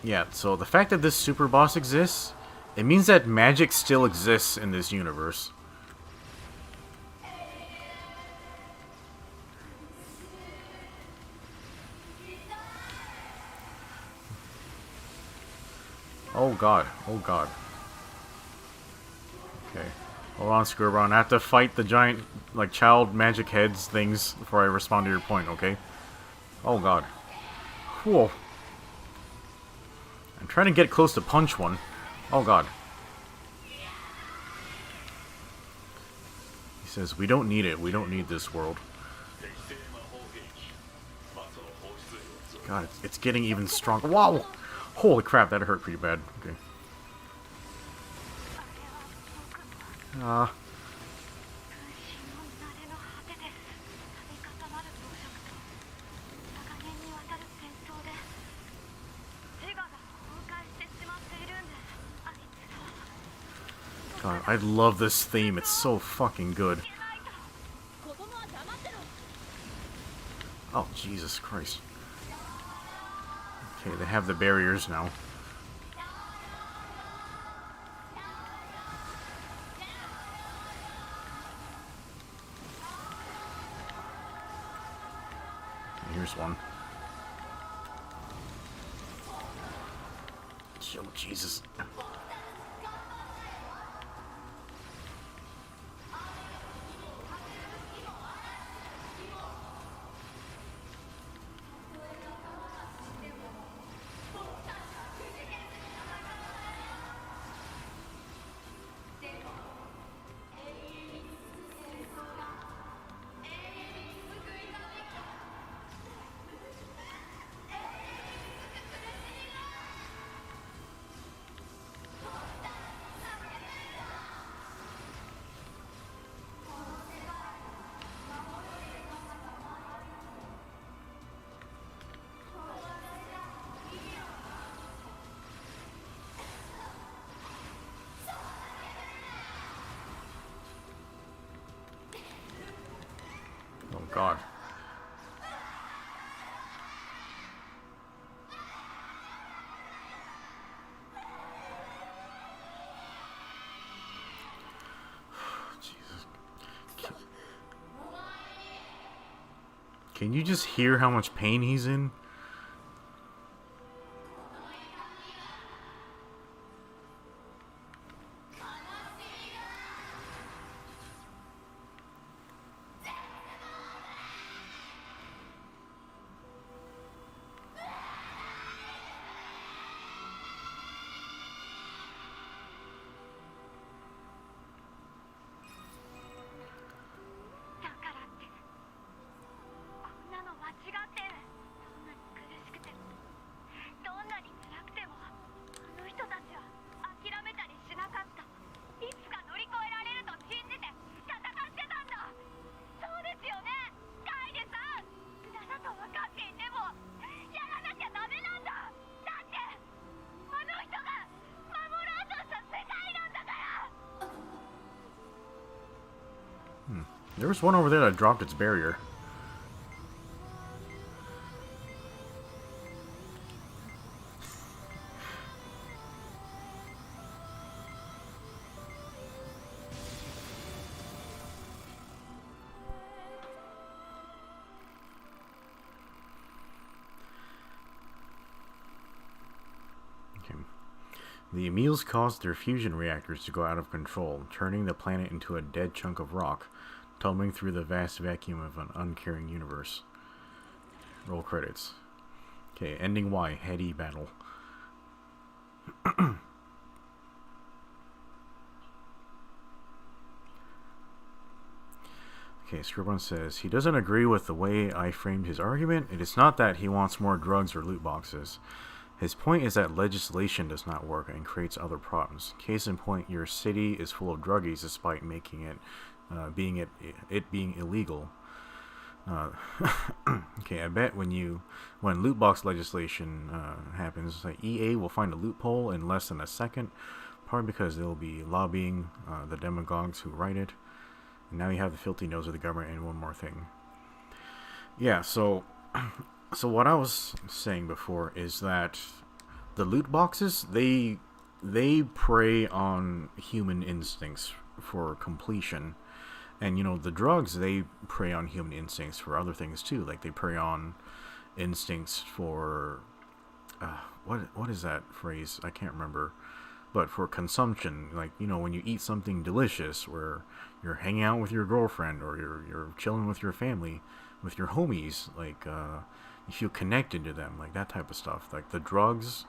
Yeah, so the fact that this super boss exists, it means that magic still exists in this universe. Oh god, oh god. Okay. Hold on, Scurbron. I have to fight the giant, like, child magic heads things before I respond to your point, okay? Oh god. Whoa. I'm trying to get close to punch one. Oh god. He says, we don't need it. We don't need this world. God, it's getting even stronger. Wow! Holy crap, that hurt pretty bad. Okay. God, I love this theme. It's so fucking good. Oh, Jesus Christ. Okay, they have the barriers now. Here's one. Oh, Jesus. Oh, God. Jesus. Can you just hear how much pain he's in? There was one over there that dropped its barrier. Okay. The Emiles caused their fusion reactors to go out of control, turning the planet into a dead chunk of rock, tumbling through the vast vacuum of an uncaring universe. Roll credits. Okay, ending Y, heady battle. Okay, Scribbon says, he doesn't agree with the way I framed his argument. It is not that he wants more drugs or loot boxes. His point is that legislation does not work and creates other problems. Case in point, your city is full of druggies despite making it being illegal. Okay, I bet when loot box legislation happens, like EA will find a loophole in less than a second, probably because they'll be lobbying the demagogues who write it. And now you have the filthy nose of the government. And one more thing. Yeah, so what I was saying before is that the loot boxes, they prey on human instincts for completion. And, you know, the drugs, they prey on human instincts for other things, too. Like, they prey on instincts for... what is that phrase? I can't remember. But for consumption. Like, you know, when you eat something delicious, where you're hanging out with your girlfriend, or you're chilling with your family, with your homies, like, you feel connected to them. Like, that type of stuff. Like, the drugs,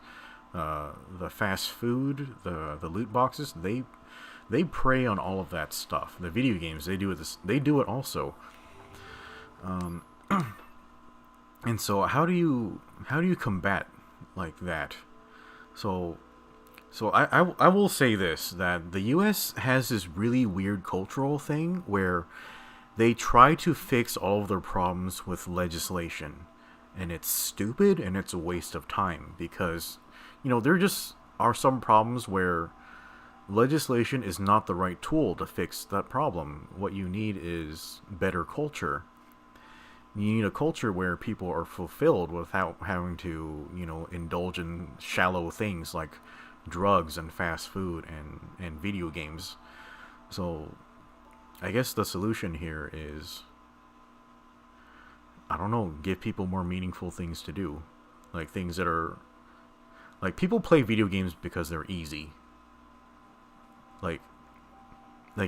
the fast food, the loot boxes, they prey on all of that stuff. The video games, they do it also. And so how do you combat like that? So I will say this, that the US has this really weird cultural thing where they try to fix all of their problems with legislation, and it's stupid and it's a waste of time, because, you know, there just are some problems where legislation is not the right tool to fix that problem. What you need is better culture. You need a culture where people are fulfilled without having to, indulge in shallow things like drugs and fast food and video games. So, I guess the solution here is, I don't know, give people more meaningful things to do. Like things that are, like, people play video games because they're easy. Like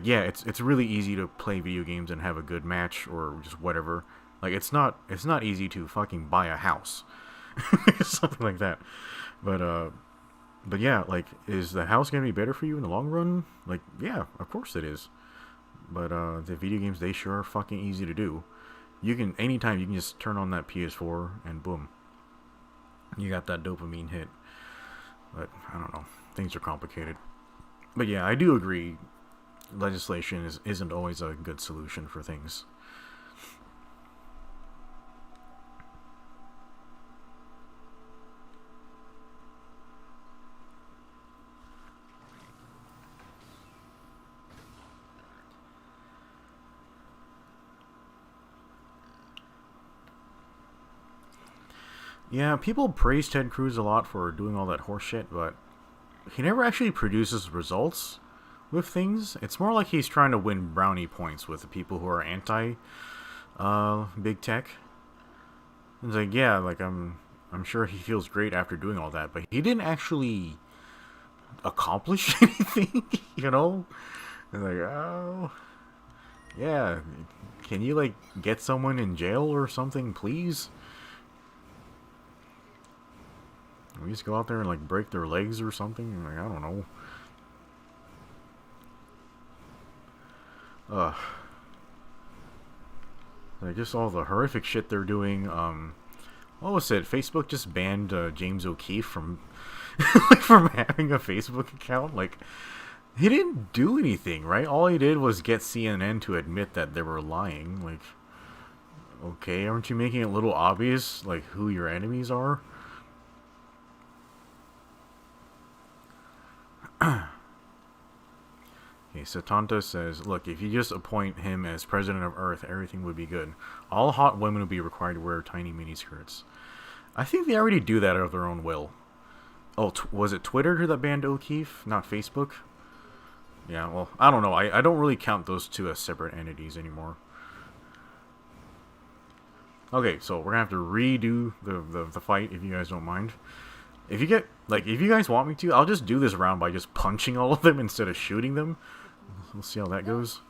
yeah, it's really easy to play video games and have a good match or just whatever. Like it's not easy to fucking buy a house. Something like that. But yeah, like, is the house gonna be better for you in the long run? Like, yeah, of course it is. But the video games, they sure are fucking easy to do. Anytime you can just turn on that PS4 and boom, you got that dopamine hit. But I don't know, things are complicated. But yeah, I do agree, legislation isn't always a good solution for things. Yeah, people praise Ted Cruz a lot for doing all that horse shit, but he never actually produces results with things. It's more like he's trying to win brownie points with the people who are anti big tech. It's like, yeah, like I'm sure he feels great after doing all that, but he didn't actually accomplish anything, you know? It's like, oh, yeah, can you like get someone in jail or something, please? We just go out there and like break their legs or something. Like, I don't know. Like just all the horrific shit they're doing. What was it? Facebook just banned James O'Keefe from like, from having a Facebook account. Like, he didn't do anything, right? All he did was get CNN to admit that they were lying. Like, okay, aren't you making it a little obvious, like, who your enemies are? Okay, Satanta says, look, if you just appoint him as president of Earth, everything would be good. All hot women would be required to wear tiny miniskirts. I think they already do that of their own will. Oh, was it Twitter that banned O'Keefe, not Facebook? Yeah, well, I don't know. I don't really count those two as separate entities anymore. Okay, so we're gonna have to redo the fight, if you guys don't mind. If you guys want me to, I'll just do this round by just punching all of them instead of shooting them. We'll see how that goes.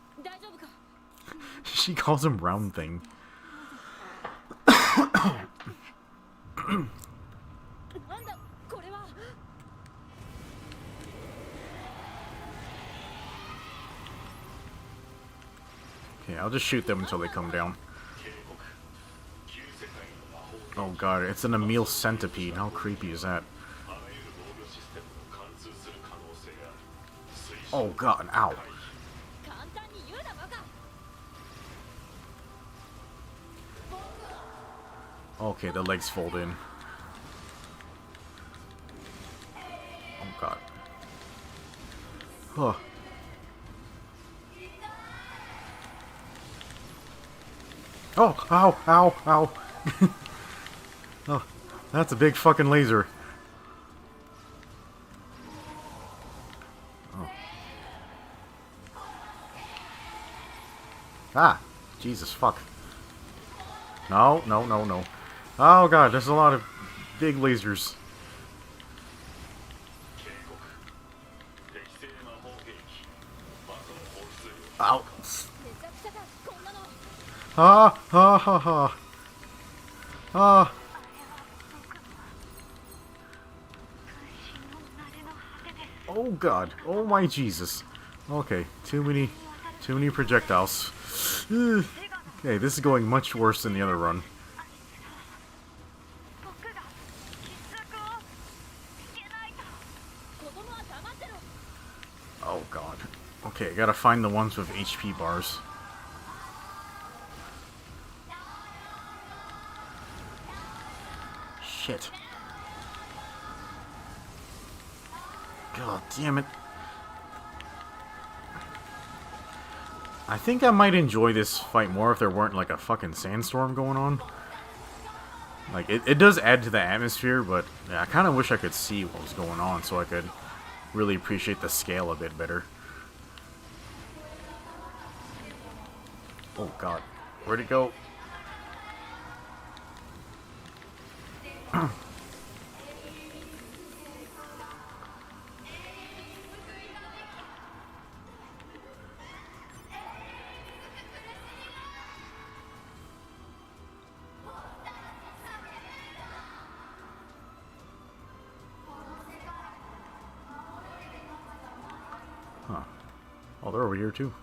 She calls him round thing. Okay, I'll just shoot them until they come down. Oh god, it's an Emile centipede. How creepy is that? Oh god, ow. Okay, the legs fold in. Oh god. Huh. Oh, ow, ow, ow. Oh, that's a big fucking laser. Oh. Ah, Jesus fuck. No, no, no, no. Oh god, there's a lot of big lasers. Ow. Ah, ha, ha, ha. Ah. Oh god. Oh my Jesus. Okay, too many projectiles. Okay, this is going much worse than the other run. Oh god. Okay, I gotta find the ones with HP bars. Shit. God damn it. I think I might enjoy this fight more if there weren't like a fucking sandstorm going on. Like, it does add to the atmosphere, but yeah, I kind of wish I could see what was going on so I could really appreciate the scale a bit better. Oh god, where'd it go? Huh. Oh, they're over here too.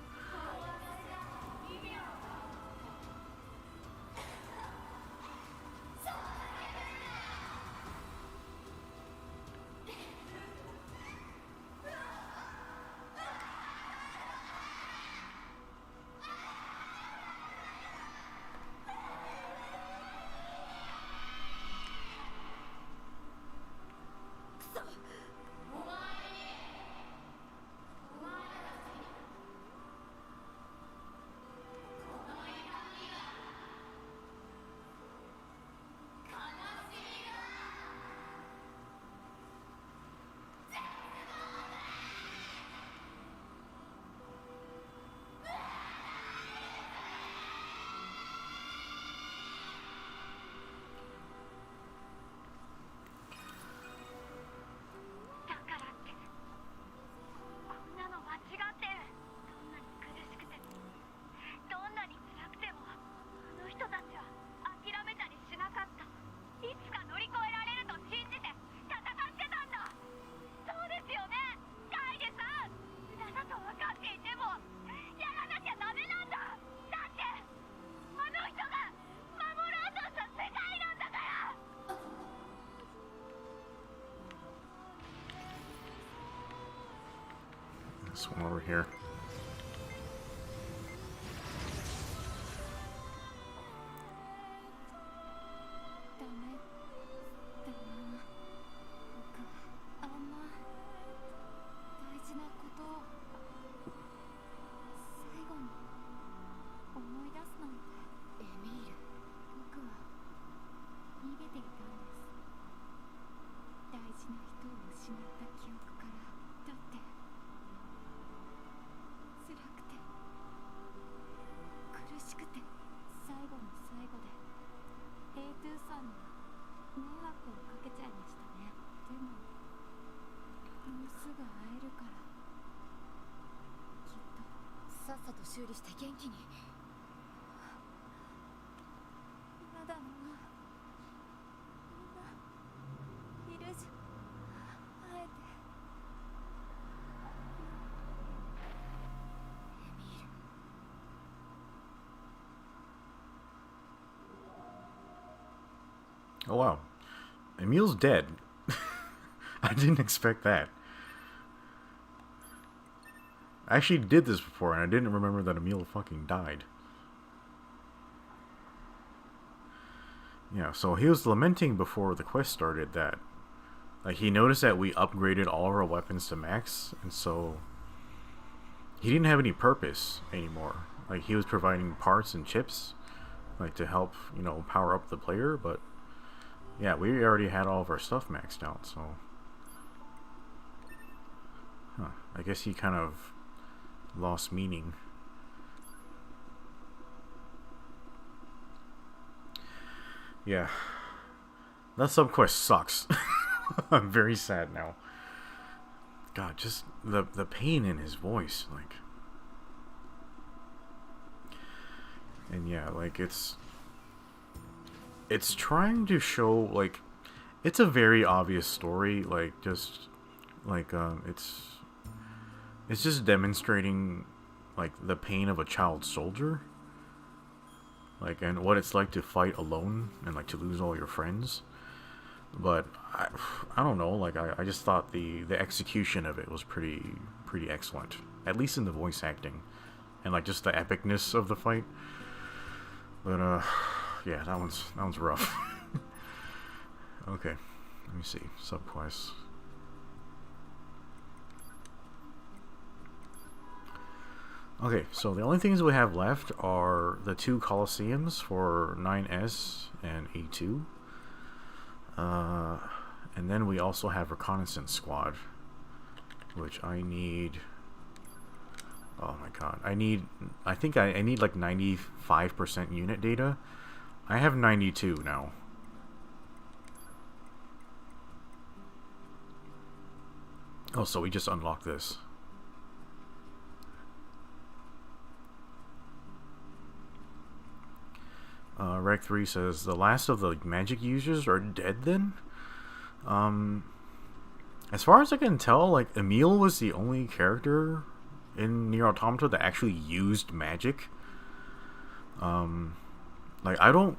This one over here. Oh wow, Emile's dead. I didn't expect that. I actually did this before and I didn't remember that Emile fucking died. Yeah, so he was lamenting before the quest started that, like, he noticed that we upgraded all of our weapons to max, and so he didn't have any purpose anymore. Like, he was providing parts and chips, like, to help, you know, power up the player, but yeah, we already had all of our stuff maxed out, so I guess he kind of lost meaning. Yeah, that subquest sucks. I'm very sad now. God, just the pain in his voice, like, and yeah, like it's trying to show, like, it's a very obvious story, like, just like it's just demonstrating, like, the pain of a child soldier, like, and what it's like to fight alone and, like, to lose all your friends. But I don't know, like, I just thought the execution of it was pretty excellent, at least in the voice acting and, like, just the epicness of the fight. But yeah, that one's rough. Okay, let me see. Subquests. Okay, so the only things we have left are the 2 Colosseums for 9S and A2. And then we also have Reconnaissance Squad, which I need... Oh my god. I think I need like 95% unit data. I have 92 now. Oh, so we just unlocked this. Rec 3 says, the last of the magic users are dead then? As far as I can tell, like, Emile was the only character in NIER Automata that actually used magic. Like, I don't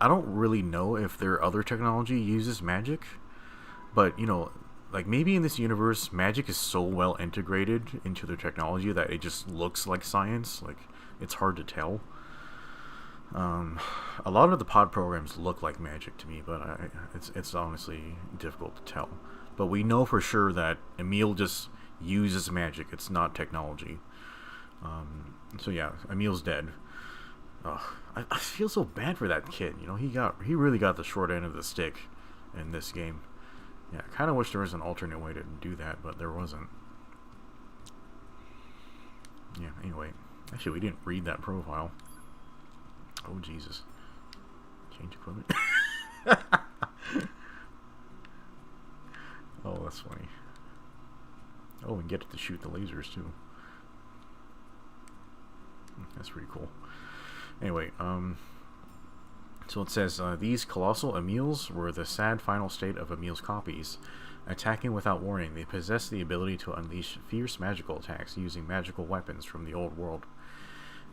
really know if their other technology uses magic, but, you know, like, maybe in this universe, magic is so well integrated into their technology that it just looks like science. Like, it's hard to tell. A lot of the pod programs look like magic to me, but it's honestly difficult to tell. But we know for sure that Emile just uses magic. It's not technology. So yeah, Emile's dead. Ugh, I feel so bad for that kid. You know, he really got the short end of the stick in this game. Yeah, I kind of wish there was an alternate way to do that, but there wasn't. Yeah, anyway. Actually, we didn't read that profile. Oh, Jesus. Change equipment. Oh, that's funny. Oh, and get to shoot the lasers, too. That's pretty cool. Anyway, so it says, these colossal Emiles were the sad final state of Emile's copies. Attacking without warning, they possess the ability to unleash fierce magical attacks using magical weapons from the old world.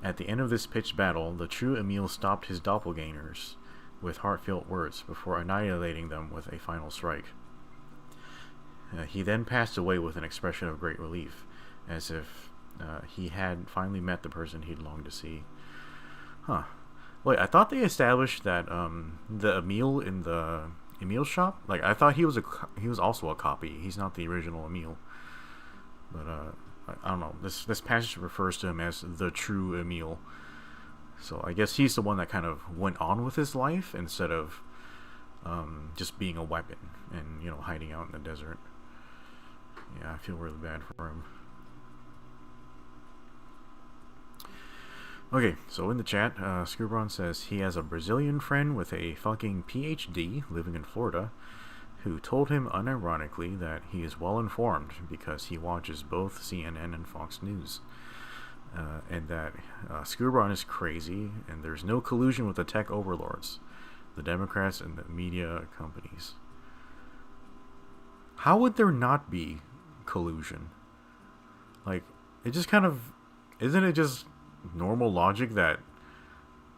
At the end of this pitched battle, the true Emile stopped his doppelgangers with heartfelt words before annihilating them with a final strike. He then passed away with an expression of great relief, as if he had finally met the person he'd longed to see. Huh. Wait, I thought they established that the Emile in the Emile shop, like, I thought he was also a copy. He's not the original Emile. But I don't know. This passage refers to him as the true Emile. So I guess he's the one that kind of went on with his life instead of just being a weapon and, you know, hiding out in the desert. Yeah, I feel really bad for him. Okay, so in the chat, Scubron says he has a Brazilian friend with a fucking PhD living in Florida who told him unironically that he is well informed because he watches both CNN and Fox News. And that Scubron is crazy and there's no collusion with the tech overlords, the Democrats and the media companies. How would there not be collusion? Like, it just kind of... Isn't it just normal logic that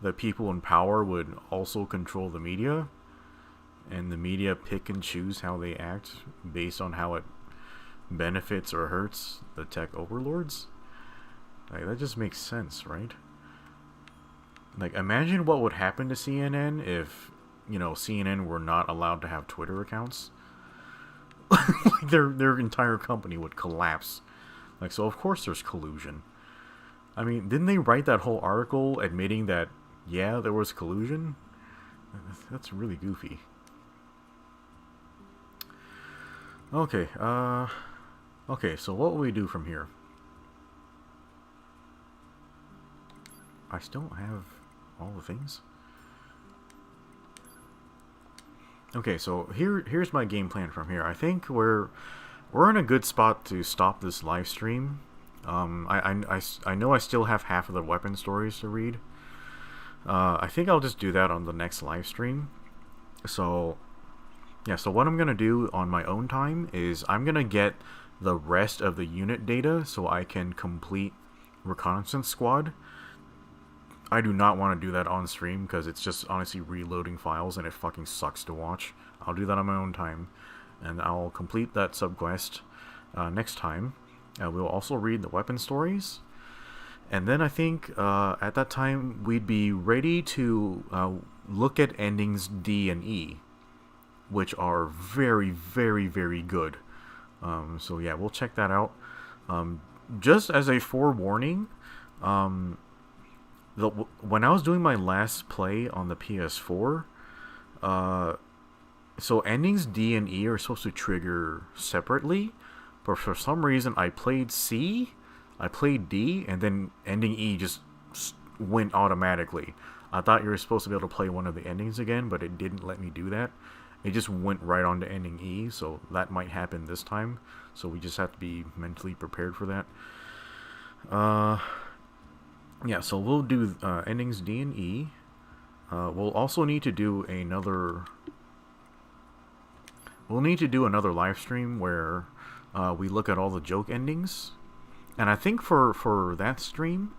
the people in power would also control the media? And the media pick and choose how they act based on how it benefits or hurts the tech overlords? Like, that just makes sense, right? Like, imagine what would happen to CNN if, you know, CNN were not allowed to have Twitter accounts. Like, their entire company would collapse. Like, so of course there's collusion. I mean, didn't they write that whole article admitting that, yeah, there was collusion? That's really goofy. Okay, okay, so what will we do from here? I still don't have all the things. Okay, so here's my game plan from here. I think we're in a good spot to stop this live stream. I know I still have half of the weapon stories to read. I think I'll just do that on the next live stream. So, yeah, so what I'm going to do on my own time is I'm going to get the rest of the unit data so I can complete Reconnaissance Squad. I do not want to do that on stream because it's just honestly reloading files and it fucking sucks to watch. I'll do that on my own time. And I'll complete that subquest next time. We'll also read the weapon stories. And then I think at that time we'd be ready to look at endings D and E, which are very, very, very good. So yeah, we'll check that out. just as a forewarning, um, when I was doing my last play on the PS4, uh, so endings D and E are supposed to trigger separately, but for some reason I played C, I played D, and then ending E just went automatically. I thought you were supposed to be able to play one of the endings again, but it didn't let me do that. It just went right on to ending E, so that might happen this time. So we just have to be mentally prepared for that. Yeah, so we'll do endings D and E. We'll also need to do another. We'll need to do another live stream where we look at all the joke endings, and I think for that stream,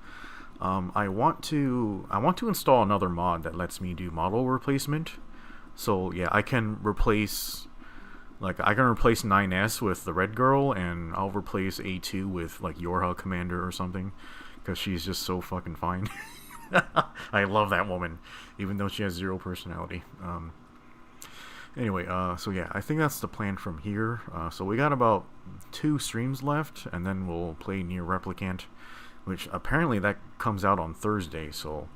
I want to install another mod that lets me do model replacement. So yeah, I can replace 9S with the red girl, and I'll replace A2 with like Yorha Commander or something, because she's just so fucking fine. I love that woman, even though she has zero personality. Anyway, so yeah, I think that's the plan from here. So we got about 2 streams left, and then we'll play NieR Replicant, which apparently that comes out on Thursday. So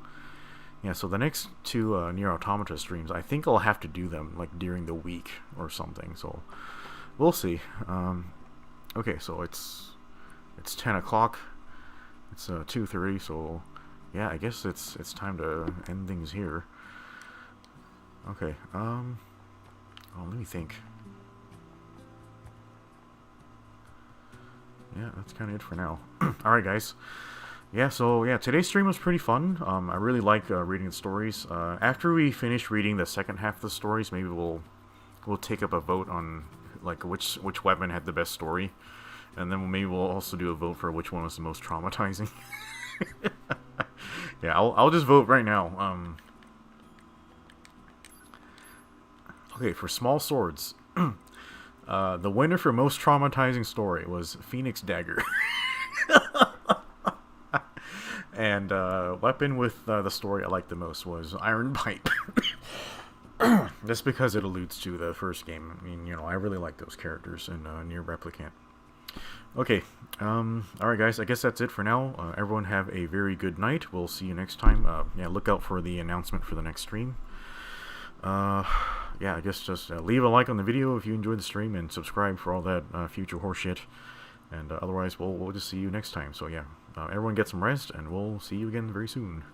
yeah, so the next 2 NieR Automata streams, I think I'll have to do them like during the week or something. So we'll see. Okay, so it's 10 o'clock. It's 2:30. So yeah, I guess it's time to end things here. Okay. Oh, let me think. Yeah, that's kind of it for now. Alright, guys. Yeah, so yeah, today's stream was pretty fun. I really like reading the stories. After we finish reading the second half of the stories, maybe we'll take up a vote on like which weapon had the best story, and then maybe we'll also do a vote for which one was the most traumatizing. Yeah, I'll just vote right now. Okay, for small swords, the winner for most traumatizing story was Phoenix Dagger. And weapon with the story I liked the most was Iron Pipe. Just because it alludes to the first game. I mean, I really like those characters in NieR Replicant. Okay, alright guys, I guess that's it for now. Everyone have a very good night. We'll see you next time. Yeah, look out for the announcement for the next stream. Yeah, I guess just leave a like on the video if you enjoyed the stream, and subscribe for all that future horseshit. And otherwise, we'll just see you next time. So yeah, everyone get some rest, and we'll see you again very soon.